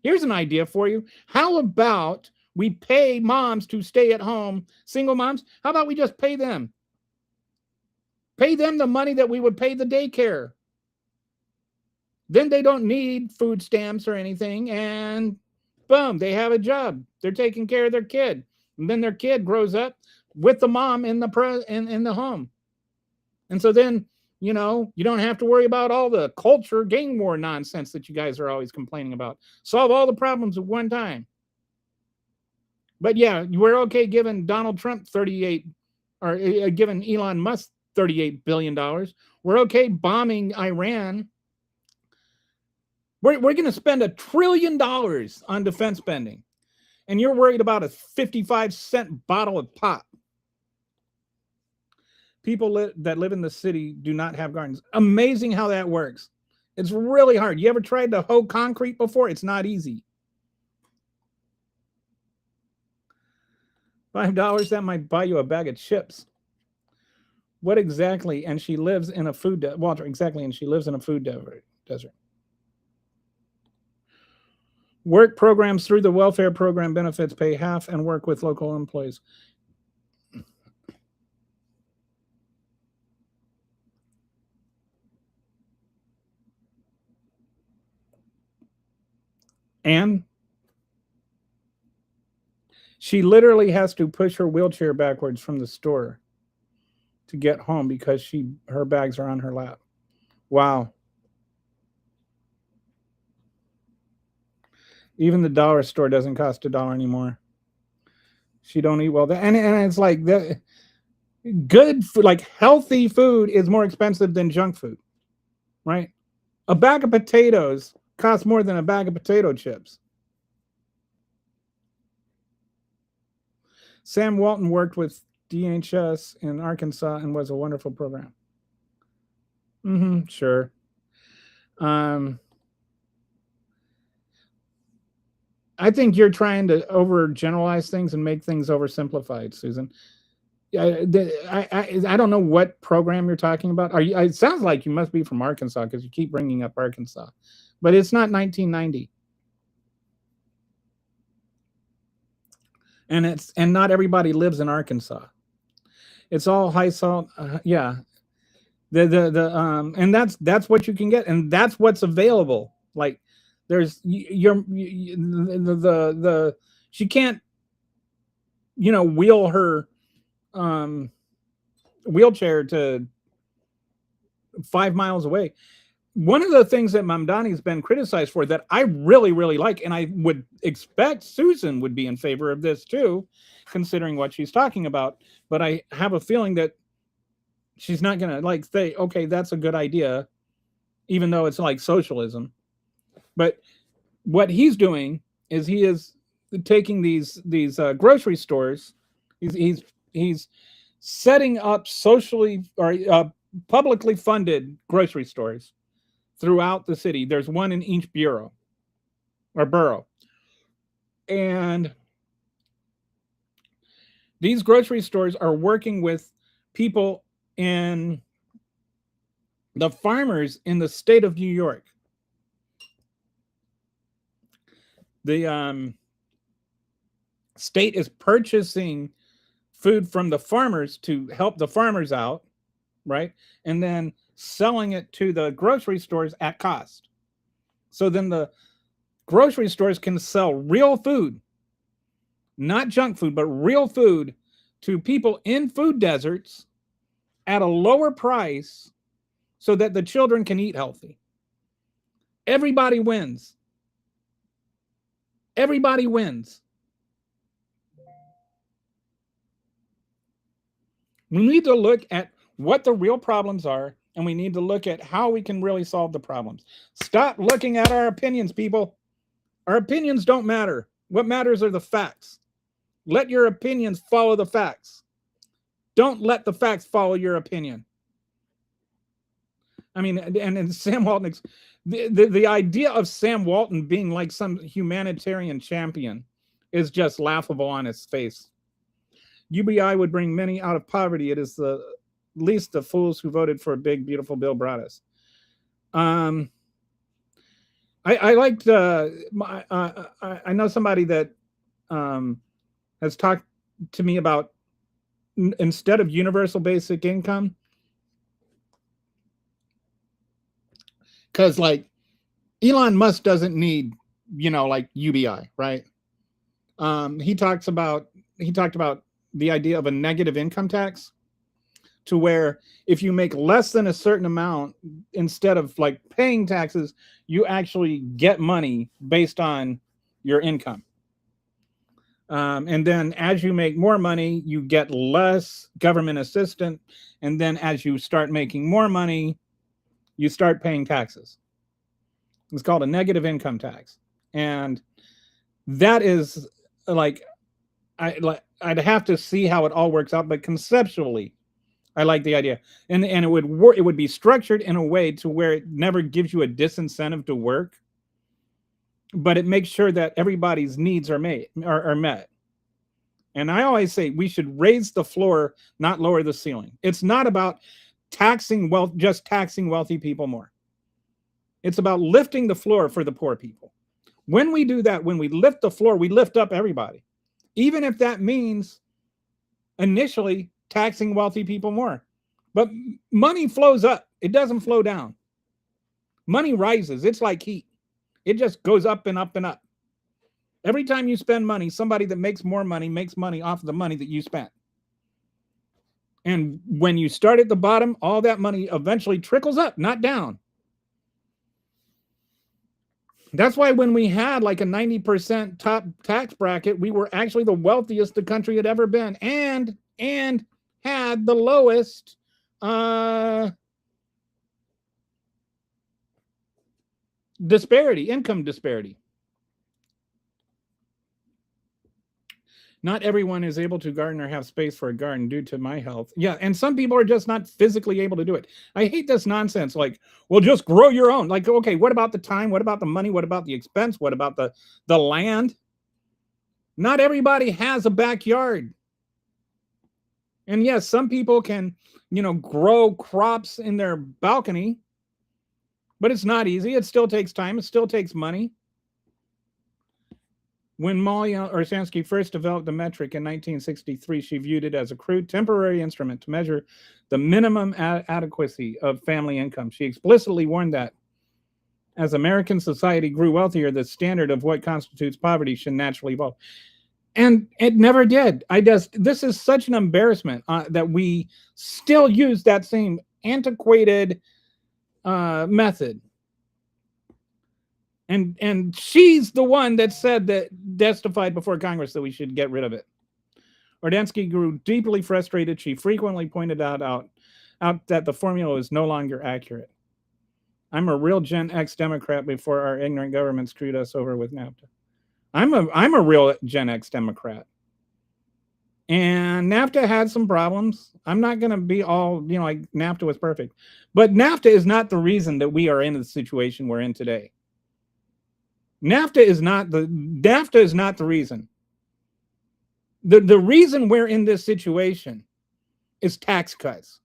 Here's an idea for you. How about we pay moms to stay at home, single moms? How about we just pay them? Pay them the money that we would pay the daycare. Then they don't need food stamps or anything, and boom, they have a job. They're taking care of their kid. And then their kid grows up with the mom in the home. And so then, you don't have to worry about all the culture gang war nonsense that you guys are always complaining about. Solve all the problems at one time. But yeah, we're okay giving Donald Trump giving Elon Musk $38 billion. We're okay bombing Iran. We're going to spend $1 trillion on defense spending. And you're worried about a 55-cent bottle of pop. People that live in the city do not have gardens. Amazing how that works. It's really hard. You ever tried to hoe concrete before? It's not easy. $5, that might buy you a bag of chips. What exactly? And she lives in a food desert. Walter, exactly. And she lives in a food desert. Work programs through the welfare program benefits pay half and work with local employees. And she literally has to push her wheelchair backwards from the store to get home because her bags are on her lap. Wow. Even the dollar store doesn't cost $1 anymore. She don't eat well. And it's like that. Good food, like healthy food, is more expensive than junk food, right? A bag of potatoes costs more than a bag of potato chips. Sam Walton worked with DHS in Arkansas and was a wonderful program. Sure. I think you're trying to overgeneralize things and make things oversimplified, Susan. I don't know what program you're talking about. It sounds like you must be from Arkansas because you keep bringing up Arkansas, but it's not 1990. And not everybody lives in Arkansas. It's all high salt. Yeah. And that's what you can get, and that's what's available. Like there's she can't, wheel her wheelchair to 5 miles away. One of the things that Mamdani's been criticized for that I really, really like, and I would expect Susan would be in favor of this too, considering what she's talking about, but I have a feeling that she's not going to say, okay, that's a good idea, even though it's like socialism. But what he's doing is he is taking these grocery stores. He's setting up socially or publicly funded grocery stores throughout the city. There's one in each borough. And these grocery stores are working with people in the farmers in the state of New York. The state is purchasing food from the farmers to help the farmers out, right? And then selling it to the grocery stores at cost. So then the grocery stores can sell real food, not junk food, but real food to people in food deserts at a lower price so that the children can eat healthy. Everybody wins. Everybody wins. We need to look at what the real problems are, and we need to look at how we can really solve the problems. Stop looking at our opinions, people. Our opinions don't matter. What matters are the facts. Let your opinions follow the facts. Don't let the facts follow your opinion. I mean, and Sam Walton, the idea of Sam Walton being like some humanitarian champion is just laughable on his face. UBI would bring many out of poverty. It is the least the fools who voted for a big, beautiful bill brought us. I liked. I know somebody that has talked to me about instead of universal basic income, because like Elon Musk doesn't need, like UBI, right? He talked about the idea of a negative income tax, to where if you make less than a certain amount, instead of like paying taxes, you actually get money based on your income. And then as you make more money, you get less government assistance. And then as you start making more money, you start paying taxes. It's called a negative income tax. And that is like, I'd have to see how it all works out, but conceptually, I like the idea, and it would work. It would be structured in a way to where it never gives you a disincentive to work, but it makes sure that everybody's needs are met. And I always say we should raise the floor, not lower the ceiling. It's not about just taxing wealthy people more. It's about lifting the floor for the poor people. When we do that, when we lift the floor, we lift up everybody, even if that means initially taxing wealthy people more. But money flows up. It doesn't flow down. Money rises. It's like heat. It just goes up and up and up. Every time you spend money, somebody that makes more money makes money off of the money that you spent. And when you start at the bottom, all that money eventually trickles up, not down. That's why when we had like a 90% top tax bracket, we were actually the wealthiest the country had ever been, and had the lowest income disparity. Not everyone is able to garden or have space for a garden due to my health. Yeah, and some people are just not physically able to do it. I hate this nonsense. Like, well, just grow your own. Like, okay, what about the time? What about the money? What about the expense? What about the land? Not everybody has a backyard. And yes, some people can, grow crops in their balcony, but it's not easy. It still takes time. It still takes money. When Molly Orsansky first developed the metric in 1963, she viewed it as a crude temporary instrument to measure the minimum adequacy of family income. She explicitly warned that as American society grew wealthier, the standard of what constitutes poverty should naturally evolve. And it never did. This is such an embarrassment that we still use that same antiquated method. And she's the one that testified before Congress that we should get rid of it. Ordansky grew deeply frustrated. She frequently pointed out that the formula is no longer accurate. I'm a real Gen X Democrat before our ignorant government screwed us over with NAFTA. I'm a real Gen X Democrat. And NAFTA had some problems. I'm not going to be all, like NAFTA was perfect. But NAFTA is not the reason that we are in the situation we're in today. NAFTA is not the reason. The reason we're in this situation is tax cuts.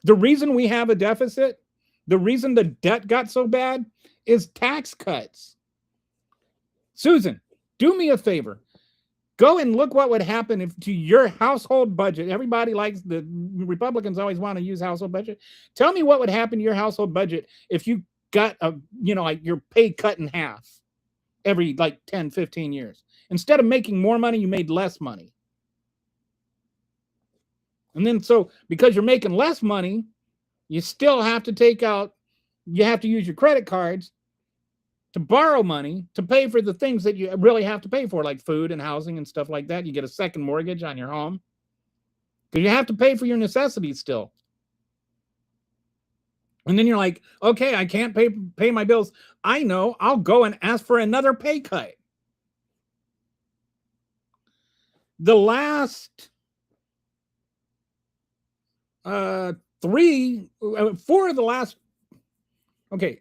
The reason we have a deficit, the reason the debt got so bad is tax cuts. Susan, do me a favor. Go and look what would happen to your household budget. Everybody likes, the Republicans always want to use household budget. Tell me what would happen to your household budget if you got like your pay cut in half every 10, 15 years. Instead of making more money, you made less money. And then so because you're making less money, you still have to you have to use your credit cards. to borrow money to pay for the things that you really have to pay for, like food and housing and stuff like that. You get a second mortgage on your home because you have to pay for your necessities still. And then you're like, okay, I can't pay my bills. I know, I'll go and ask for another pay cut. The last 4 of the last, okay.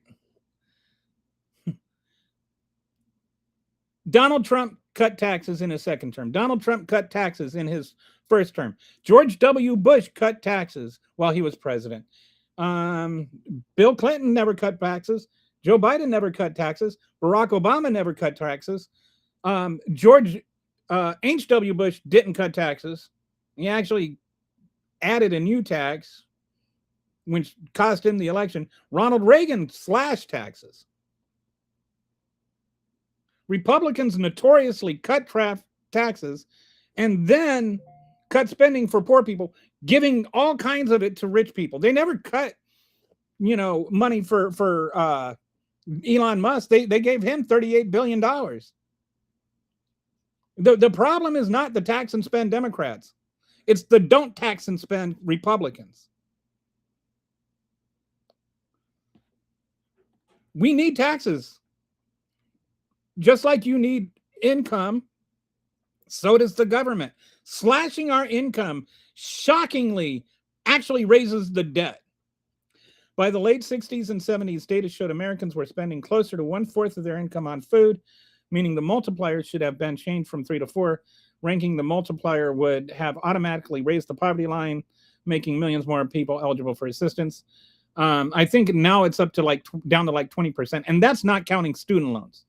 Donald Trump cut taxes in his second term. Donald Trump cut taxes in his first term. George W. Bush cut taxes while he was president. Bill Clinton never cut taxes. Joe Biden never cut taxes. Barack Obama never cut taxes. George H.W. Bush didn't cut taxes. He actually added a new tax, which cost him the election. Ronald Reagan slashed taxes. Republicans notoriously cut taxes and then cut spending for poor people, giving all kinds of it to rich people. They never cut, money for Elon Musk. They gave him $38 billion. The problem is not the tax and spend Democrats. It's the don't tax and spend Republicans. We need taxes. Just like you need income, so does the government. Slashing our income shockingly actually raises the debt. By the late 60s and 70s, data showed Americans were spending closer to 1/4 of their income on food, meaning the multiplier should have been changed from 3 to 4. Ranking the multiplier would have automatically raised the poverty line, making millions more people eligible for assistance. I think now it's up to down to 20%, and that's not counting student loans.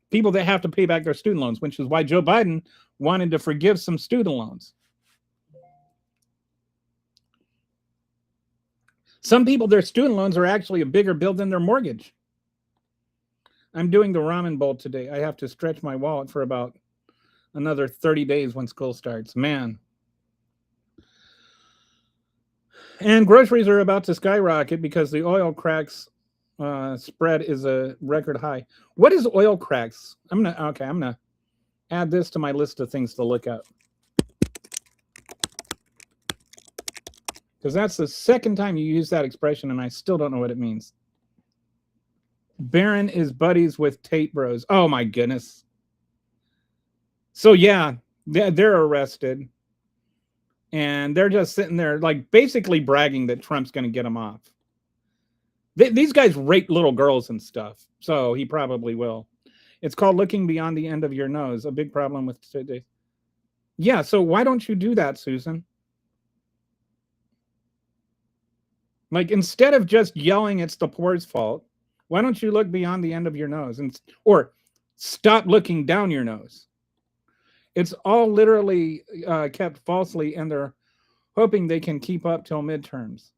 People that have to pay back their student loans, which is why Joe Biden wanted to forgive some student loans. Some people, their student loans are actually a bigger bill than their mortgage. I'm doing the ramen bowl today. I have to stretch my wallet for about another 30 days when school starts. Man. And groceries are about to skyrocket because the oil cracks spread is a record high. What is oil cracks? I'm gonna add this to my list of things to look at, because that's the second time you use that expression and I still don't know what it means. Barron is buddies with Tate Bros. Oh my goodness. So yeah, they're arrested and they're just sitting there basically bragging that Trump's going to get them off. These guys rape little girls and stuff, so he probably will. It's called looking beyond the end of your nose. A big problem with today. Yeah, so why don't you do that, Susan? Instead of just yelling it's the poor's fault, why don't you look beyond the end of your nose or stop looking down your nose? It's all literally kept falsely, and they're hoping they can keep up till midterms.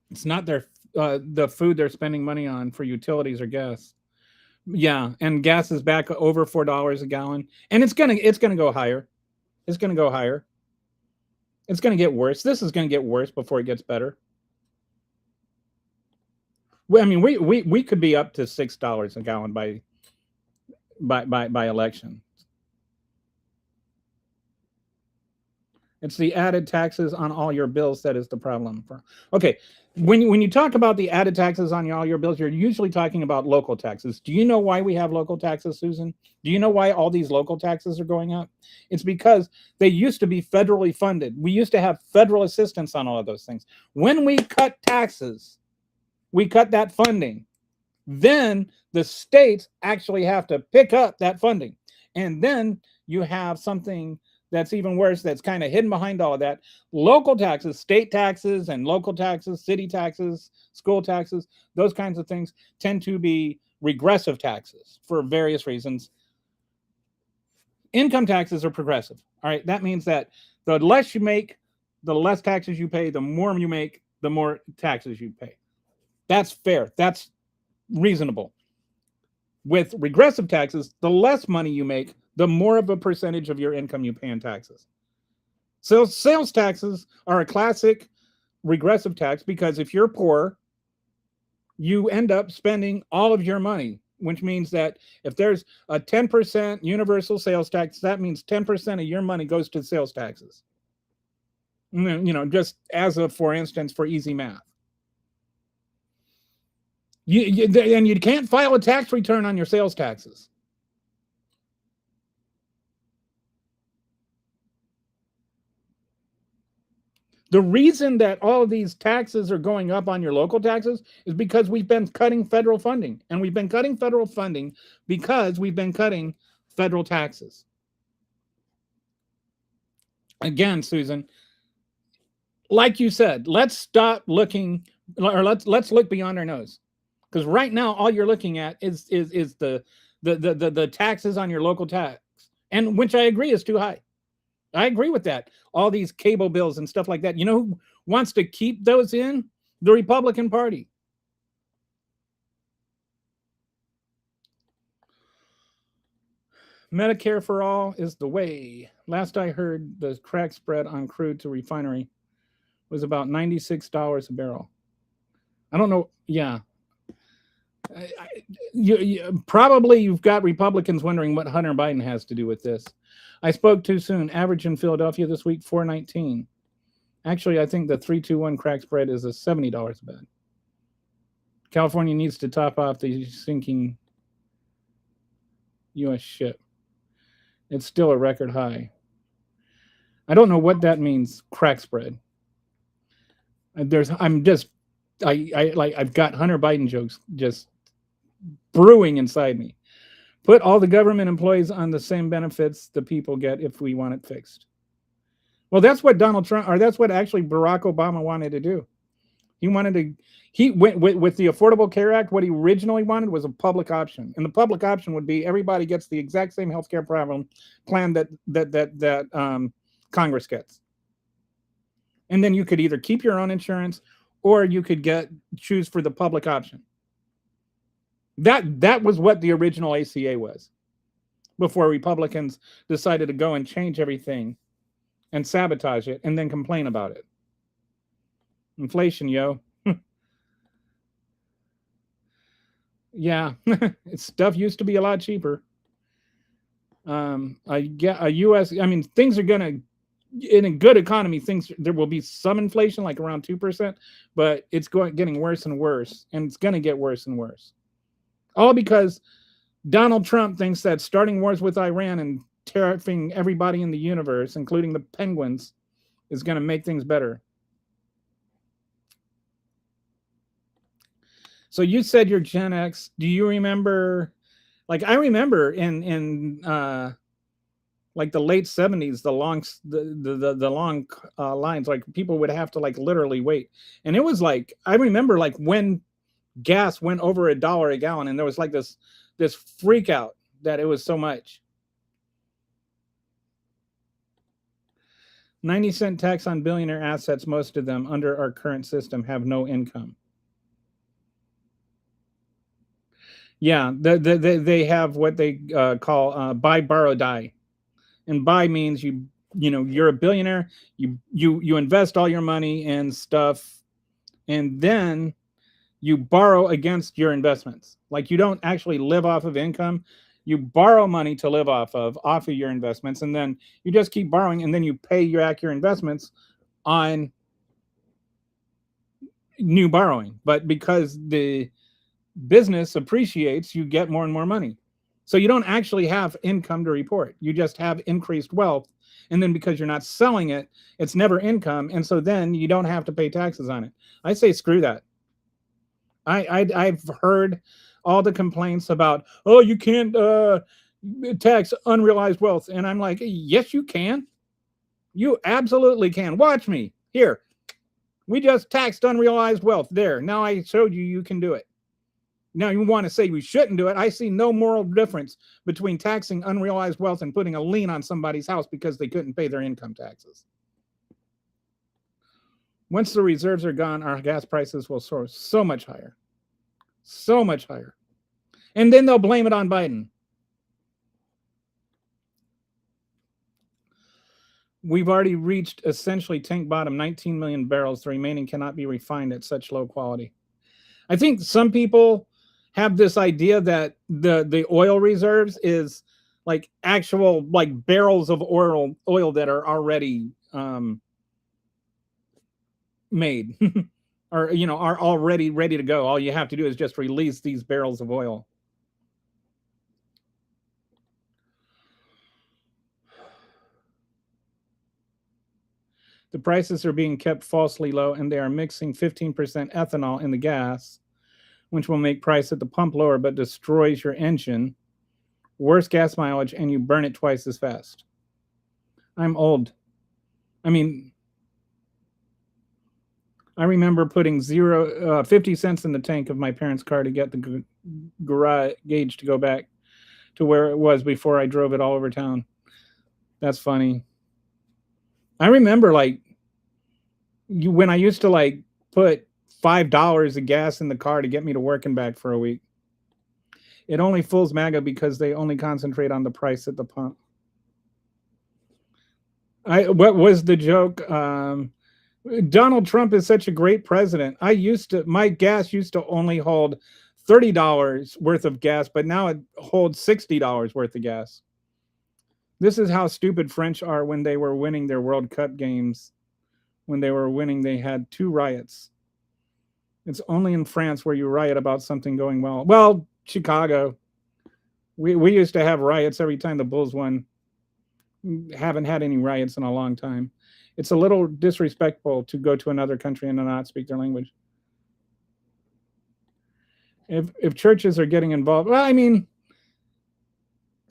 It's not the food they're spending money on for utilities or gas. Yeah, and gas is back over $4 a gallon, and it's gonna go higher. It's gonna go higher. It's gonna get worse. This is gonna get worse before it gets better. Well, I mean, we could be up to $6 a gallon by election. It's the added taxes on all your bills that is the problem. Okay, when you talk about the added taxes on all your bills, you're usually talking about local taxes. Do you know why we have local taxes, Susan? Do you know why all these local taxes are going up? It's because they used to be federally funded. We used to have federal assistance on all of those things. When we cut taxes, we cut that funding. Then the states actually have to pick up that funding. And then you have something that's even worse, that's kind of hidden behind all of that. Local taxes, state taxes and local taxes, city taxes, school taxes, those kinds of things tend to be regressive taxes for various reasons. Income taxes are progressive. All right, that means that the less you make, the less taxes you pay. The more you make, the more taxes you pay. That's fair. That's reasonable. With regressive taxes, the less money you make, the more of a percentage of your income you pay in taxes. So sales taxes are a classic regressive tax because if you're poor, you end up spending all of your money, which means that if there's a 10% universal sales tax, that means 10% of your money goes to sales taxes. Just as a, for instance, for easy math. And you can't file a tax return on your sales taxes. The reason that all of these taxes are going up on your local taxes is because we've been cutting federal funding. And we've been cutting federal funding because we've been cutting federal taxes. Again, Susan, like you said, let's stop looking, or let's look beyond our nose. Because right now, all you're looking at is the taxes on your local tax, and which I agree is too high. I agree with that. All these cable bills and stuff like that. You know who wants to keep those in? The Republican Party. Medicare for all is the way. Last I heard, the crack spread on crude to refinery was about $96 a barrel. I don't know. Yeah. Probably you've got Republicans wondering what Hunter Biden has to do with this. I spoke too soon. Average in Philadelphia this week, $4.19. Actually, I think the 3-2-1 crack spread is a $70 a bed. California needs to top off the sinking U.S. ship. It's still a record high. I don't know what that means, crack spread. I've got Hunter Biden jokes just brewing inside me. Put all the government employees on the same benefits the people get if we want it fixed. Well, that's what Donald Trump, or that's what actually Barack Obama wanted to do. He went with the Affordable Care Act. What he originally wanted was a public option, and the public option would be everybody gets the exact same healthcare plan that Congress gets, and then you could either keep your own insurance or you could choose for the public option. That was what the original ACA was, before Republicans decided to go and change everything and sabotage it and then complain about it. Inflation, yo. Yeah, stuff used to be a lot cheaper. Things are gonna, in a good economy, there will be some inflation, like around 2%, but it's getting worse and worse, and it's gonna get worse and worse. All because Donald Trump thinks that starting wars with Iran and tariffing everybody in the universe, including the penguins, is going to make things better. So you said you're Gen X. Do you remember? Like, I remember in like the late 70s, the long lines, like people would have to like literally wait, and it was like, I remember like when gas went over $1 a gallon, and there was like this freak out that it was so much. 90-cent tax on billionaire assets. Most of them under our current system have no income. Yeah, they have what they call buy, borrow, die, and buy means you're a billionaire, you invest all your money in stuff, and then you borrow against your investments. Like, you don't actually live off of income. You borrow money to live off of your investments, and then you just keep borrowing, and then you pay back your investments on new borrowing. But because the business appreciates, you get more and more money. So you don't actually have income to report. You just have increased wealth. And then because you're not selling it, it's never income. And so then you don't have to pay taxes on it. I say screw that. I've heard all the complaints about, oh, you can't tax unrealized wealth. And I'm like, yes, you can. You absolutely can. Watch me. Here. We just taxed unrealized wealth. There. Now I showed you can do it. Now you want to say we shouldn't do it. I see no moral difference between taxing unrealized wealth and putting a lien on somebody's house because they couldn't pay their income taxes. Once the reserves are gone, our gas prices will soar so much higher. So much higher. And then they'll blame it on Biden. We've already reached essentially tank bottom, 19 million barrels. The remaining cannot be refined at such low quality. I think some people have this idea that the oil reserves is like actual like barrels of oil that are already made or are already ready to go. All you have to do is just release these barrels of oil. The prices are being kept falsely low, and they are mixing 15% ethanol in the gas, which will make price at the pump lower but destroys your engine, worse gas mileage, and you burn it twice as fast. I'm old. I mean, I remember putting 50 cents in the tank of my parents' car to get the garage gauge to go back to where it was before I drove it all over town. That's funny. I remember when I used to like put $5 of gas in the car to get me to work and back for a week. It only fools MAGA because they only concentrate on the price at the pump. What was the joke? Donald Trump is such a great president. My gas used to only hold $30 worth of gas, but now it holds $60 worth of gas. This is how stupid French are when they were winning their World Cup games. When they were winning, they had 2 riots. It's only in France where you riot about something going well. Well, Chicago. We used to have riots every time the Bulls won. Haven't had any riots in a long time. It's a little disrespectful to go to another country and not speak their language. If churches are getting involved, well, I mean,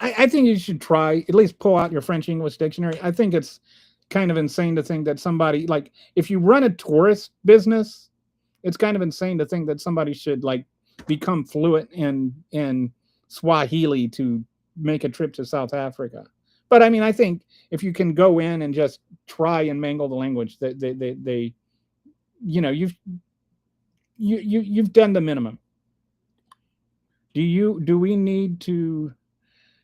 I think you should try, at least pull out your French English dictionary. I think it's kind of insane to think that somebody, like, if you run a tourist business, it's kind of insane to think that somebody should like become fluent in Swahili to make a trip to South Africa. But I mean, I think if you can go in and just try and mangle the language, that they you've done the minimum. Do we need to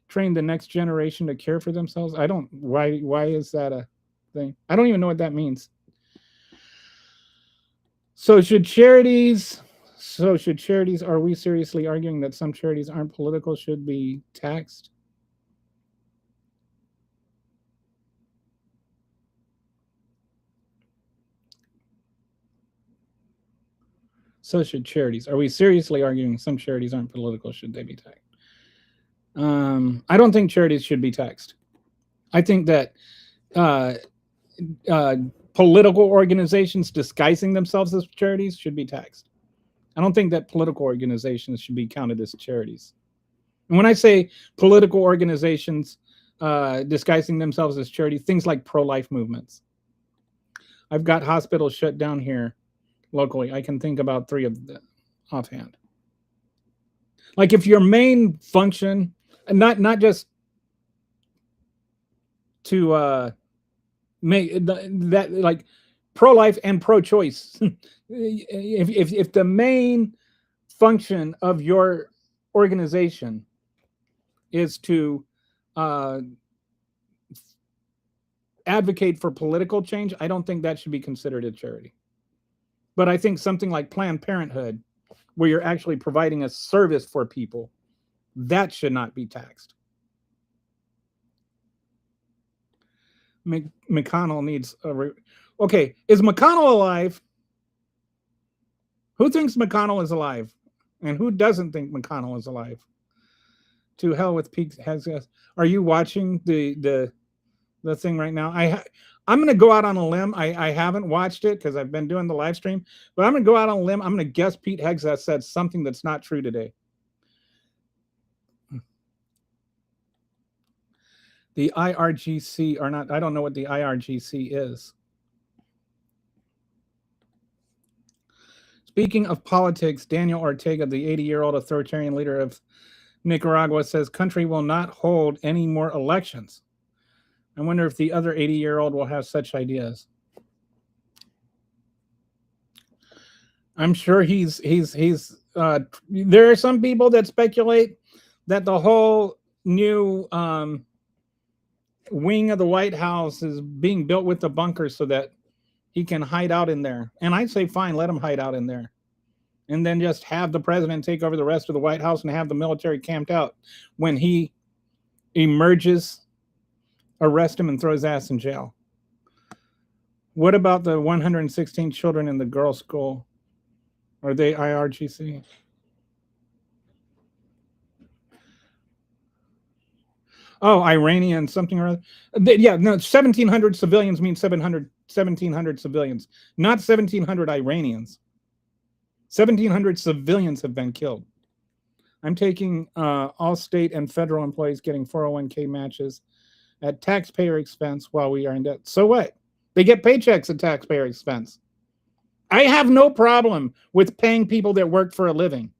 train the next generation to care for themselves? I don't. Why is that a thing? I don't even know what that means. So should charities? Are we seriously arguing that some charities aren't political should be taxed? So should charities. Are we seriously arguing some charities aren't political? Should they be taxed? I don't think charities should be taxed. I think that political organizations disguising themselves as charities should be taxed. I don't think that political organizations should be counted as charities. And when I say political organizations disguising themselves as charities, things like pro-life movements. I've got hospitals shut down here locally. I can think about 3 of them offhand. Like if your main function, and not just to make that like pro-life and pro-choice. if the main function of your organization is to advocate for political change, I don't think that should be considered a charity. But I think something like Planned Parenthood, where you're actually providing a service for people, that should not be taxed. McConnell needs a okay, is McConnell alive? Who thinks McConnell is alive? And who doesn't think McConnell is alive? To hell with Pete Hegseth. Are you watching the thing right now? I'm going to go out on a limb. I haven't watched it because I've been doing the live stream, but I'm going to go out on a limb. I'm going to guess Pete Hegseth said something that's not true today. The IRGC are not, I don't know what the IRGC is. Speaking of politics, Daniel Ortega, the 80-year-old authoritarian leader of Nicaragua, says country will not hold any more elections. I wonder if the other 80-year-old will have such ideas. I'm sure he's there are some people that speculate that the whole new wing of the White House is being built with the bunkers so that he can hide out in there. And I say, fine, let him hide out in there. and then just have the president take over the rest of the White House and have the military camped out when he emerges, arrest him, and throw his ass in jail. What about the 116 children in the girls' school? Are they IRGC? Oh, Iranian something or other. Yeah, no, 1,700 civilians means 1,700 civilians, not 1,700 Iranians. 1,700 civilians have been killed. I'm taking all state and federal employees getting 401k matches at taxpayer expense while we are in debt. So what? They get paychecks at taxpayer expense. I have no problem with paying people that work for a living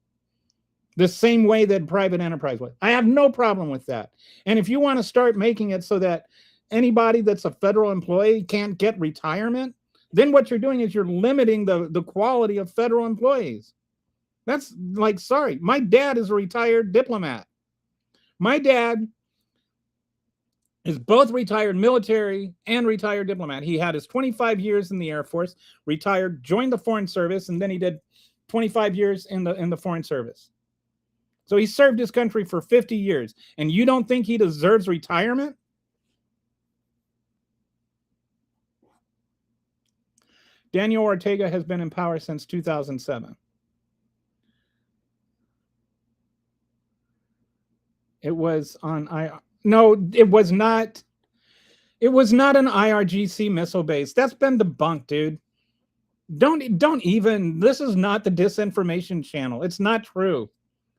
the same way that private enterprise would. I have no problem with that. And if you want to start making it so that anybody that's a federal employee can't get retirement, then what you're doing is you're limiting the quality of federal employees. That's like, sorry, my dad is a retired diplomat. My dad is both retired military and retired diplomat. He had his 25 years in the Air Force, retired, joined the Foreign Service, and then he did 25 years in the Foreign Service. So he served his country for 50 years. And you don't think he deserves retirement? Daniel Ortega has been in power since 2007. It was on no, it was not. It was not an IRGC missile base. That's been debunked, dude. Don't even. This is not the disinformation channel. It's not true.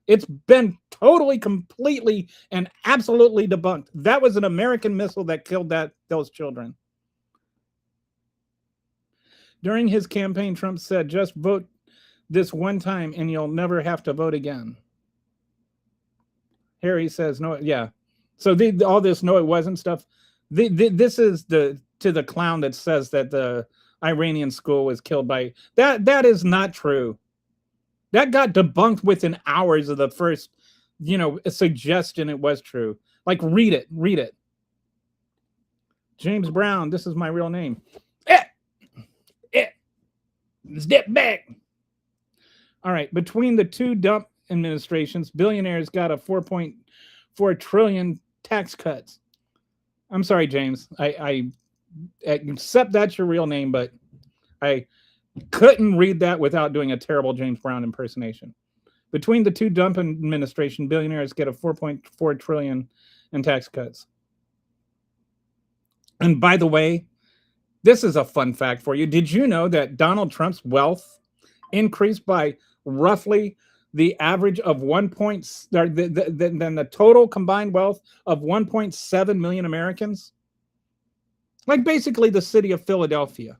It's been totally, completely, and absolutely debunked. That was an American missile that killed those children. During his campaign, Trump said, "Just vote this one time, and you'll never have to vote again." Harry says, "No, yeah." So all this "no, it wasn't" stuff. This is to the clown that says that the Iranian school was killed by that. That is not true. That got debunked within hours of the first, suggestion it was true. Like, read it. James Brown, this is my real name. Step back. All right, between the two Trump administrations, billionaires got a 4.4 trillion tax cuts. I'm sorry, James. I accept that's your real name, but I couldn't read that without doing a terrible James Brown impersonation. Between the two Trump administration, billionaires get a 4.4 trillion in tax cuts. And by the way, this is a fun fact for you. Did you know that Donald Trump's wealth increased by roughly the average of the total combined wealth of 1.7 million Americans? Like basically the city of Philadelphia.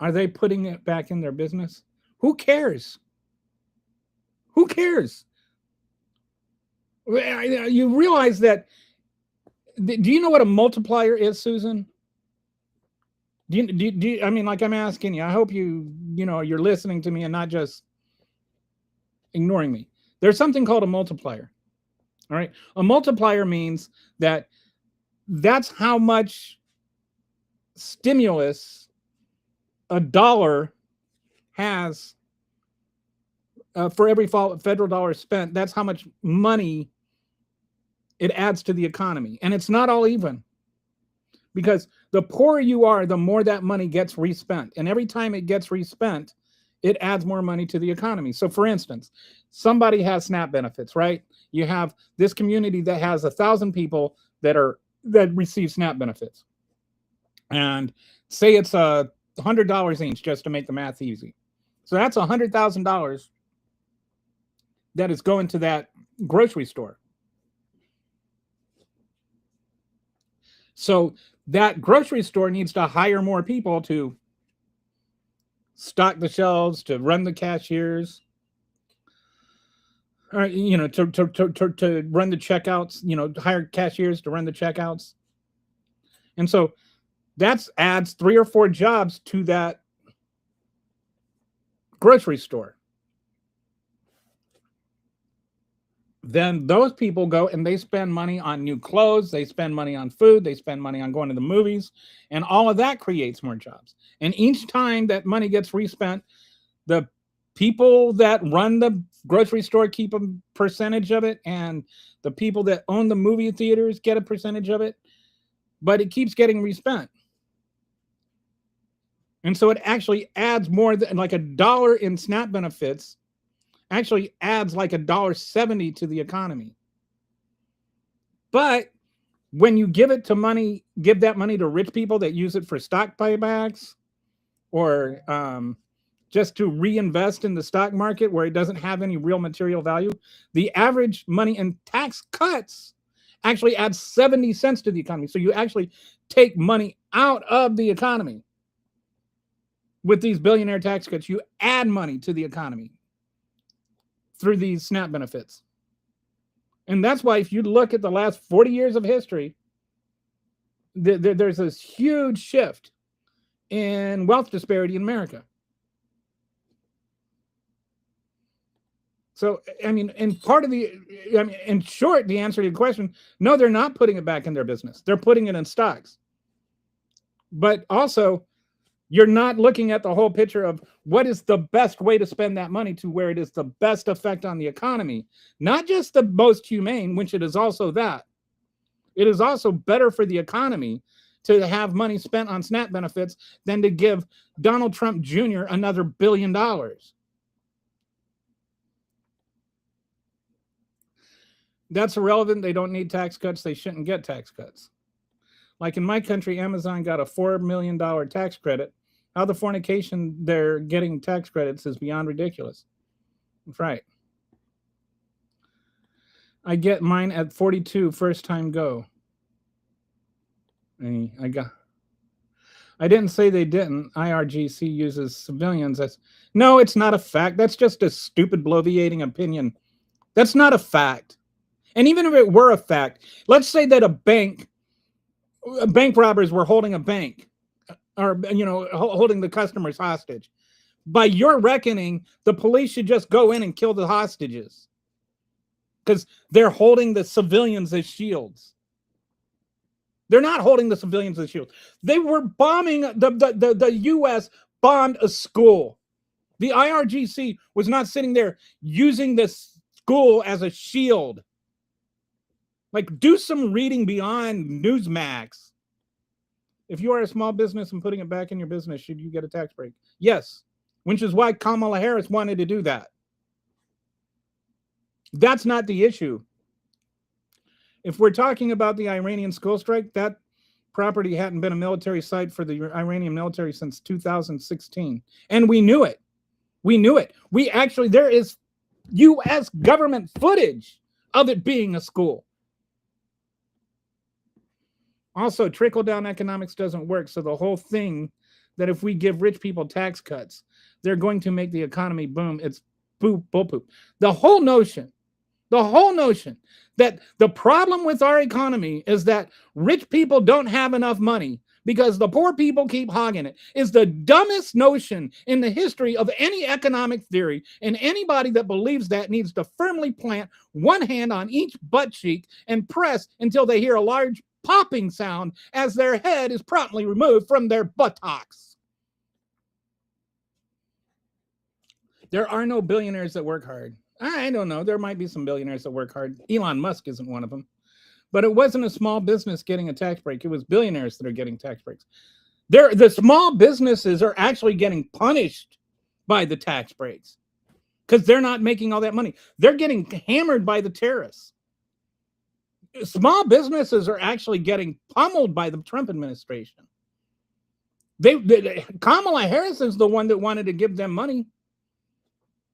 Are they putting it back in their business? Who cares? Who cares? You realize that. Do you know what a multiplier is, Susan? Do you, I mean, like, I'm asking you. I hope you're listening to me and not just ignoring me. There's something called a multiplier. All right. A multiplier means that's how much stimulus a dollar has for every federal dollar spent. That's how much money it adds to the economy. And it's not all even, because the poorer you are, the more that money gets respent. And every time it gets respent, it adds more money to the economy. So for instance, somebody has SNAP benefits, right? You have this community that has 1,000 people that receive SNAP benefits. And say it's $100 each, just to make the math easy. So that's $100,000 that is going to that grocery store. So that grocery store needs to hire more people to stock the shelves, to run the cashiers, or, to run the checkouts, hire cashiers to run the checkouts. And so that adds 3 or 4 jobs to that grocery store. then those people go and they spend money on new clothes, they spend money on food, they spend money on going to the movies, and all of that creates more jobs. And each time that money gets respent, the people that run the grocery store keep a percentage of it, and the people that own the movie theaters get a percentage of it, but it keeps getting respent. And so it actually adds more than like $1 in SNAP benefits actually adds like $1.70 to the economy. But when you give that money to rich people that use it for stock buybacks or just to reinvest in the stock market where it doesn't have any real material value, the average money in tax cuts actually adds 70 cents to the economy. So you actually take money out of the economy. With these billionaire tax cuts, you add money to the economy through these SNAP benefits. And that's why if you look at the last 40 years of history, there's this huge shift in wealth disparity in America. So, I mean, in short, the answer to your question, no, they're not putting it back in their business. They're putting it in stocks. But also, you're not looking at the whole picture of what is the best way to spend that money to where it is the best effect on the economy. Not just the most humane, which it is also that. It is also better for the economy to have money spent on SNAP benefits than to give Donald Trump Jr. another $1 billion. That's irrelevant. They don't need tax cuts. They shouldn't get tax cuts. Like in my country, Amazon got a $4 million tax credit. How the fornication they're getting tax credits is beyond ridiculous. That's right. I get mine at 42 first time go. I didn't say they didn't. IRGC uses civilians as... No, it's not a fact. That's just a stupid bloviating opinion. That's not a fact. And even if it were a fact, let's say that bank robbers were holding a bank, or holding the customers hostage. By your reckoning, the police should just go in and kill the hostages because they're holding the civilians as shields. They're not holding the civilians as shields. They were bombing the U.S. bombed a school. The IRGC was not sitting there using this school as a shield. Like, do some reading beyond Newsmax. If you are a small business and putting it back in your business, should you get a tax break? Yes, which is why Kamala Harris wanted to do that. That's not the issue. If we're talking about the Iranian school strike, that property hadn't been a military site for the Iranian military since 2016. And we knew it. There is U.S. government footage of it being a school. Also, trickle-down economics doesn't work. So the whole thing that if we give rich people tax cuts, they're going to make the economy boom, it's bull poop. The whole notion that the problem with our economy is that rich people don't have enough money because the poor people keep hogging it is the dumbest notion in the history of any economic theory. And anybody that believes that needs to firmly plant one hand on each butt cheek and press until they hear a large popping sound as their head is promptly removed from their buttocks. There are no billionaires that work hard. I don't know. There might be some billionaires that work hard. Elon Musk isn't one of them. But it wasn't a small business getting a tax break. It was billionaires that are getting tax breaks. The small businesses are actually getting punished by the tax breaks because they're not making all that money. They're getting hammered by the terrorists. Small businesses are actually getting pummeled by the Trump administration. Kamala Harris is the one that wanted to give them money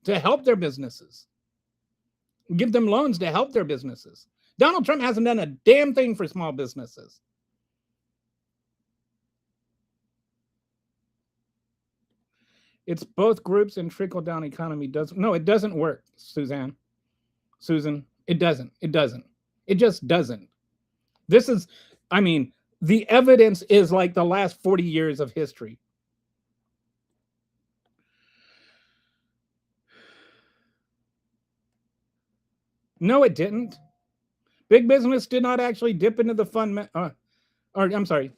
to help their businesses, give them loans to help their businesses. Donald Trump hasn't done a damn thing for small businesses. It's both groups and trickle-down economy doesn't. No, it doesn't work, Susan. It doesn't. It just doesn't. The evidence is like the last 40 years of history. No, it didn't. Big business did not actually dip into the fund. Or I'm sorry,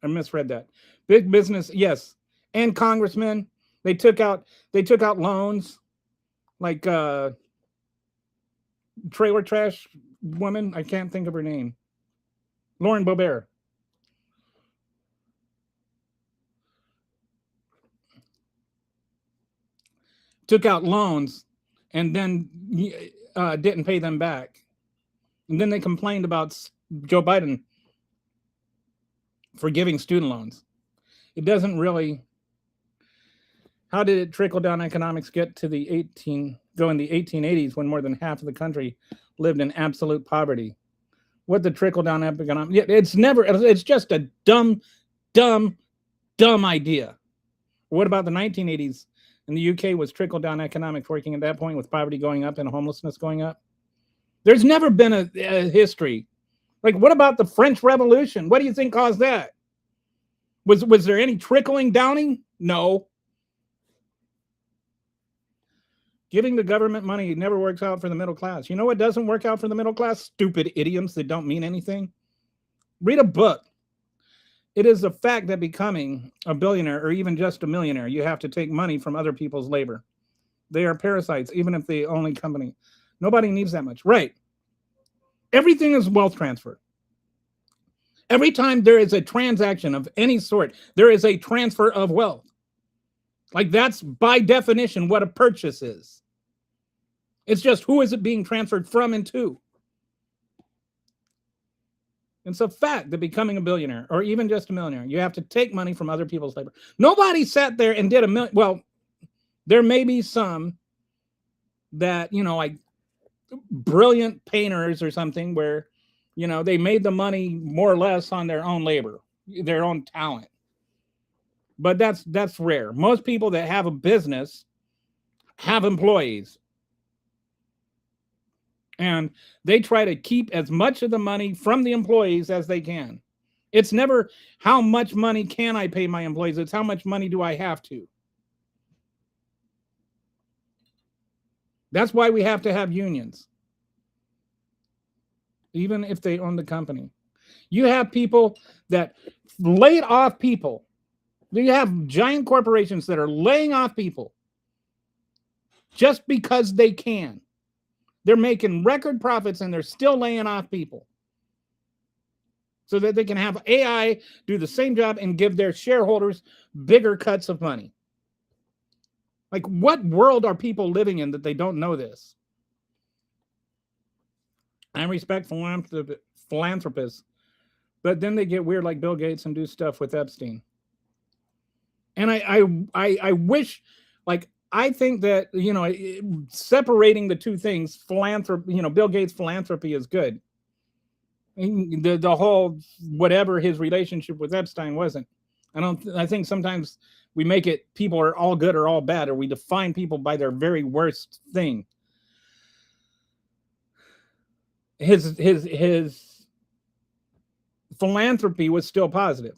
I misread that. Big business, yes, and congressmen, they took out loans like trailer trash woman. I can't think of her name. Lauren Boebert. Took out loans and then didn't pay them back. And then they complained about Joe Biden forgiving student loans. It doesn't really. How did it trickle down economics get to the 1880s when more than half of the country lived in absolute poverty? What the trickle down economics? Yeah, it's just a dumb idea. What about the 1980s? In the UK was trickle down economics working at that point with poverty going up and homelessness going up? There's never been a history. Like, what about the French Revolution? What do you think caused that? Was there any trickling downing? No. Giving the government money never works out for the middle class. You know what doesn't work out for the middle class? Stupid idioms that don't mean anything. Read a book. It is a fact that becoming a billionaire or even just a millionaire, you have to take money from other people's labor. They are parasites, even if they own a company. Nobody needs that much. Right. Everything is wealth transfer. Every time there is a transaction of any sort, there is a transfer of wealth. Like, that's by definition what a purchase is. It's just who is it being transferred from and to. It's a fact that becoming a billionaire or even just a millionaire, you have to take money from other people's labor. Nobody sat there and did a million. Well, there may be some that, like brilliant painters or something where, they made the money more or less on their own labor, their own talent. But that's rare. Most people that have a business have employees. And they try to keep as much of the money from the employees as they can. It's never how much money can I pay my employees. It's how much money do I have to. That's why we have to have unions. Even if they own the company. You have people that laid off people. You have giant corporations that are laying off people just because they can. They're making record profits and they're still laying off people so that they can have AI do the same job and give their shareholders bigger cuts of money. Like, what world are people living in that they don't know this? I respect philanthropists, but then they get weird like Bill Gates and do stuff with Epstein. And I wish, like, I think that, separating the two things, philanthropy, Bill Gates' philanthropy is good. The whole, whatever his relationship with Epstein wasn't. I think sometimes we make it people are all good or all bad, or we define people by their very worst thing. His philanthropy was still positive.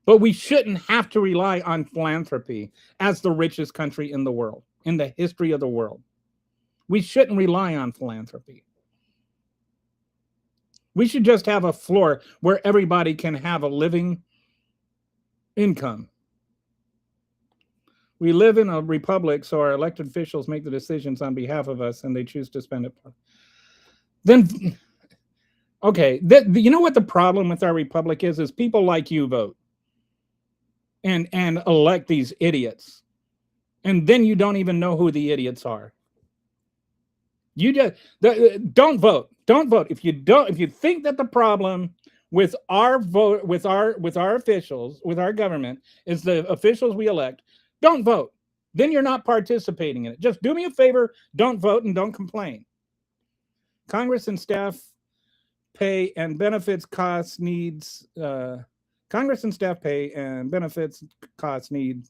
But we shouldn't have to rely on philanthropy as the richest country in the world, in the history of the world. We shouldn't rely on philanthropy. We should just have a floor where everybody can have a living income. We live in a republic, so our elected officials make the decisions on behalf of us, and they choose to spend it. Then, okay, you know what the problem with our republic is people like you vote. And elect these idiots. And then you don't even know who the idiots are. You just don't vote. Don't vote. If you think that the problem with our vote, with our officials, with our government is the officials we elect, don't vote. Then you're not participating in it. Just do me a favor, don't vote and don't complain. Congress and staff pay and benefits costs needs Congress and staff pay and benefits costs need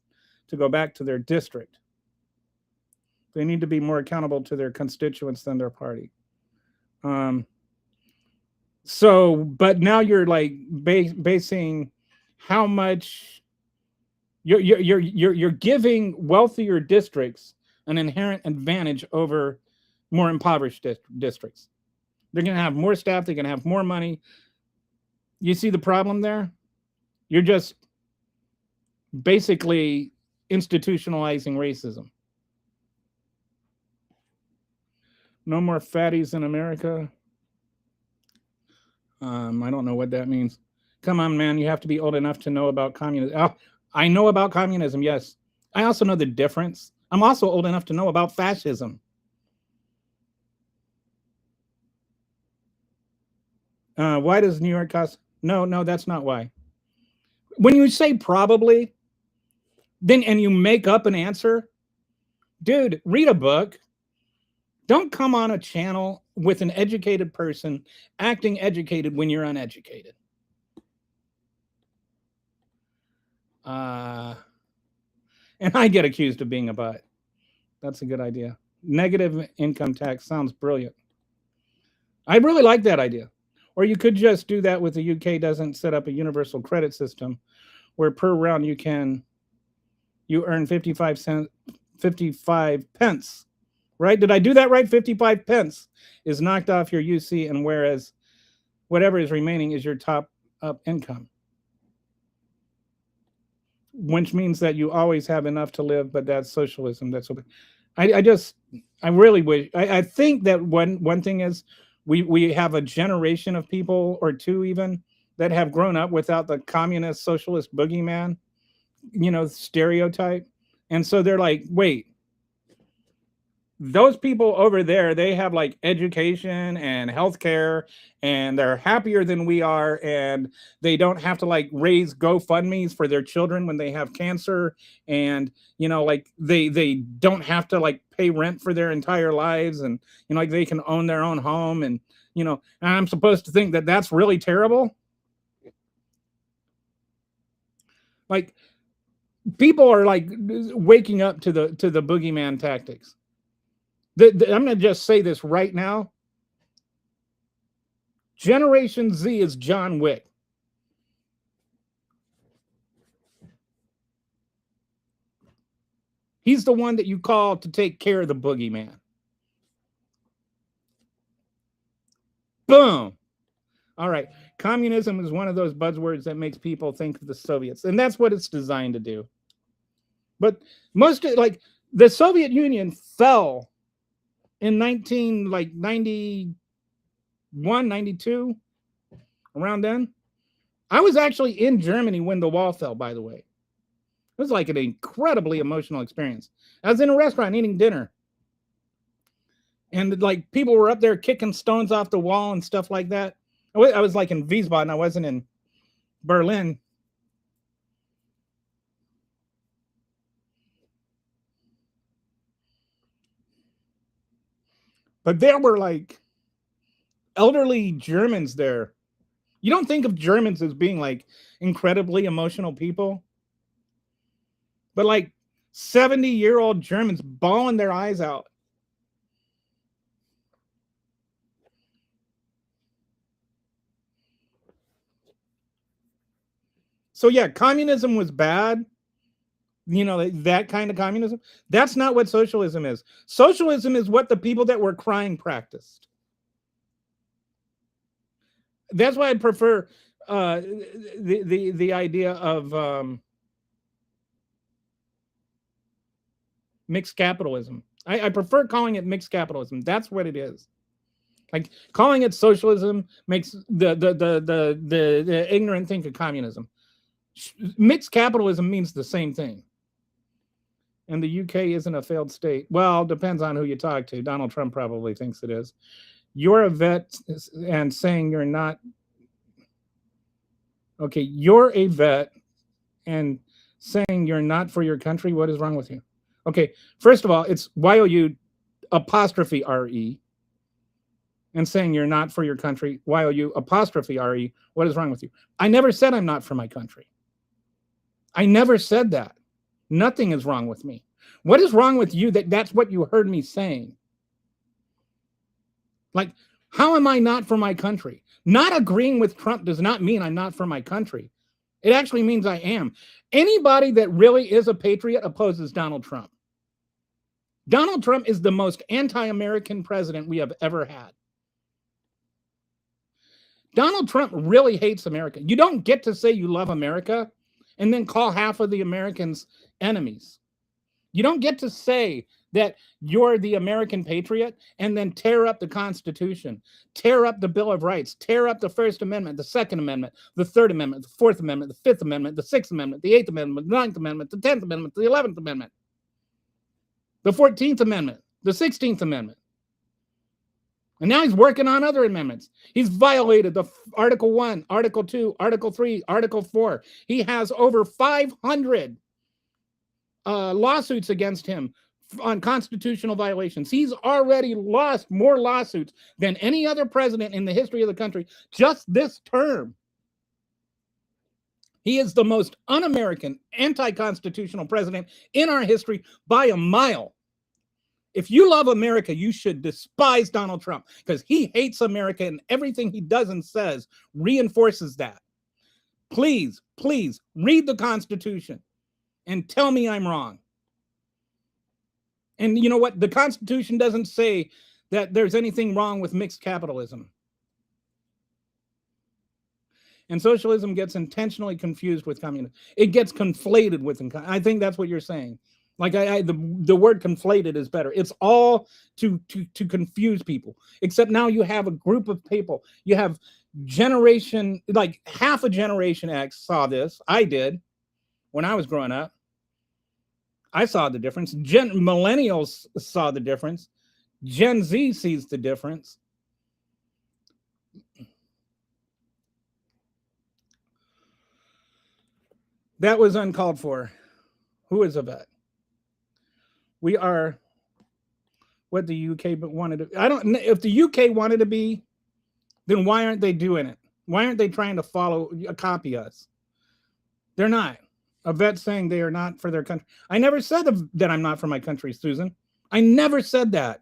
to go back to their district. They need to be more accountable to their constituents than their party. But now you're like basing how much you're giving wealthier districts an inherent advantage over more impoverished districts. They're going to have more staff. They're going to have more money. You see the problem there? You're just basically institutionalizing racism. No more fatties in America. I don't know what that means. Come on, man. You have to be old enough to know about communism. Oh, I know about communism, yes. I also know the difference. I'm also old enough to know about fascism. Why does New York cost? No, that's not why. When you say probably, then and you make up an answer, dude, read a book. Don't come on a channel with an educated person acting educated when you're uneducated. And I get accused of being a butt. That's a good idea. Negative income tax sounds brilliant. I really like that idea. Or you could just do that with the UK doesn't set up a universal credit system where per round you earn 55 pence. Right? Did I do that right? 55 pence is knocked off your UC, and whereas whatever is remaining is your top up income. Which means that you always have enough to live, but that's socialism. That's what I really wish. I think that one thing is we have a generation of people or two even that have grown up without the communist socialist boogeyman, stereotype. And so they're like, wait, those people over there, they have like education and healthcare, and they're happier than we are, and they don't have to like raise GoFundMe's for their children when they have cancer, and like they don't have to like pay rent for their entire lives, and like they can own their own home, and and I'm supposed to think that that's really terrible. Like people are like waking up to the boogeyman tactics. I'm going to just say this right now. Generation Z is John Wick. He's the one that you call to take care of the boogeyman. Boom. All right. Communism is one of those buzzwords that makes people think of the Soviets, and that's what it's designed to do. But like the Soviet Union fell in 91, 92, around then. I was actually in Germany when the wall fell, by the way. It was like an incredibly emotional experience. I was in a restaurant eating dinner, and like people were up there kicking stones off the wall and stuff like that. I was like in Wiesbaden. I wasn't in Berlin. But there were like elderly Germans there. You don't think of Germans as being like incredibly emotional people, but like 70-year-old Germans bawling their eyes out. So yeah, communism was bad. That kind of communism. That's not what socialism is. Socialism is what the people that were crying practiced. That's why I prefer the idea of mixed capitalism. I prefer calling it mixed capitalism. That's what it is. Like calling it socialism makes the ignorant think of communism. Mixed capitalism means the same thing. And the UK isn't a failed state. Well, depends on who you talk to. Donald Trump probably thinks it is. You're a vet and saying you're not. Okay, you're a vet and saying you're not for your country. What is wrong with you? Okay, first of all, it's YOU apostrophe RE. And saying you're not for your country, YOU apostrophe RE. What is wrong with you? I never said I'm not for my country. I never said that. Nothing is wrong with me. What is wrong with you that's what you heard me saying? Like, how am I not for my country? Not agreeing with Trump does not mean I'm not for my country. It actually means I am. Anybody that really is a patriot opposes Donald Trump. Donald Trump is the most anti-American president we have ever had. Donald Trump really hates America. You don't get to say you love America and then call half of the Americans enemies. You don't get to say that you're the American patriot and then tear up the Constitution, tear up the Bill of Rights, tear up the First Amendment, the Second Amendment, the Third Amendment, the Fourth Amendment, the Fifth Amendment, the Sixth Amendment, the Eighth Amendment, the Ninth Amendment, the 10th Amendment, the 11th Amendment, the 14th Amendment, the 16th Amendment. And now he's working on other amendments. He's violated the Article 1, Article 2, Article 3, Article 4. He has over 500 lawsuits against him on constitutional violations. He's already lost more lawsuits than any other president in the history of the country just this term. He is the most un-American, anti-constitutional president in our history by a mile. If you love America, you should despise Donald Trump because he hates America and everything he does and says reinforces that. Please, please read the Constitution and tell me I'm wrong. And you know what? The Constitution doesn't say that there's anything wrong with mixed capitalism. And socialism gets intentionally confused with communism. It gets conflated with, I think that's what you're saying. Like the word conflated is better. It's all to confuse people. Except now you have a group of people. You have generation, like half a generation X saw this. I did when I was growing up. I saw the difference. Millennials saw the difference. Gen Z sees the difference. That was uncalled for. Who is a vet? We are what the UK wanted to. I don't. If the UK wanted to be, then why aren't they doing it? Why aren't they trying to copy us? They're not. A vet saying they are not for their country. I never said that I'm not for my country, Susan. I never said that.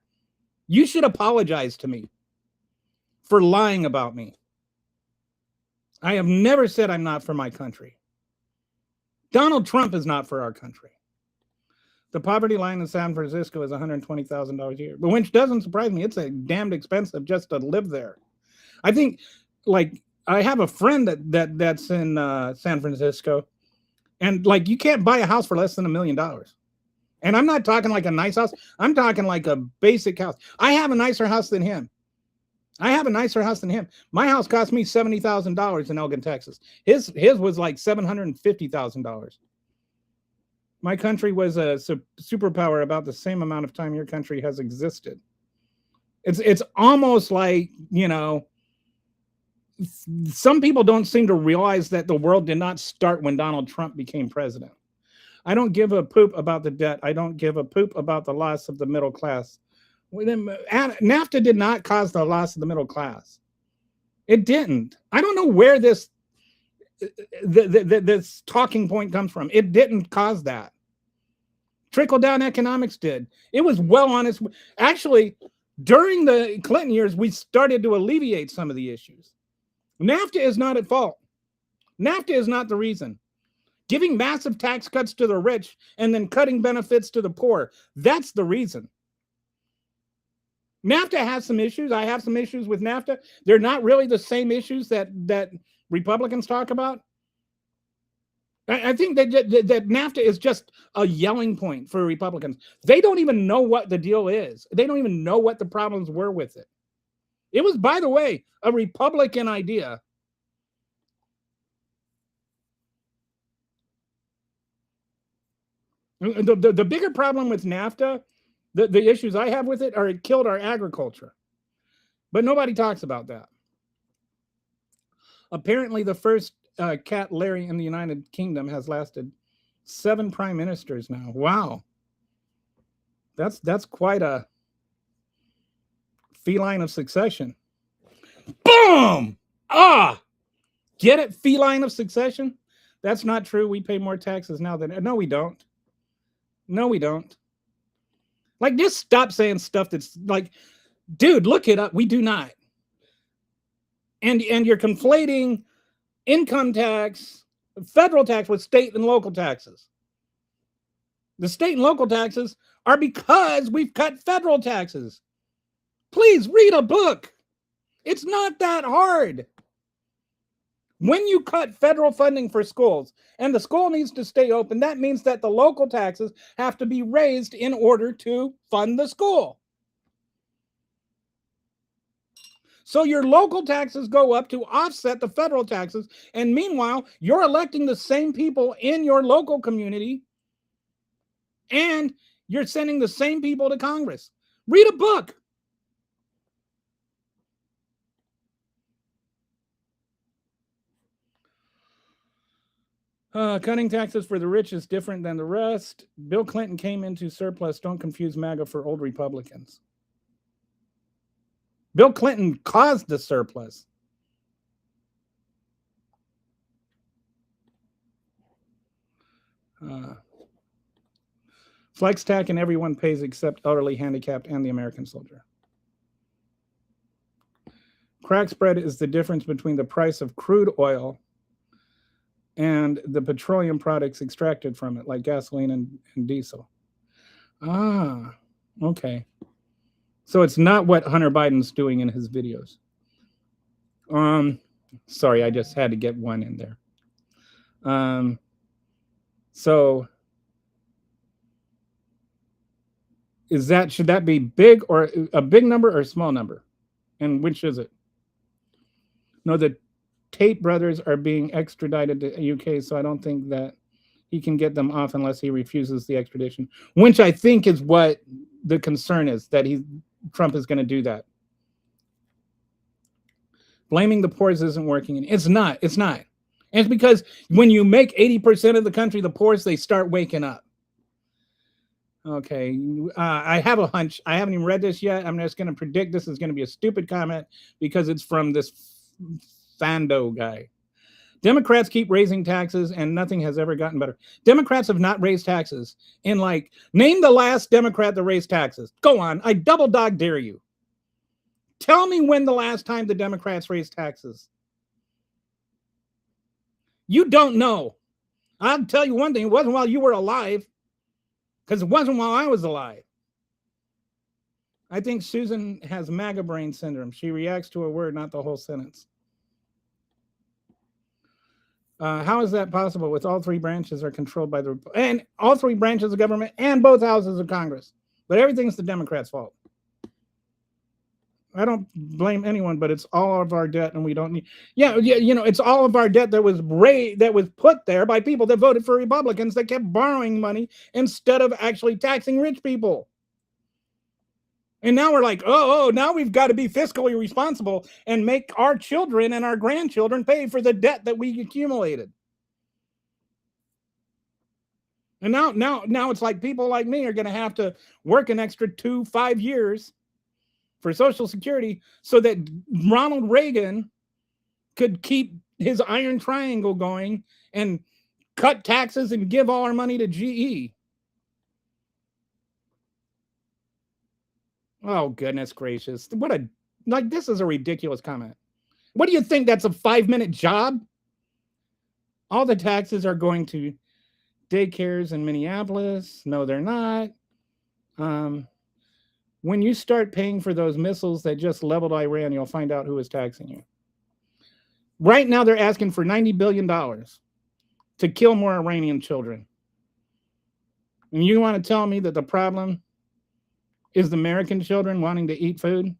You should apologize to me for lying about me. I have never said I'm not for my country. Donald Trump is not for our country. The poverty line in San Francisco is $120,000 a year, but which doesn't surprise me. It's a damned expensive just to live there. I think, like, I have a friend that's in San Francisco, and like you can't buy a house for less than $1 million. And I'm not talking like a nice house. I'm talking like a basic house. I have a nicer house than him. My house cost me $70,000 in Elgin, Texas. His was like $750,000. My country was a superpower about the same amount of time your country has existed. It's almost like, you know, some people don't seem to realize that the world did not start when Donald Trump became president. I don't give a poop about the debt. I don't give a poop about the loss of the middle class. NAFTA did not cause the loss of the middle class. It didn't. I don't know where this talking point comes from. It didn't cause that. Trickle-down economics did. It was well on its way. Actually, during the Clinton years, we started to alleviate some of the issues. NAFTA is not at fault. NAFTA is not the reason. Giving massive tax cuts to the rich and then cutting benefits to the poor, that's the reason. NAFTA has some issues. I have some issues with NAFTA. They're not really the same issues that Republicans talk about. I think that NAFTA is just a yelling point for Republicans. They don't even know what the deal is. They don't even know what the problems were with it. It was, by the way, a Republican idea. The bigger problem with NAFTA, the issues I have with it, are it killed our agriculture. But nobody talks about that. Apparently, the first cat Larry in the United Kingdom has lasted 7 prime ministers now. Wow. That's quite a feline of succession. Boom! Get it? Feline of succession? That's not true. We pay more taxes now than... No, we don't. No, we don't. Like, just stop saying stuff that's like, dude, look it up. We do not. And you're conflating income tax, federal tax with state and local taxes. The state and local taxes are because we've cut federal taxes. Please read a book. It's not that hard. When you cut federal funding for schools and the school needs to stay open, that means that the local taxes have to be raised in order to fund the school. So your local taxes go up to offset the federal taxes. And meanwhile, you're electing the same people in your local community and you're sending the same people to Congress. Read a book. Cutting taxes for the rich is different than the rest. Bill Clinton came into surplus. Don't confuse MAGA for old Republicans. Bill Clinton caused the surplus. Flex tax and everyone pays except elderly, handicapped, and the American soldier. Crack spread is the difference between the price of crude oil and the petroleum products extracted from it, like gasoline and diesel. Ah, okay. So it's not what Hunter Biden's doing in his videos. Sorry, I just had to get one in there. So should that be big or a big number or a small number? And which is it? No, the Tate brothers are being extradited to UK, so I don't think that he can get them off unless he refuses the extradition, which I think is what the concern is, that Trump is going to do that. Blaming the poor isn't working. It's not. It's not. And it's because when you make 80% of the country the poorest, they start waking up. Okay. I have a hunch. I haven't even read this yet. I'm just going to predict this is going to be a stupid comment because it's from this Fando guy. Democrats keep raising taxes and nothing has ever gotten better. Democrats have not raised taxes in name the last Democrat that raised taxes. Go on. I double dog dare you. Tell me when the last time the Democrats raised taxes. You don't know. I'll tell you one thing. It wasn't while you were alive, because it wasn't while I was alive. I think Susan has MAGA brain syndrome. She reacts to a word, not the whole sentence. How is that possible with all three branches are controlled by and all three branches of government and both houses of Congress? But everything's the Democrats' fault. I don't blame anyone, but it's all of our debt, and we don't need. Yeah, it's all of our debt that was put there by people that voted for Republicans that kept borrowing money instead of actually taxing rich people. And now we're like, now we've got to be fiscally responsible and make our children and our grandchildren pay for the debt that we accumulated. And now it's like people like me are going to have to work an extra 5 years for Social Security so that Ronald Reagan could keep his iron triangle going and cut taxes and give all our money to GE. Oh, goodness gracious. This is a ridiculous comment. What do you think? That's a 5-minute job? All the taxes are going to daycares in Minneapolis. No, they're not. When you start paying for those missiles that just leveled Iran, you'll find out who is taxing you. Right now, they're asking for $90 billion to kill more Iranian children. And you want to tell me that the problem is the American children wanting to eat food?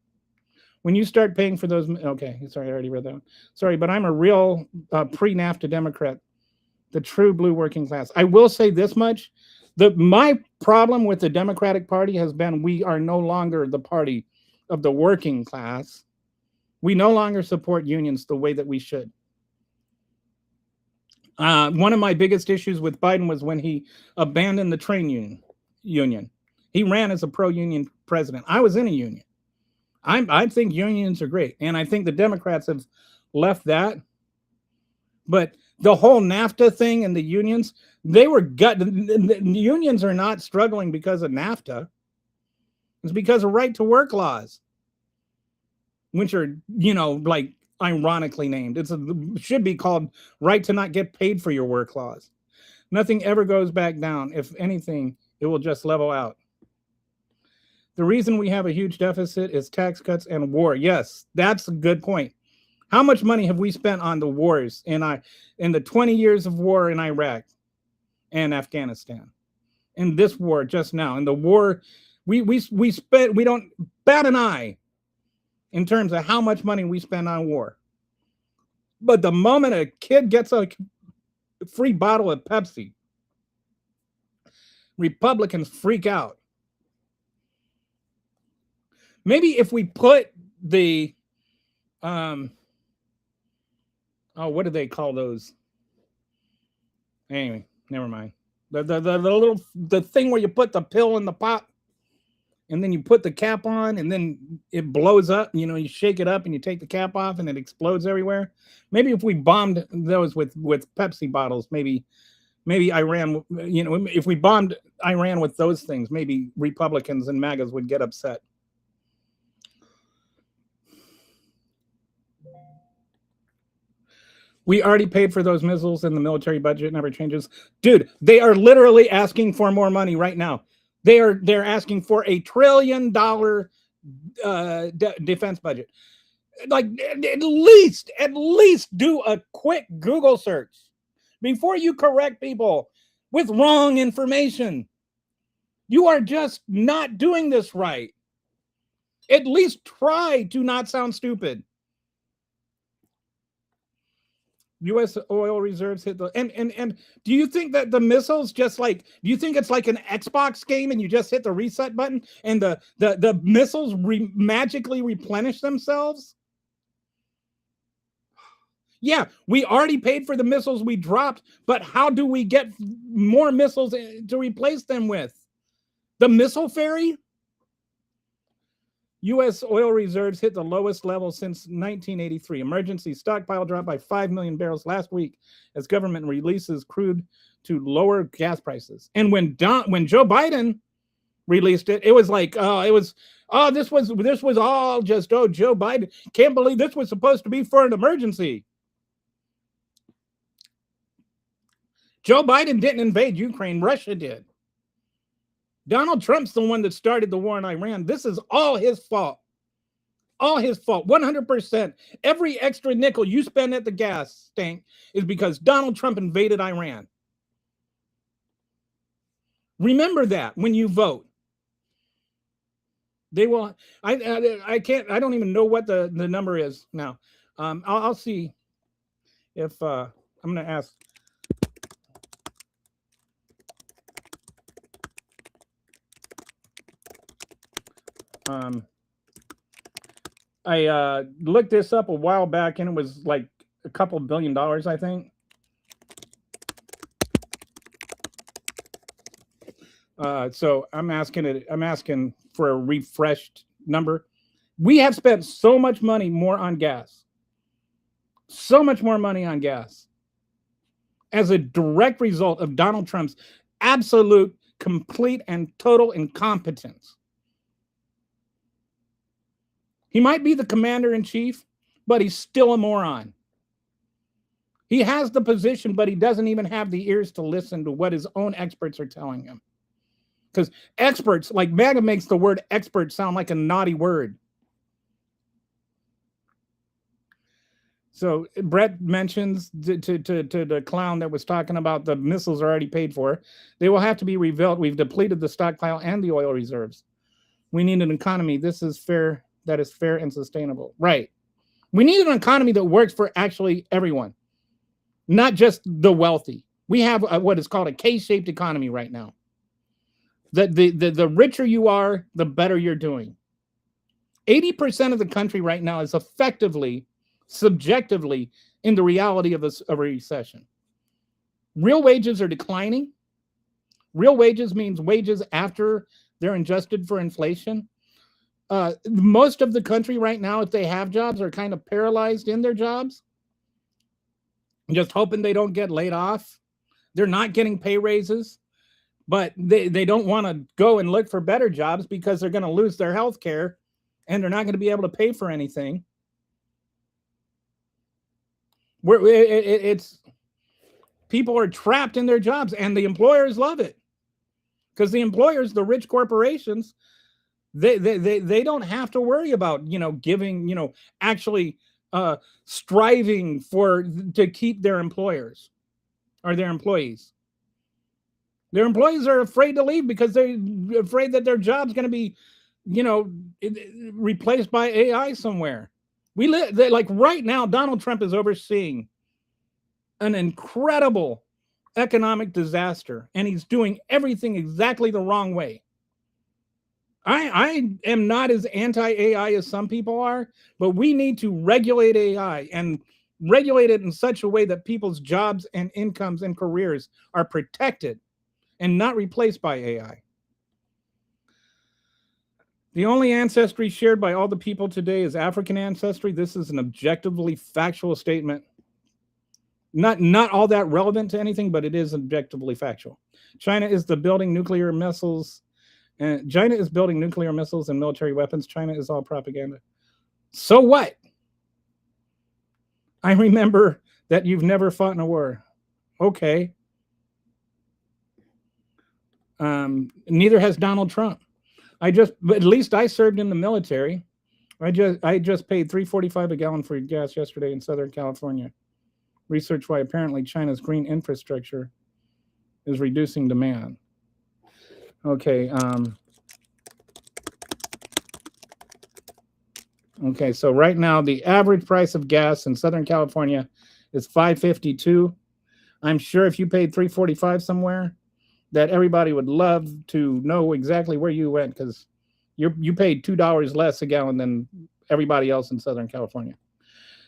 When you start paying for those, okay, sorry, I already read that one. Sorry, but I'm a real pre-NAFTA Democrat, the true blue working class. I will say this much. My problem with the Democratic Party has been we are no longer the party of the working class. We no longer support unions the way that we should. One of my biggest issues with Biden was when he abandoned the train union. He ran as a pro-union president. I was in a union. I think unions are great. And I think the Democrats have left that. But the whole NAFTA thing and the unions, they were the unions are not struggling because of NAFTA. It's because of right to work laws, which are, ironically named. It should be called right to not get paid for your work laws. Nothing ever goes back down. If anything, it will just level out. The reason we have a huge deficit is tax cuts and war. Yes, that's a good point. How much money have we spent on the wars in the 20 years of war in Iraq and Afghanistan? In this war just now, in the war, we spent, we don't bat an eye in terms of how much money we spend on war. But the moment a kid gets a free bottle of Pepsi, Republicans freak out. Maybe if we put the what do they call those? Anyway, never mind. The thing where you put the pill in the pot and then you put the cap on and then it blows up. You know, you shake it up and you take the cap off and it explodes everywhere. Maybe if we bombed those with Pepsi bottles, maybe Iran, you know, if we bombed Iran with those things, maybe Republicans and MAGAs would get upset. We already paid for those missiles and the military budget never changes. Dude, they are literally asking for more money right now. They're asking for $1 trillion defense budget. Like at least do a quick Google search before you correct people with wrong information. You are just not doing this right. At least try to not sound stupid. U.S. oil reserves hit the and do you think that the missiles just like, do you think it's like an Xbox game and you just hit the reset button and the missiles magically replenish themselves? Yeah, we already paid for the missiles we dropped, but how do we get more missiles to replace them with? The missile ferry? U.S. oil reserves hit the lowest level since 1983. Emergency stockpile dropped by 5 million barrels last week as government releases crude to lower gas prices. And when Joe Biden released it, it was like, this was all just, Joe Biden. Can't believe this was supposed to be for an emergency. Joe Biden didn't invade Ukraine. Russia did. Donald Trump's the one that started the war in Iran. This is all his fault. All his fault. 100%. Every extra nickel you spend at the gas tank is because Donald Trump invaded Iran. Remember that when you vote. They will. I don't even know what the number is now. I'll see if I'm going to ask. I looked this up a while back and it was like a couple $1 billion, I think. So I'm asking for a refreshed number. We have spent so much money more on gas. So much more money on gas as a direct result of Donald Trump's absolute, complete, and total incompetence. He might be the commander-in-chief, but he's still a moron. He has the position, but he doesn't even have the ears to listen to what his own experts are telling him. Because experts, like MAGA makes the word expert sound like a naughty word. So Brett mentions to the clown that was talking about the missiles are already paid for. They will have to be rebuilt. We've depleted the stockpile and the oil reserves. We need an economy. This is fair. That is fair and sustainable. Right. We need an economy that works for actually everyone, not just the wealthy. We have what is called a K-shaped economy right now. The richer you are, the better you're doing. 80% of the country right now is effectively, subjectively, in the reality of a recession. Real wages are declining. Real wages means wages after they're adjusted for inflation. Most of the country right now, if they have jobs, are kind of paralyzed in their jobs, just hoping they don't get laid off. They're not getting pay raises, but they don't want to go and look for better jobs because they're going to lose their health care and they're not going to be able to pay for anything. People are trapped in their jobs and the employers love it because the employers, the rich corporations, they don't have to worry about, giving, actually striving to keep their employers or their employees. Their employees are afraid to leave because they're afraid that their job's going to be, replaced by AI somewhere. Like right now, Donald Trump is overseeing an incredible economic disaster, and he's doing everything exactly the wrong way. I am not as anti-AI as some people are, but we need to regulate AI and regulate it in such a way that people's jobs and incomes and careers are protected and not replaced by AI. The only ancestry shared by all the people today is African ancestry. This is an objectively factual statement. Not all that relevant to anything, but it is objectively factual. China is building nuclear missiles, and China is building nuclear missiles and military weapons. China is all propaganda. So what? I remember that you've never fought in a war. Okay. Neither has Donald Trump. But at least I served in the military. I just paid $3.45 a gallon for gas yesterday in Southern California. Research why apparently China's green infrastructure is reducing demand. Okay. Okay. So right now the average price of gas in Southern California is $5.52. I'm sure if you paid $3.45 somewhere, that everybody would love to know exactly where you went, because you paid $2 less a gallon than everybody else in Southern California.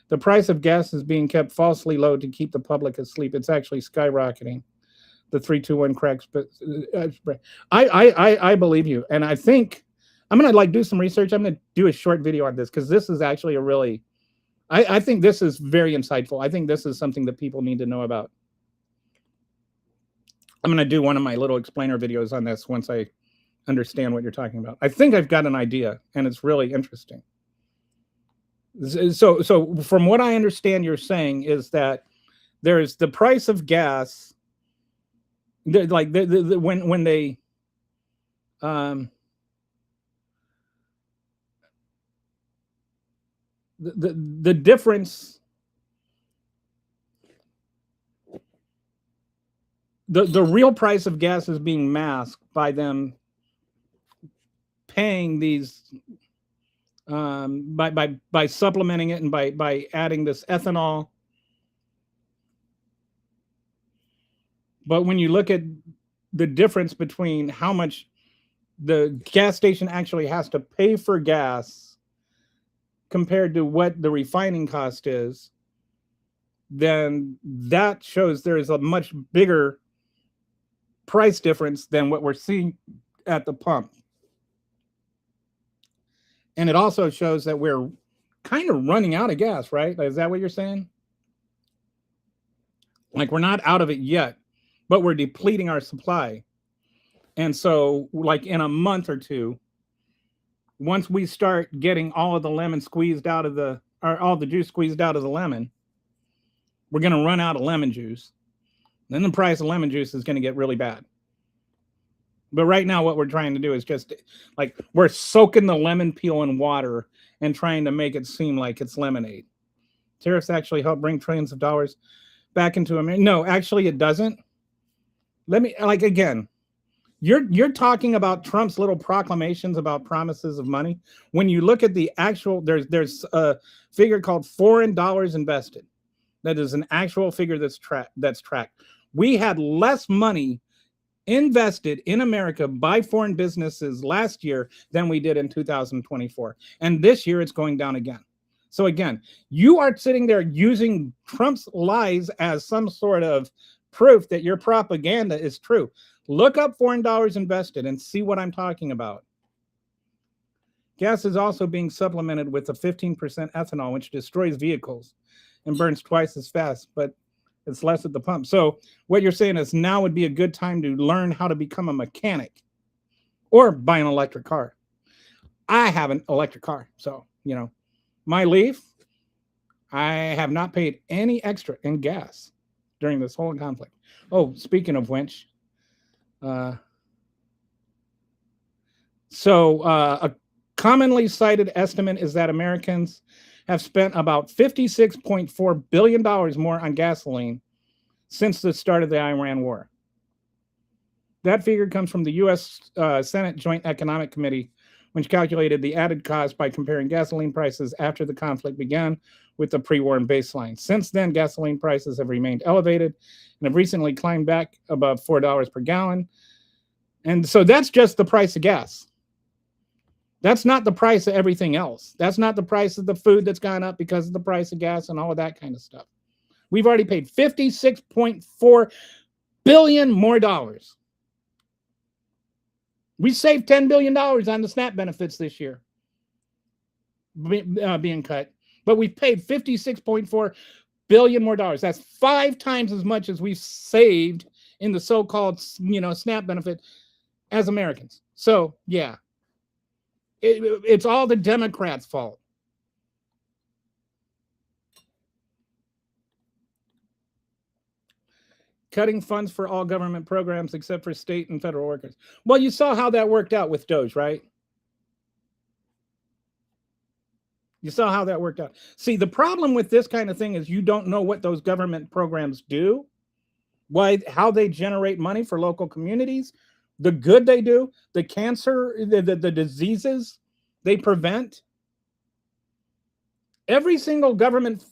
The price of gas is being kept falsely low to keep the public asleep. It's actually skyrocketing. The 3-2-1 cracks. But I believe you, and I think I'm gonna do some research. I'm gonna do a short video on this because this is actually a really. I think this is very insightful. I think this is something that people need to know about. I'm going to do one of my little explainer videos on this once I understand what you're talking about. I think I've got an idea, and it's really interesting. So from what I understand, you're saying is that there's the price of gas, like when they the difference. The real price of gas is being masked by them paying these by supplementing it and by adding this ethanol. But when you look at the difference between how much the gas station actually has to pay for gas compared to what the refining cost is, then that shows there is a much bigger price difference than what we're seeing at the pump. And it also shows that we're kind of running out of gas, right? Is that what you're saying? Like we're not out of it yet, but we're depleting our supply. And so like in a month or two, once we start getting all of the lemon squeezed out of all the juice squeezed out of the lemon, we're going to run out of lemon juice. Then the price of lemon juice is going to get really bad. But right now, what we're trying to do is just like we're soaking the lemon peel in water and trying to make it seem like it's lemonade. Tariffs actually help bring trillions of dollars back into America. No, actually, it doesn't. Again, you're talking about Trump's little proclamations about promises of money. When you look at the actual, there's a figure called foreign dollars invested. That is an actual figure that's tracked. We had less money invested in America by foreign businesses last year than we did in 2024. And this year it's going down again. So again, you are sitting there using Trump's lies as some sort of proof that your propaganda is true. Look up foreign dollars invested and see what I'm talking about. Gas is also being supplemented with a 15% ethanol, which destroys vehicles and burns twice as fast, but it's less at the pump. So what you're saying is now would be a good time to learn how to become a mechanic or buy an electric car. I have an electric car. So, my Leaf, I have not paid any extra in gas during this whole conflict. Oh, speaking of which, a commonly cited estimate is that Americans have spent about $56.4 billion more on gasoline since the start of the Iran war. That figure comes from the U.S. Senate Joint Economic Committee, which calculated the added cost by comparing gasoline prices after the conflict began with the pre-war baseline. Since then, gasoline prices have remained elevated and have recently climbed back above $4 per gallon. And so that's just the price of gas. That's not the price of everything else. That's not the price of the food that's gone up because of the price of gas and all of that kind of stuff. We've already paid $56.4 billion more dollars. We saved $10 billion on the SNAP benefits this year being cut, but we paid $56.4 billion more dollars. That's 5 times as much as we've saved in the so-called, SNAP benefit as Americans. So yeah, it's all the Democrats' fault. Cutting funds for all government programs except for state and federal workers. Well, you saw how that worked out with Doge, right? You saw how that worked out. See, the problem with this kind of thing is you don't know what those government programs do, how they generate money for local communities, the good they do, the cancer, the diseases they prevent. Every single government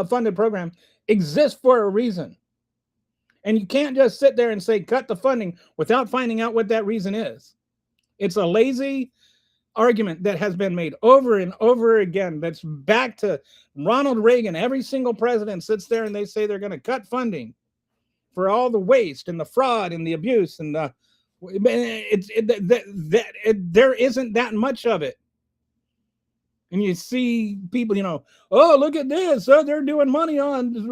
funded program exists for a reason. And you can't just sit there and say, cut the funding without finding out what that reason is. It's a lazy argument that has been made over and over again. That's back to Ronald Reagan. Every single president sits there and they say they're going to cut funding for all the waste and the fraud and the abuse. And there isn't that much of it. And you see people, oh, look at this. Oh, they're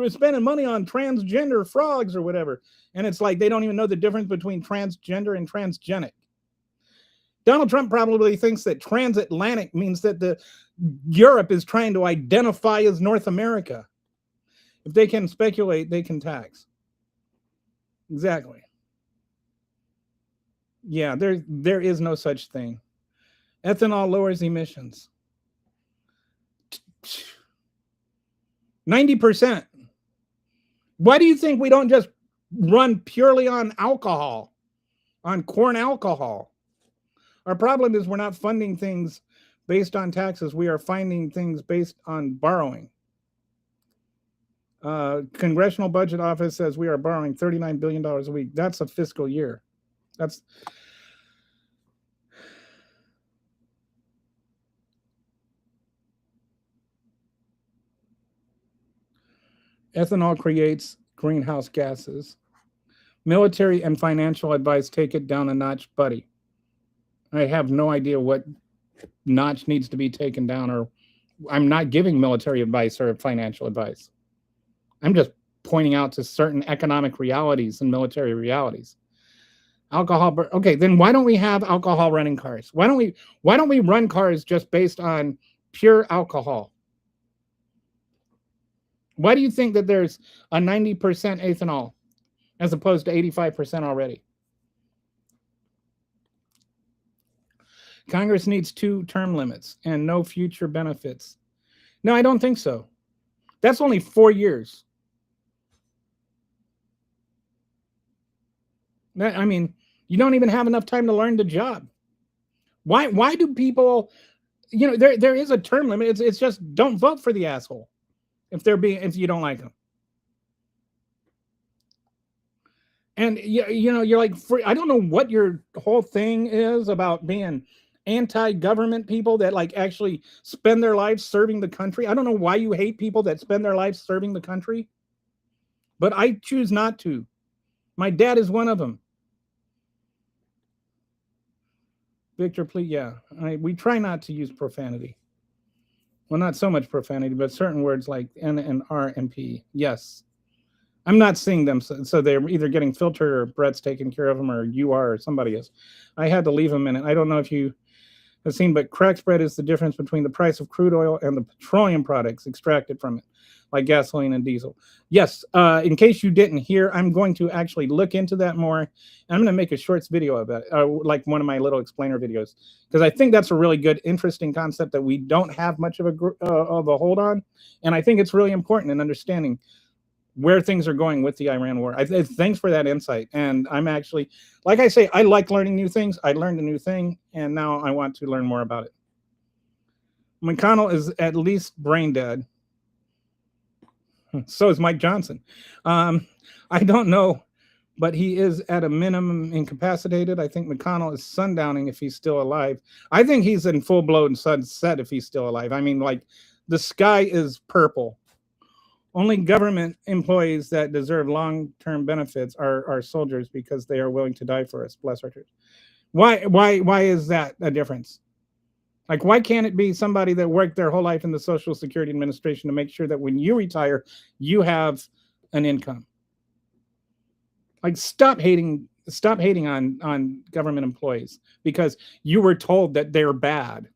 spending money on transgender frogs or whatever. And it's like they don't even know the difference between transgender and transgenic. Donald Trump probably thinks that transatlantic means that Europe is trying to identify as North America. If they can speculate, they can tax. Exactly. Yeah, there is no such thing. Ethanol lowers emissions 90%. Why do you think we don't just run purely on alcohol, on corn alcohol? Our problem is we're not funding things based on taxes. We are funding things based on borrowing. Congressional Budget Office says we are borrowing $39 billion a week. That's a fiscal year. That's ethanol creates greenhouse gases. Military and financial advice, take it down a notch, buddy. I have no idea what notch needs to be taken down, or I'm not giving military advice or financial advice. I'm just pointing out to certain economic realities and military realities. Alcohol. Okay, then why don't we have alcohol running cars? Why don't we run cars just based on pure alcohol? Why do you think that there's a 90% ethanol as opposed to 85% already? Congress needs 2 term limits and no future benefits. No, I don't think so. That's only 4 years. I mean, you don't even have enough time to learn the job. Why do people, there is a term limit. It's just don't vote for the asshole if you don't like them. And you're like, I don't know what your whole thing is about being anti-government people that like actually spend their lives serving the country. I don't know why you hate people that spend their lives serving the country, but I choose not to. My dad is one of them. Victor, please, yeah. We try not to use profanity. Well, not so much profanity, but certain words like N and R and P. Yes. I'm not seeing them, so they're either getting filtered or Brett's taking care of them or you are or somebody is. I had to leave a minute. I don't know if you has seen, but crack spread is the difference between the price of crude oil and the petroleum products extracted from it, like gasoline and diesel. Yes, in case you didn't hear, I'm going to actually look into that more. And I'm going to make a shorts video about it, like one of my little explainer videos, because I think that's a really good, interesting concept that we don't have much of a hold on. And I think it's really important in understanding where things are going with the Iran war. Thanks for that insight. And I'm actually, like I say, I like learning new things. I learned a new thing, and now I want to learn more about it. McConnell is at least brain dead. So is Mike Johnson. I don't know, but he is at a minimum incapacitated. I think McConnell is sundowning if he's still alive. I think he's in full-blown sunset if he's still alive. I mean, like, the sky is purple. Only government employees that deserve long-term benefits are soldiers because they are willing to die for us. Bless our church. Why is that a difference? Like, why can't it be somebody that worked their whole life in the Social Security Administration to make sure that when you retire, you have an income? Like, stop hating on government employees because you were told that they're bad.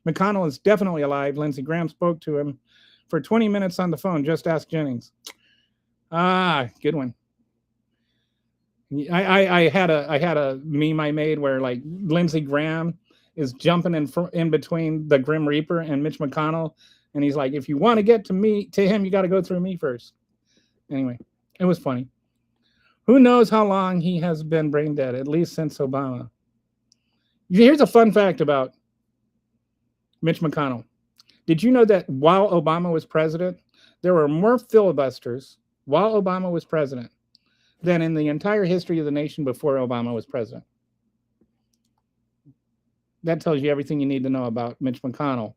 McConnell is definitely alive. Lindsey Graham spoke to him for 20 minutes on the phone. Just ask Jennings. Good one. I had a meme I made where, like, Lindsey Graham is jumping in between the Grim Reaper and Mitch McConnell, and he's like, if you want to get to him, you got to go through me first. Anyway, it was funny. Who knows how long he has been brain dead? At least since Obama. Here's a fun fact about Mitch McConnell. Did you know that while Obama was president, there were more filibusters while Obama was president than in the entire history of the nation before Obama was president? That tells you everything you need to know about Mitch McConnell.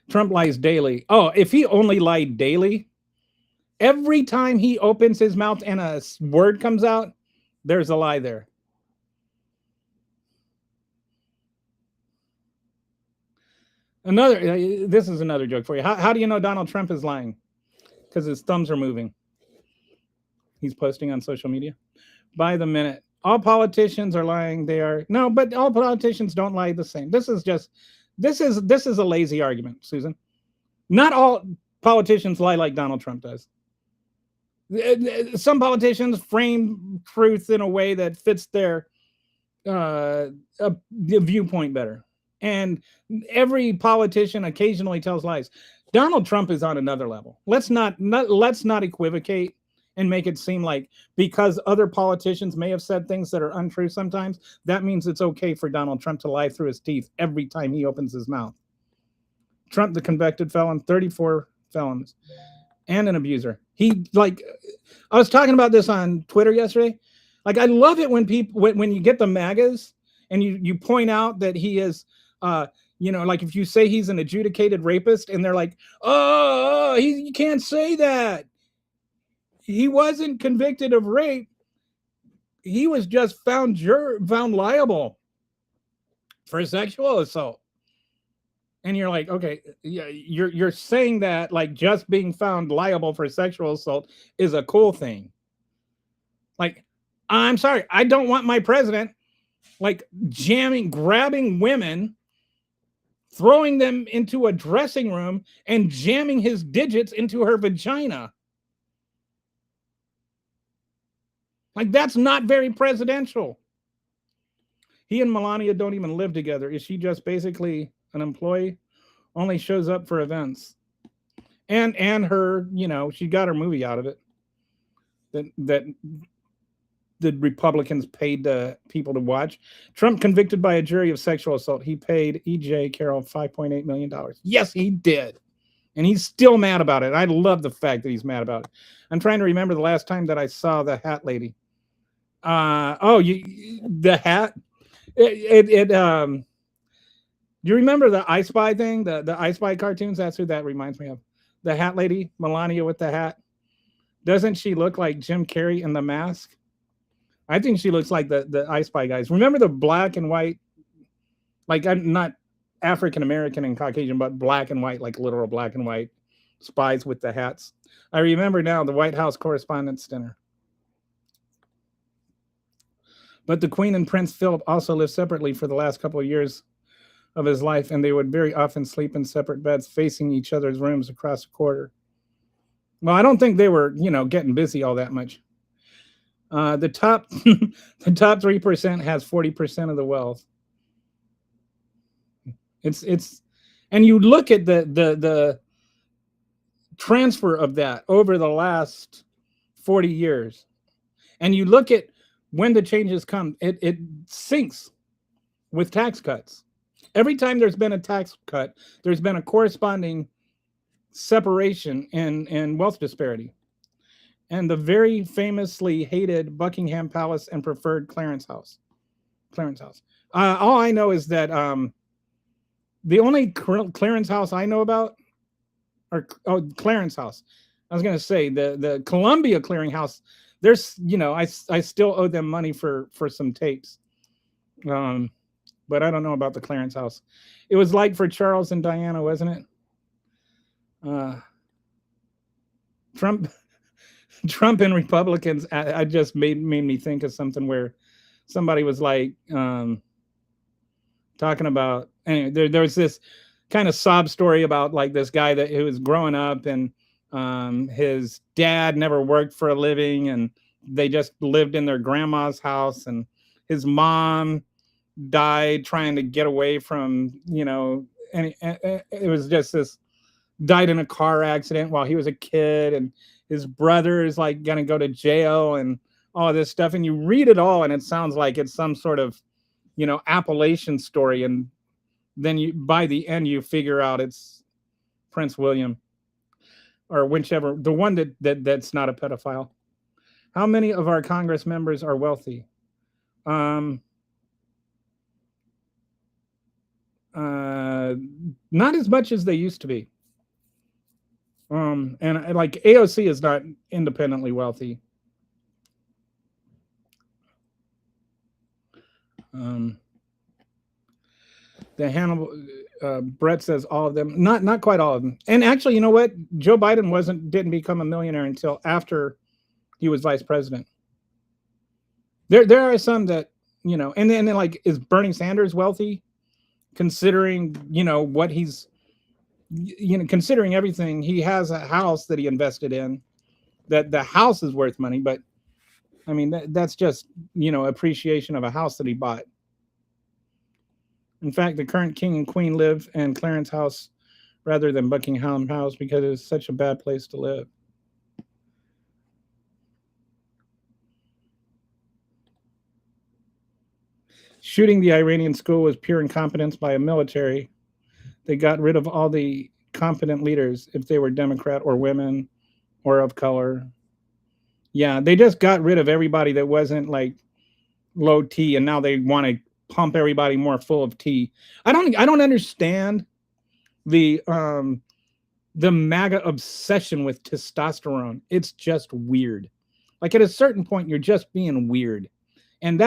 Trump lies daily. Oh, if he only lied daily, every time he opens his mouth and a word comes out, there's a lie there. This is another joke for you. How do you know Donald Trump is lying? Because his thumbs are moving. He's posting on social media by the minute. All politicians are lying. No, but all politicians don't lie the same. This is a lazy argument, Susan. Not all politicians lie like Donald Trump does. Some politicians frame truth in a way that fits their viewpoint better. And every politician occasionally tells lies. Donald Trump is on another level. Let's not equivocate and make it seem like because other politicians may have said things that are untrue sometimes, that means it's okay for Donald Trump to lie through his teeth every time he opens his mouth. Trump, the convicted felon, 34 felons, and an abuser. I was talking about this on Twitter yesterday. Like, I love it when when you get the MAGAs and you point out that he is, like if you say he's an adjudicated rapist and they're like, you can't say that. He wasn't convicted of rape. He was just found liable for sexual assault. And you're like, okay, yeah, you're saying that like just being found liable for sexual assault is a cool thing. Like, I'm sorry, I don't want my president like grabbing women, throwing them into a dressing room and jamming his digits into her vagina. Like, that's not very presidential. He and Melania don't even live together. Is she just basically an employee? Only shows up for events. And her, she got her movie out of it. That the Republicans paid people to watch. Trump convicted by a jury of sexual assault. He paid E.J. Carroll $5.8 million. Yes, he did. And he's still mad about it. I love the fact that he's mad about it. I'm trying to remember the last time that I saw the hat lady. The hat. Do you remember the I Spy thing? The I Spy cartoons? That's who that reminds me of. The hat lady, Melania with the hat. Doesn't she look like Jim Carrey in The Mask? I think she looks like the I Spy guys. Remember the black and white, like, I'm not African American and Caucasian, but black and white, like literal black and white spies with the hats. I remember now the White House Correspondents' Dinner. But the Queen and Prince Philip also lived separately for the last couple of years of his life, and they would very often sleep in separate beds facing each other's rooms across the quarter. Well, I don't think they were, getting busy all that much. The top the top 3% has 40% of the wealth. It's and you look at the transfer of that over the last 40 years, and you look at when the changes come, it syncs with tax cuts. Every time there's been a tax cut, there's been a corresponding separation in wealth disparity. And the very famously hated Buckingham Palace and preferred Clarence House. All I know is that the only Clarence House I know about, Clarence House. I was going to say the Columbia Clearinghouse. There's, I still owe them money for some tapes. But I don't know about the Clarence House. It was like for Charles and Diana, wasn't it? Trump and Republicans. I just made me think of something where somebody was like talking about. Anyway, there was this kind of sob story about like this guy who was growing up, and his dad never worked for a living, and they just lived in their grandma's house, and his mom died trying to get away from, and it was just this, died in a car accident while he was a kid, and his brother is like gonna go to jail and all of this stuff, and you read it all and it sounds like it's some sort of, Appalachian story, and then by the end you figure out it's Prince William, or whichever, the one that's not a pedophile. How many of our Congress members are wealthy? Not as much as they used to be. And like AOC is not independently wealthy. The Hannibal Brett says all of them, not quite all of them. And actually, you know what? Joe Biden didn't become a millionaire until after he was vice president. There are some that, and then like, is Bernie Sanders wealthy? Considering, what he's, considering everything, he has a house that he invested in, that the house is worth money, but I mean, that's just, appreciation of a house that he bought. In fact, the current king and queen live in Clarence House rather than Buckingham House because it's such a bad place to live. Shooting the Iranian school was pure incompetence by a military. They got rid of all the competent leaders, if they were Democrat or women or of color. Yeah, they just got rid of everybody that wasn't like low T, and now they want to pump everybody more full of T. I don't understand the MAGA obsession with testosterone. It's just weird. Like at a certain point, you're just being weird. And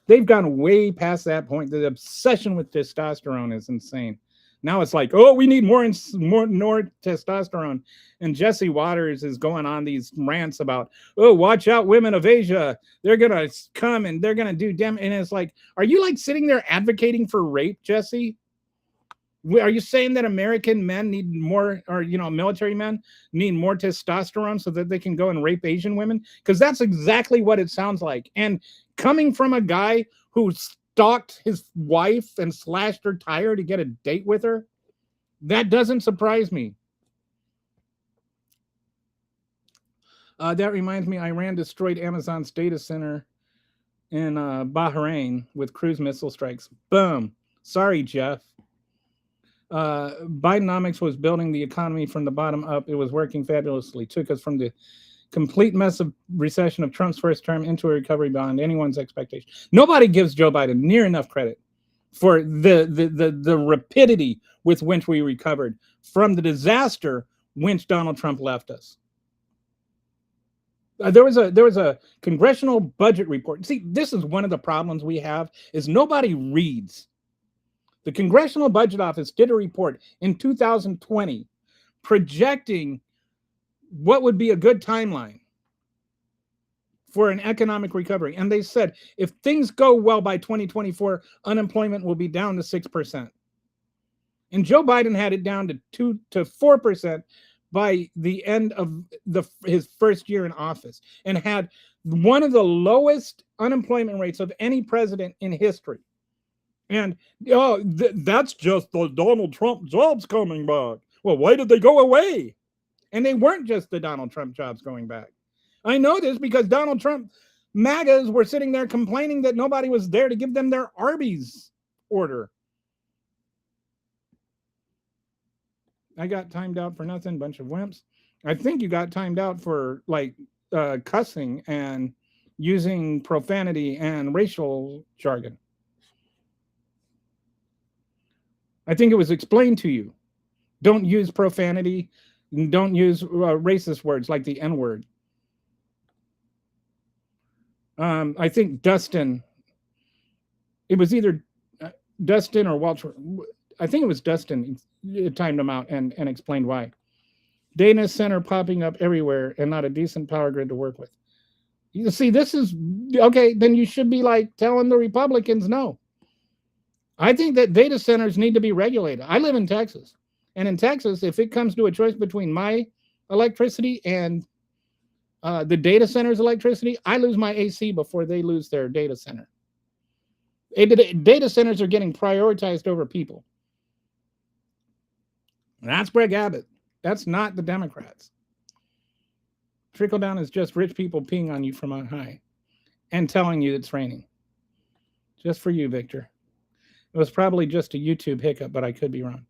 they've gone way past that point. The obsession with testosterone is insane. Now it's like, oh, we need more testosterone. And Jesse Waters is going on these rants about, oh, watch out, women of Asia. They're going to come and they're going to do And it's like, are you like sitting there advocating for rape, Jesse? Are you saying that American men need more, or, military men need more testosterone so that they can go and rape Asian women? Because that's exactly what it sounds like. And coming from a guy who stalked his wife and slashed her tire to get a date with her, that doesn't surprise me. That reminds me, Iran destroyed Amazon's data center in Bahrain with cruise missile strikes. Boom. Sorry, Jeff. Bidenomics was building the economy from the bottom up. It was working fabulously. Took us from the complete mess of recession of Trump's first term into a recovery beyond anyone's expectation. Nobody gives Joe Biden near enough credit for the rapidity with which we recovered from the disaster which Donald Trump left us. There was a congressional budget report. See, this is one of the problems we have, is nobody reads. The Congressional Budget Office did a report in 2020 projecting what would be a good timeline for an economic recovery. And they said, if things go well by 2024, unemployment will be down to 6%. And Joe Biden had it down to 2 to 4% by the end of his first year in office, and had one of the lowest unemployment rates of any president in history. And that's just the Donald Trump jobs coming back. Well, why did they go away? And they weren't just the Donald Trump jobs going back. I know this because Donald Trump MAGAs were sitting there complaining that nobody was there to give them their Arby's order. I got timed out for nothing, bunch of wimps. I think you got timed out for like cussing and using profanity and racial jargon. I think it was explained to you. Don't use profanity. Don't use racist words like the N-word. I think Dustin, it was either Dustin or Walter. I think it was Dustin timed him out and explained why. Data center popping up everywhere and not a decent power grid to work with. You see, this is, okay, then you should be like telling the Republicans no. I think that data centers need to be regulated. I live in Texas. And in Texas, if it comes to a choice between my electricity and the data center's electricity, I lose my AC before they lose their data center. Data centers are getting prioritized over people. And that's Greg Abbott. That's not the Democrats. Trickle down is just rich people peeing on you from on high and telling you it's raining. Just for you, Victor. It was probably just a YouTube hiccup, but I could be wrong.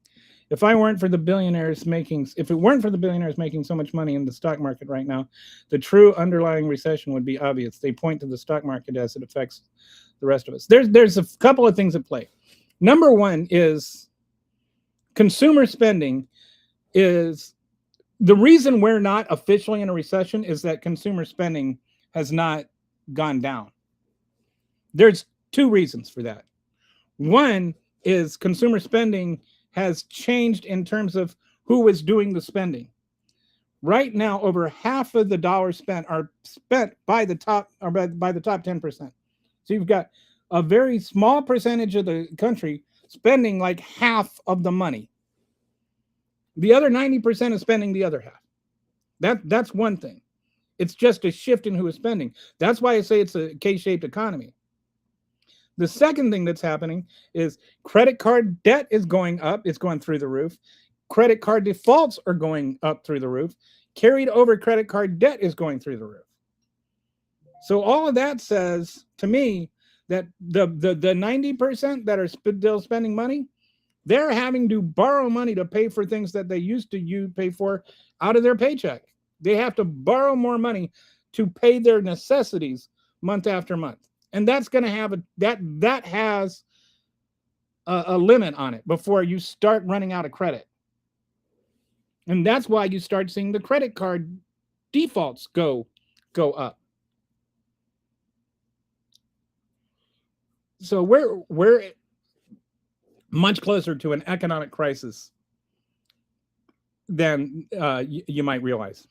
If it weren't for the billionaires making so much money in the stock market right now, the true underlying recession would be obvious. They point to the stock market as it affects the rest of us. There's a couple of things at play. Number one is consumer spending is the reason we're not officially in a recession is that consumer spending has not gone down. There's two reasons for that. One is consumer spending has changed in terms of who is doing the spending. Right now, over half of the dollars spent are spent by the top 10%. So you've got a very small percentage of the country spending like half of the money. The other 90% is spending the other half. That's one thing. It's just a shift in who is spending. That's why I say it's a K-shaped economy. The second thing that's happening is credit card debt is going up. It's going through the roof. Credit card defaults are going up through the roof. Carried over credit card debt is going through the roof. So all of that says to me that the 90% that are still spending money, they're having to borrow money to pay for things that they used to pay for out of their paycheck. They have to borrow more money to pay their necessities month after month. And that's going to have that has a limit on it before you start running out of credit. And that's why you start seeing the credit card defaults go up. So we're much closer to an economic crisis than you might realize.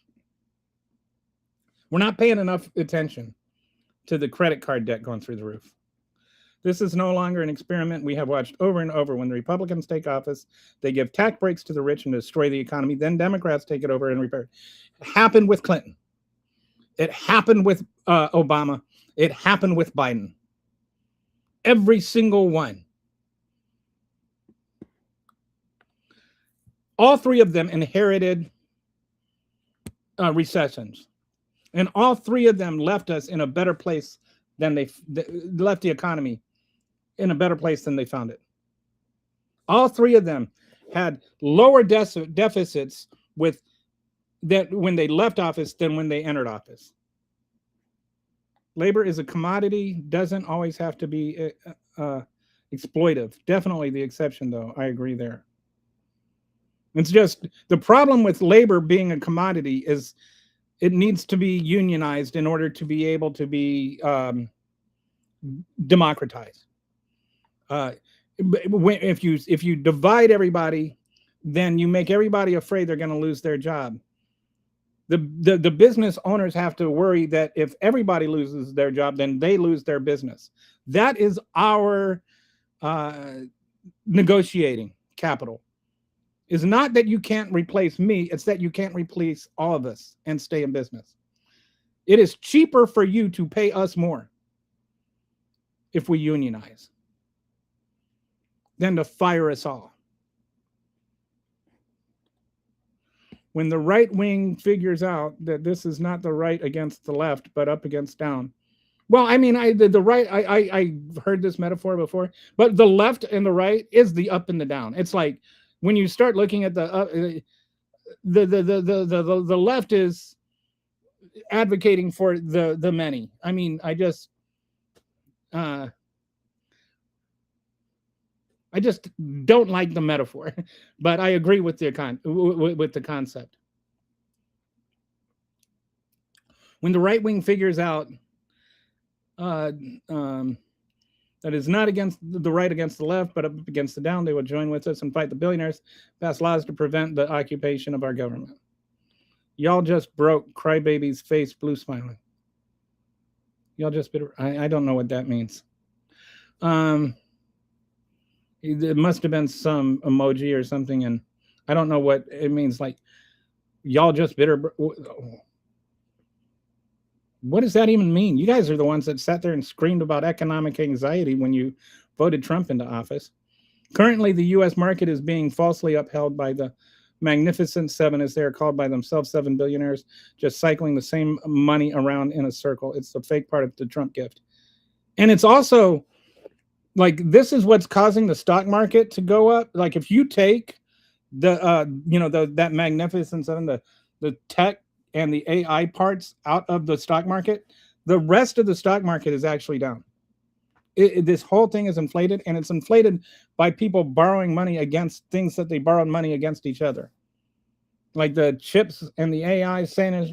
We're not paying enough attention to the credit card debt going through the roof. This is no longer an experiment we have watched over and over. When the Republicans take office, they give tax breaks to the rich and destroy the economy. Then Democrats take it over and repair it. It happened with Clinton. It happened with Obama. It happened with Biden. Every single one. All three of them inherited recessions. And all three of them left us in a better place than they left the economy in a better place than they found it. All three of them had lower deficits with that when they left office than when they entered office. Labor is a commodity, doesn't always have to be exploitive. Definitely the exception, though. I agree there. It's just the problem with labor being a commodity is it needs to be unionized in order to be able to be democratized. If you divide everybody, then you make everybody afraid they're going to lose their job. The business owners have to worry that if everybody loses their job, then they lose their business. That is our negotiating capital. Is not that you can't replace me, it's that you can't replace all of us and stay in business. It is cheaper for you to pay us more if we unionize than to fire us all. When the right wing figures out that this is not the right against the left, but up against down. Well, I mean, the right, I heard this metaphor before, but the left and the right is the up and the down. It's like when you start looking at the left is advocating for the many. I mean, I just don't like the metaphor, but I agree with the concept. When the right wing figures out that is not against the right against the left, but up against the down, they will join with us and fight the billionaires, pass laws to prevent the occupation of our government. Y'all just broke Crybaby's face blue smiling. Y'all just bitter. I don't know what that means. It must have been some emoji or something, and I don't know what it means. Like, y'all just bitter. What does that even mean? You guys are the ones that sat there and screamed about economic anxiety when you voted Trump into office. Currently, the U.S. market is being falsely upheld by the Magnificent Seven, as they are called by themselves, 7 billionaires, just cycling the same money around in a circle. It's the fake part of the Trump gift. And it's also like, this is what's causing the stock market to go up. Like, if you take that Magnificent Seven, the tech and the AI parts out of the stock market, the rest of the stock market is actually down. This whole thing is inflated, and it's inflated by people borrowing money against things that they borrowed money against each other. Like the chips and the AI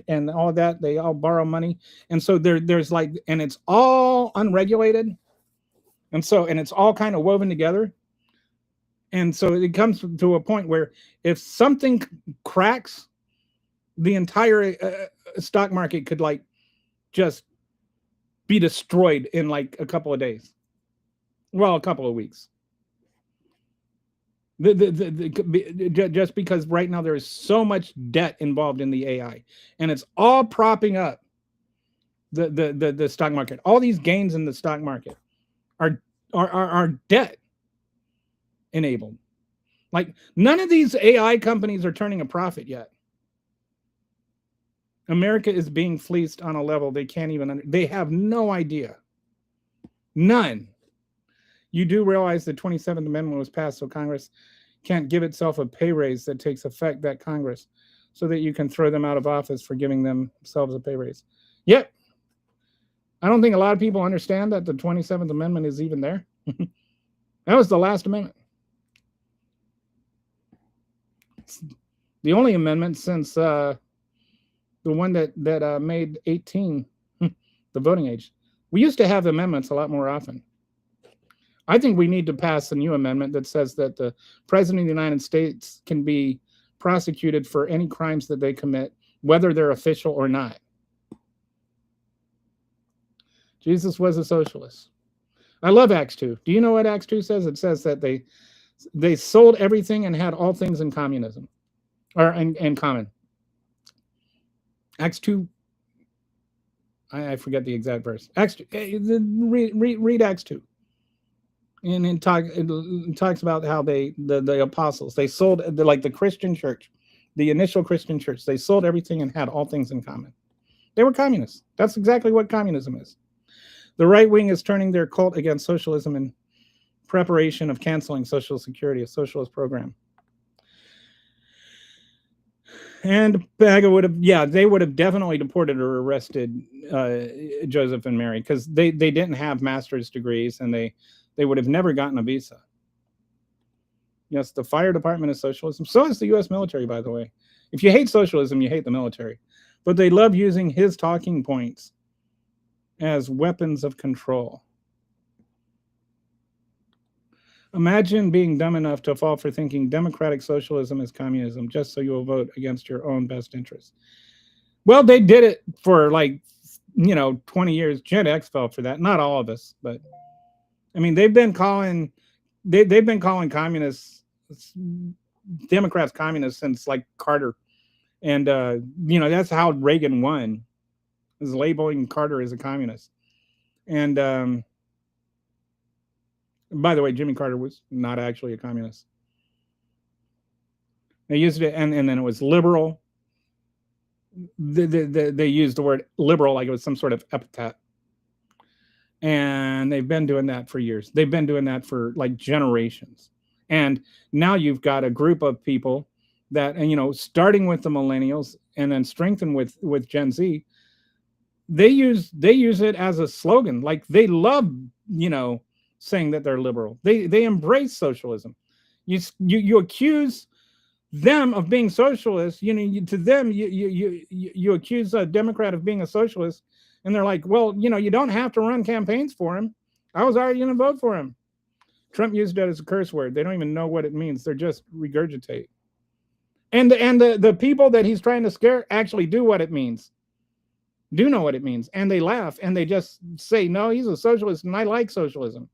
and all that, they all borrow money. And so there's like, and it's all unregulated. And it's all kind of woven together. And so it comes to a point where if something cracks, the entire stock market could like just be destroyed in like a couple of days. Well, a couple of weeks. Just because right now there is so much debt involved in the AI, and it's all propping up the stock market. All these gains in the stock market are debt enabled. Like, none of these AI companies are turning a profit yet. America is being fleeced on a level they can't even they have no idea. None. You do realize the 27th Amendment was passed so Congress can't give itself a pay raise that takes effect that Congress, so that you can throw them out of office for giving themselves a pay raise. Yep. I don't think a lot of people understand that the 27th Amendment is even there. That was the last amendment. It's the only amendment since the one that made 18 the voting age. We used to have amendments a lot more often. I think we need to pass a new amendment that says that the President of the United States can be prosecuted for any crimes that they commit, whether they're official or not. Jesus was a socialist. I love Acts 2. Do you know what Acts 2 says? It says that they sold everything and had all things in communism, or in common. Acts 2, I forget the exact verse. Acts 2, read Acts 2. And it talks about how the apostles, they sold, like the Christian church, the initial Christian church, they sold everything and had all things in common. They were communists. That's exactly what communism is. The right wing is turning their cult against socialism in preparation of canceling Social Security, a socialist program. And MAGA they would have definitely deported or arrested Joseph and Mary, because they didn't have master's degrees, and they would have never gotten a visa. Yes, the fire department is socialism. So is the U.S. military, by the way. If you hate socialism, you hate the military. But they love using his talking points as weapons of control. Imagine being dumb enough to fall for thinking democratic socialism is communism just so you will vote against your own best interests. Well, they did it for like 20 years. Gen X fell for that. Not all of us, but I mean, they've been calling communists, Democrats communists since like Carter, and that's how Reagan won, is labeling Carter as a communist. And by the way, Jimmy Carter was not actually a communist. They used it, and then it was liberal. They used the word liberal like it was some sort of epithet. And they've been doing that for years. They've been doing that for like generations. And now you've got a group of people that, starting with the millennials and then strengthened with Gen Z, they use it as a slogan. Like they love, saying that they're liberal. They embrace socialism. You accuse them of being socialists. To them you accuse a Democrat of being a socialist, and they're like, well, you don't have to run campaigns for him. I was already going to vote for him. Trump used it as a curse word. They don't even know what it means. They're just regurgitate. And the people that he's trying to scare actually do what it means. Do know what it means. And they laugh and they just say, no, he's a socialist and I like socialism.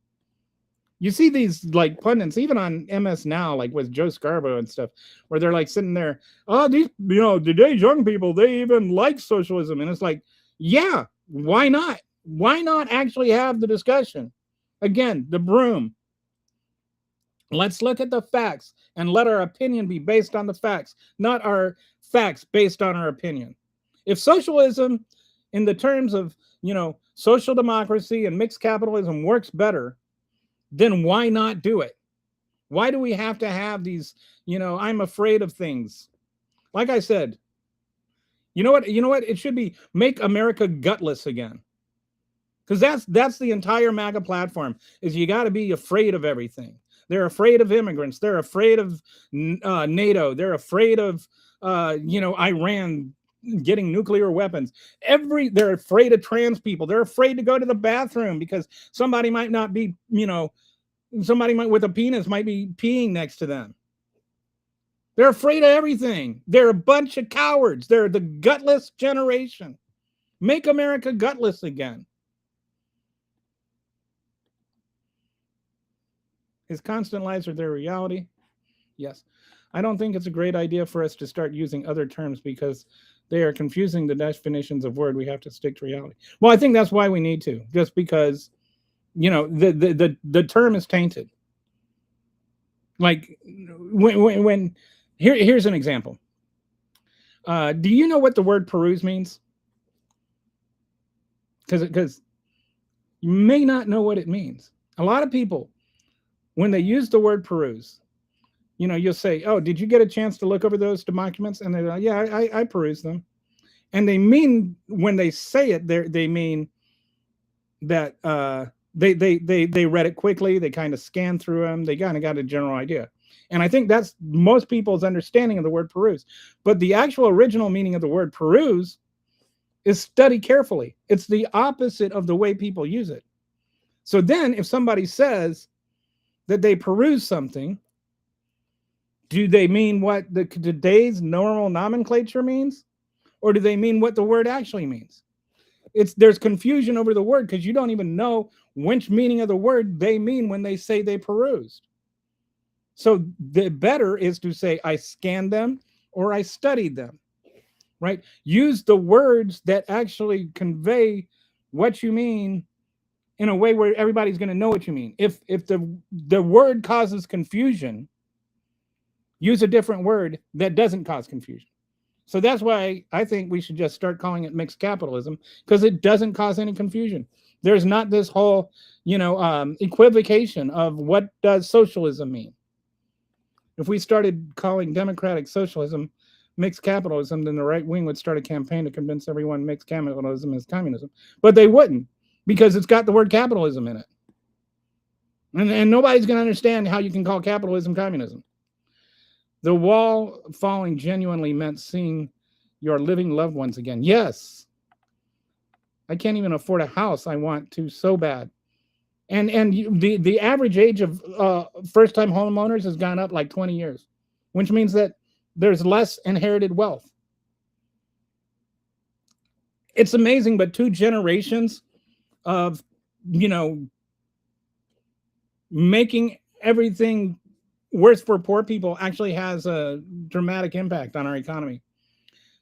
You see these like pundits, even on MS Now, like with Joe Scarborough and stuff, where they're like sitting there, oh, these, today's young people, they even like socialism. And it's like, yeah, why not? Why not actually have the discussion? Again, the broom. Let's look at the facts and let our opinion be based on the facts, not our facts based on our opinion. If socialism, in the terms of, social democracy and mixed capitalism works better, then why not do it? Why do we have to have these, I'm afraid of things? Like I said, you know what? It should be make America gutless again. Because that's the entire MAGA platform, is you got to be afraid of everything. They're afraid of immigrants. They're afraid of NATO. They're afraid of, Iran getting nuclear weapons. They're afraid of trans people. They're afraid to go to the bathroom because somebody might not be, somebody with a penis might be peeing next to them. They're afraid of everything. They're a bunch of cowards. They're the gutless generation. Make America gutless again. Is constant lies are their reality? Yes. I don't think it's a great idea for us to start using other terms because they are confusing the definitions of word. We have to stick to reality. Well, I think that's why we need to, just because, the term is tainted. Like when here's an example. Do you know what the word peruse means? Because you may not know what it means. A lot of people, when they use the word peruse, you'll say, oh, did you get a chance to look over those documents? And they're like, yeah, I perused them. And they mean, when they say it, they mean that they read it quickly. They kind of scanned through them. They kind of got a general idea. And I think that's most people's understanding of the word peruse. But the actual original meaning of the word peruse is study carefully. It's the opposite of the way people use it. So then if somebody says that they peruse something, do they mean what today's normal nomenclature means? Or do they mean what the word actually means? There's confusion over the word because you don't even know which meaning of the word they mean when they say they perused. So the better is to say, I scanned them or I studied them, right? Use the words that actually convey what you mean in a way where everybody's going to know what you mean. If the word causes confusion, use a different word that doesn't cause confusion. So that's why I think we should just start calling it mixed capitalism, because it doesn't cause any confusion. There's not this whole, equivocation of what does socialism mean. If we started calling democratic socialism mixed capitalism, then the right wing would start a campaign to convince everyone mixed capitalism is communism. But they wouldn't, because it's got the word capitalism in it. And nobody's going to understand how you can call capitalism communism. The wall falling genuinely meant seeing your living loved ones again. Yes. I can't even afford a house. I want to so bad. And the average age of first-time homeowners has gone up like 20 years, which means that there's less inherited wealth. It's amazing, but 2 generations of, you know, making everything worse for poor people actually has a dramatic impact on our economy.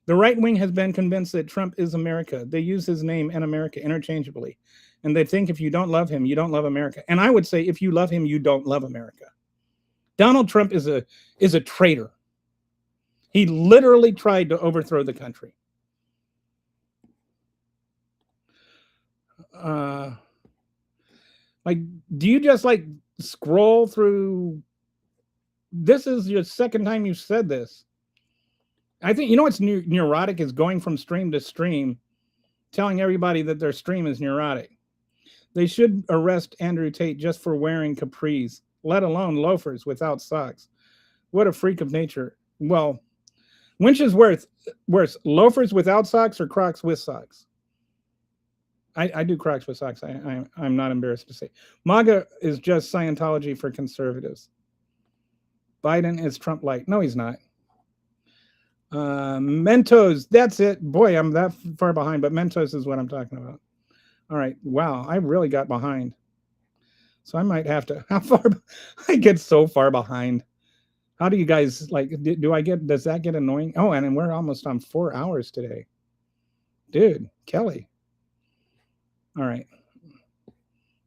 The right wing has been convinced that Trump is America. They use his name and America interchangeably. And they think if you don't love him, you don't love America. And I would say if you love him, you don't love America. Donald Trump is a traitor. He literally tried to overthrow the country. Like, do you just like scroll through? This is your second time you've said this. I think, you know what's neurotic is going from stream to stream, telling everybody that their stream is neurotic. They should arrest Andrew Tate just for wearing capris, let alone loafers without socks. What a freak of nature. Well, which is worse, loafers without socks or Crocs with socks? I do Crocs with socks. I'm not embarrassed to say. MAGA is just Scientology for conservatives. Biden is Trump light. No, he's not. Mentos, that's it. Boy, I'm that far behind, but Mentos is what I'm talking about. All right. Wow, I really got behind. So I might have to. How far? I get so far behind. How do you guys like? Does that get annoying? Oh, and we're almost on 4 hours today. Dude, Kelly. All right.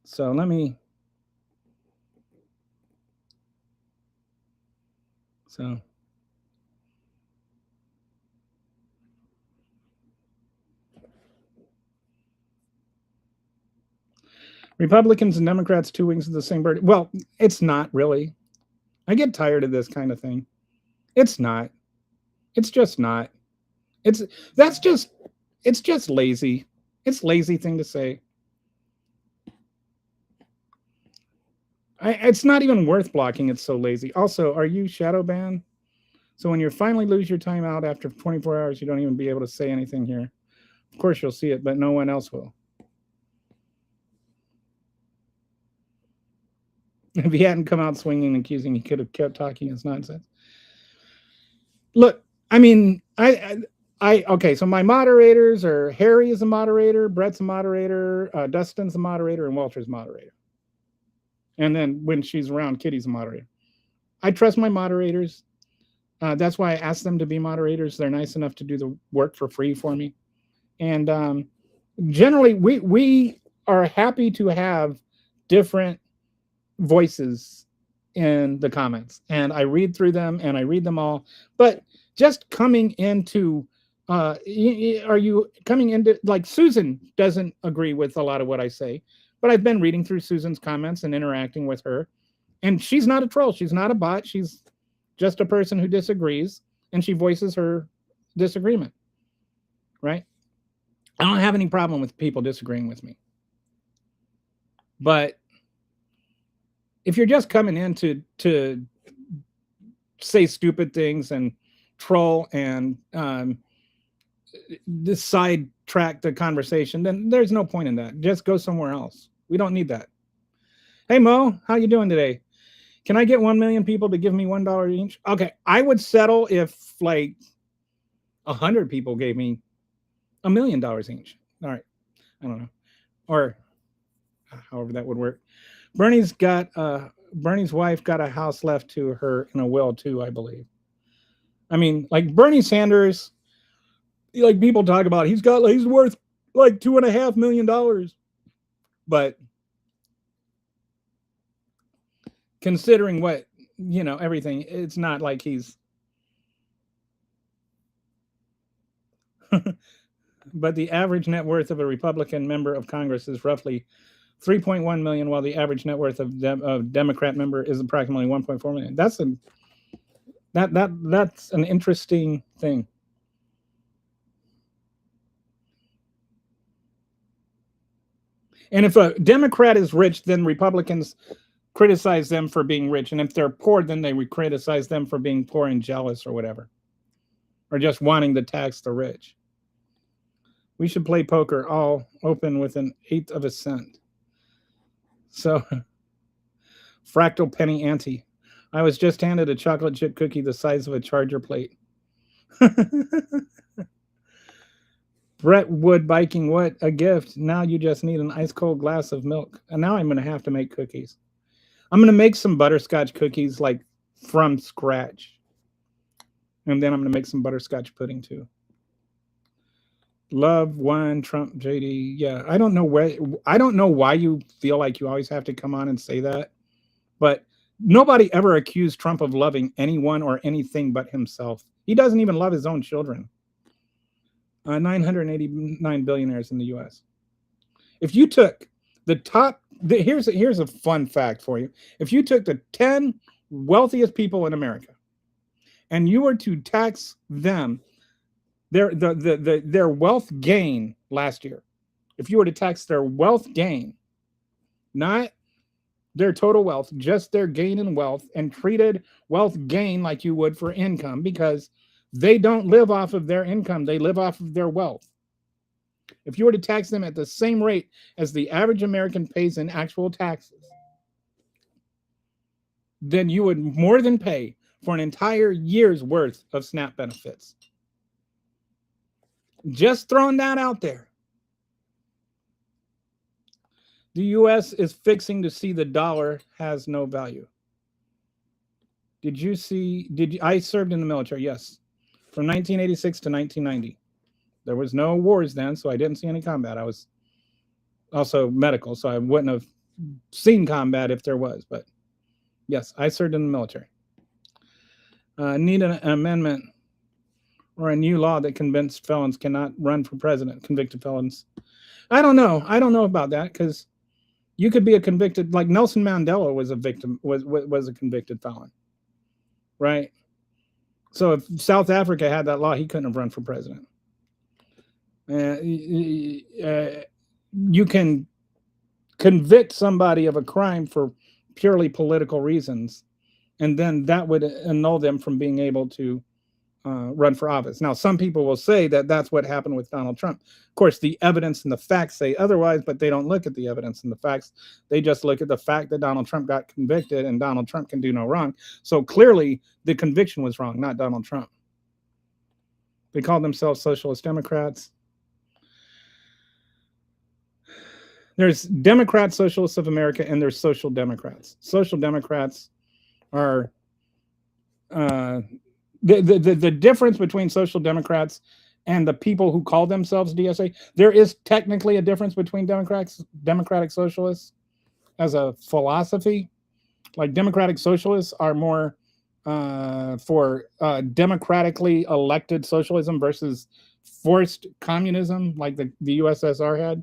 So let me. So. Republicans and Democrats, 2 wings of the same bird. Well, it's not really. I get tired of this kind of thing. It's not. It's just not. It's just lazy. It's a lazy thing to say. It's not even worth blocking. It's so lazy. Also, are you shadow banned? So when you finally lose your time out after 24 hours, you don't even be able to say anything here. Of course, you'll see it, but no one else will. If he hadn't come out swinging and accusing, he could have kept talking his nonsense. Look, I mean, okay, so my moderators are Harry is a moderator, Brett's a moderator, Dustin's a moderator, and Walter's a moderator. And then when she's around, Kitty's a moderator. I trust my moderators. That's why I ask them to be moderators. They're nice enough to do the work for free for me. And generally, we are happy to have different voices in the comments. And I read through them and I read them all. But just coming into, are you coming into, like Susan doesn't agree with a lot of what I say. But I've been reading through Susan's comments and interacting with her. And she's not a troll. She's not a bot. She's just a person who disagrees. And she voices her disagreement. Right? I don't have any problem with people disagreeing with me. But if you're just coming in to say stupid things and troll and sidetrack the conversation, then there's no point in that. Just go somewhere else. We don't need that. Hey, Mo, how you doing today? Can I get 1 million people to give me $1 each? Okay, I would settle if like 100 people gave me $1 million each. All right, I don't know, or however that would work. Bernie's wife got a house left to her in a will too, I believe. I mean, like Bernie Sanders, like people talk about, he's worth like $2.5 million. But considering what, everything, it's not like he's. But the average net worth of a Republican member of Congress is roughly 3.1 million, while the average net worth of Democrat member is approximately 1.4 million. That's an interesting thing. And if a Democrat is rich, then Republicans criticize them for being rich. And if they're poor, then they would criticize them for being poor and jealous or whatever. Or just wanting to tax the rich. We should play poker all open with an 1/8 of a cent. So, fractal penny ante. I was just handed a chocolate chip cookie the size of a charger plate. Brentwood biking, what a gift. Now you just need an ice cold glass of milk. And now I'm going to have to make cookies. I'm going to make some butterscotch cookies like from scratch. And then I'm going to make some butterscotch pudding too. Love, one, Trump, JD. Yeah, I don't know why you feel like you always have to come on and say that. But nobody ever accused Trump of loving anyone or anything but himself. He doesn't even love his own children. 989 billionaires in the U.S. If you took the top, here's a fun fact for you. If you took the 10 wealthiest people in America and you were to tax them, their wealth gain last year, if you were to tax their wealth gain, not their total wealth, just their gain in wealth, and treated wealth gain like you would for income, because they don't live off of their income. They live off of their wealth. If you were to tax them at the same rate as the average American pays in actual taxes, then you would more than pay for an entire year's worth of SNAP benefits. Just throwing that out there. The U.S. is fixing to see the dollar has no value. I served in the military, yes. From 1986 to 1990. There was no wars then, so I didn't see any combat. I was also medical, so I wouldn't have seen combat if there was. But yes, I served in the military. Need an amendment or a new law that convinced felons cannot run for president, convicted felons. I don't know. I don't know about that, because you could be a convicted, like Nelson Mandela was a victim, was a convicted felon, right? So if South Africa had that law, he couldn't have run for president. You can convict somebody of a crime for purely political reasons, and then that would annul them from being able to run for office. Now, some people will say that that's what happened with Donald Trump. Of course, the evidence and the facts say otherwise, but they don't look at the evidence and the facts. They just look at the fact that Donald Trump got convicted, and Donald Trump can do no wrong. So clearly, the conviction was wrong, not Donald Trump. They called themselves Socialist Democrats. There's Democrat Socialists of America, and there's Social Democrats. Social Democrats are the difference between Social Democrats and the people who call themselves DSA. There is technically a difference between democratic socialists as a philosophy. Like Democratic Socialists are more for democratically elected socialism versus forced communism, like the USSR had.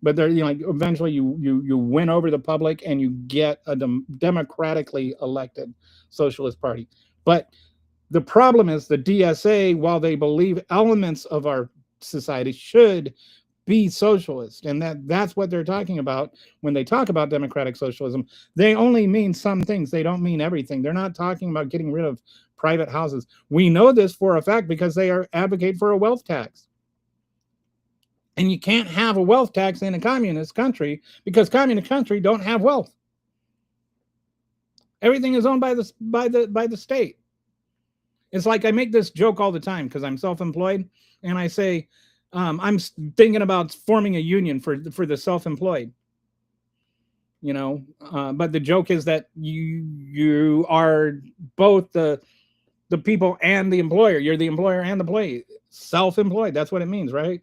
But they're, like, eventually you win over the public and you get a democratically elected socialist party. But the problem is the DSA, while they believe elements of our society should be socialist, and that's what they're talking about when they talk about democratic socialism, they only mean some things. They don't mean everything. They're not talking about getting rid of private houses. We know this for a fact because they advocate for a wealth tax. And you can't have a wealth tax in a communist country because communist countries don't have wealth. Everything is owned by the state. It's like I make this joke all the time because I'm self-employed, and I say I'm thinking about forming a union for the self-employed. But the joke is that you are both the people and the employer. You're the employer and the employee. Self-employed. That's what it means, right?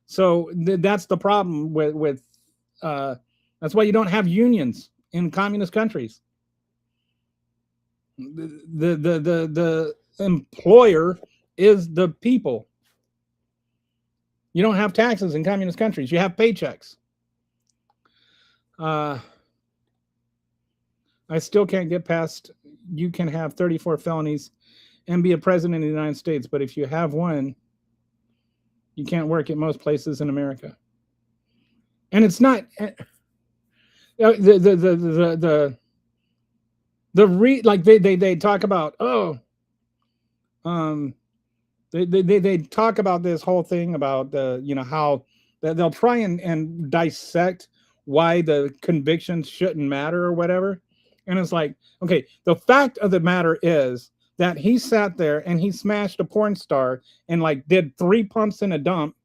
So that's the problem with that's why you don't have unions in communist countries. The employer is the people. You don't have taxes in communist countries. You have paychecks. I still can't get past, you can have 34 felonies and be a president of the United States, but if you have one, you can't work at most places in America. And it's not they talk about, they talk about this whole thing about how they'll try and dissect why the convictions shouldn't matter or whatever. And it's like, okay, the fact of the matter is that he sat there and he smashed a porn star and did 3 pumps in a dump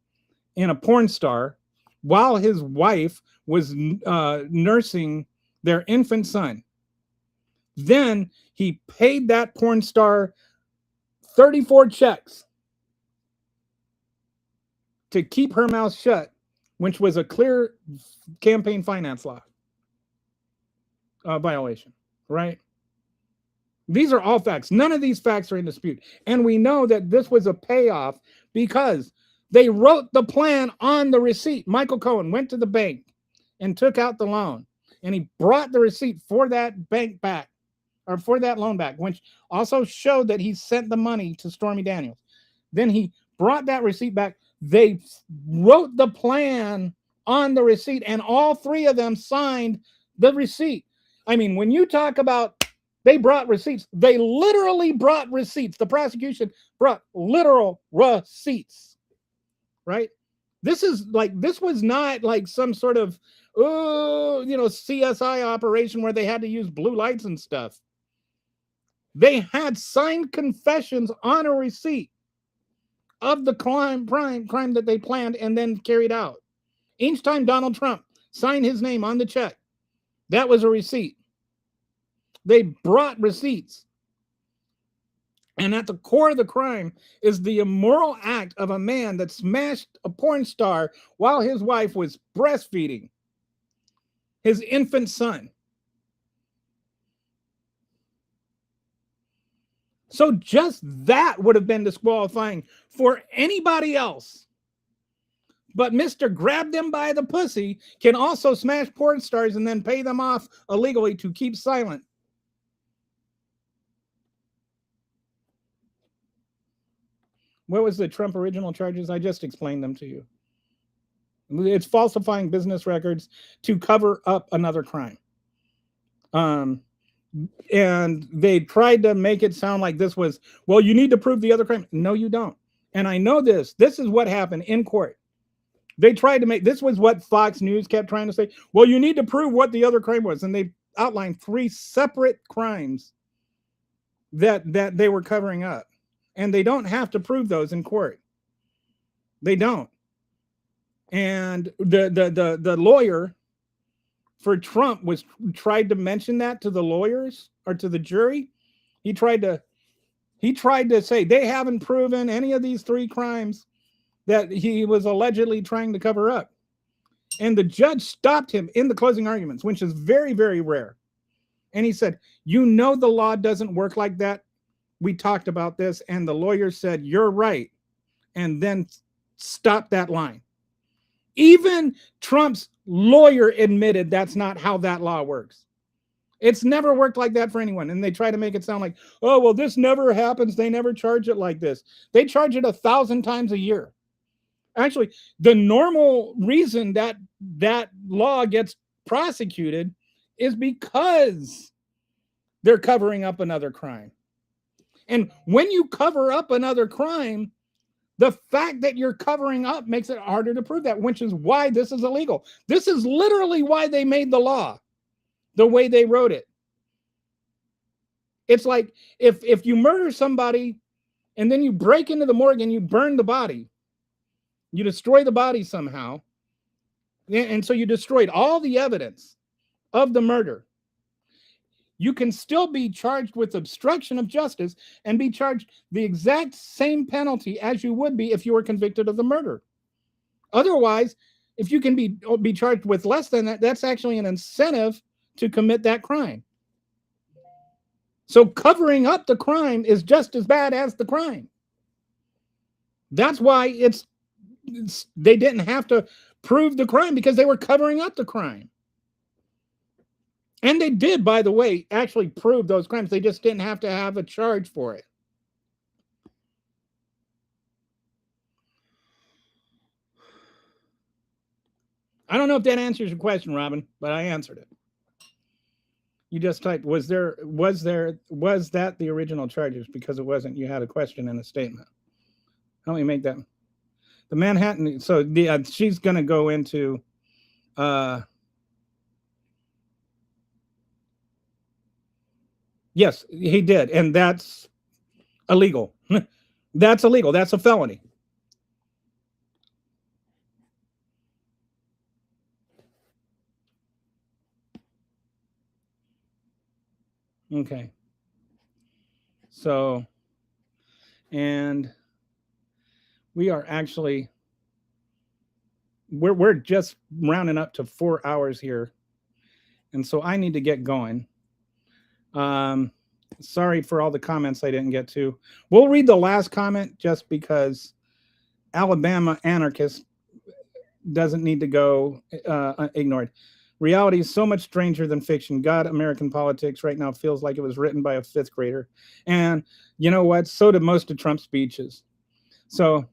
in a porn star while his wife was nursing their infant son. Then he paid that porn star 34 checks to keep her mouth shut, which was a clear campaign finance law violation, right? These are all facts. None of these facts are in dispute. And we know that this was a payoff because they wrote the plan on the receipt. Michael Cohen went to the bank and took out the loan, and he brought the receipt for that bank back, or for that loan back, which also showed that he sent the money to Stormy Daniels. Then he brought that receipt back. They wrote the plan on the receipt, and all three of them signed the receipt. I mean, when you talk about they brought receipts, they literally brought receipts. The prosecution brought literal receipts, right? This was not like some sort of, CSI operation where they had to use blue lights and stuff. They had signed confessions on a receipt of the crime that they planned and then carried out. Each time Donald Trump signed his name on the check, that was a receipt. They brought receipts. And at the core of the crime is the immoral act of a man that smashed a porn star while his wife was breastfeeding his infant son. So just that would have been disqualifying for anybody else. But Mr. Grab Them by the Pussy can also smash porn stars and then pay them off illegally to keep silent. What was the Trump original charges? I just explained them to you. It's falsifying business records to cover up another crime. And they tried to make it sound like this was, well, you need to prove the other crime. No, you don't. And I know this. This is what happened in court. They tried to make, this was what Fox News kept trying to say. Well, you need to prove what the other crime was. And they outlined 3 separate crimes that they were covering up. And they don't have to prove those in court. They don't. And the lawyer for Trump tried to mention that to the lawyers or to the jury. He tried to say they haven't proven any of these 3 crimes that he was allegedly trying to cover up. And the judge stopped him in the closing arguments, which is very, very rare. And he said, the law doesn't work like that. We talked about this, and the lawyer said, you're right. And then stop that line. Even Trump's lawyer admitted that's not how that law works. It's never worked like that for anyone. And they try to make it sound like, oh, well, this never happens. They never charge it like this. They charge it 1,000 times a year. Actually, the normal reason that law gets prosecuted is because they're covering up another crime. And when you cover up another crime, the fact that you're covering up makes it harder to prove that, which is why this is illegal. This is literally why they made the law the way they wrote it. It's like if you murder somebody and then you break into the morgue and you burn the body, you destroy the body somehow, and so you destroyed all the evidence of the murder. You can still be charged with obstruction of justice and be charged the exact same penalty as you would be if you were convicted of the murder. Otherwise, if you can be charged with less than that, that's actually an incentive to commit that crime. So covering up the crime is just as bad as the crime. That's why they didn't have to prove the crime, because they were covering up the crime. And they did, by the way, actually prove those crimes. They just didn't have to have a charge for it. I don't know if that answers your question, Robin, but I answered it. You just typed, was that the original charges? Because it wasn't. You had a question and a statement. Help me make that. The Manhattan, so she's going to go into... Yes, he did. And that's illegal. That's illegal. That's a felony. Okay. So, and we are actually we're just rounding up to 4 hours here, and so I need to get going. Um, sorry for all the comments I didn't get to. We'll read the last comment just because Alabama anarchist doesn't need to go ignored. Reality is so much stranger than fiction. God, American politics right now feels like it was written by a fifth grader. And you know what? So did most of Trump's speeches. So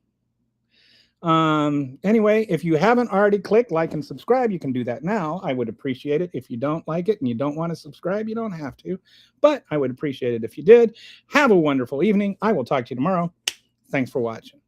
anyway, if you haven't already clicked like and subscribe, you can do that now. I would appreciate it. If you don't like it and you don't want to subscribe, you don't have to, but I would appreciate it if you did. Have a wonderful evening. I will talk to you tomorrow. Thanks for watching.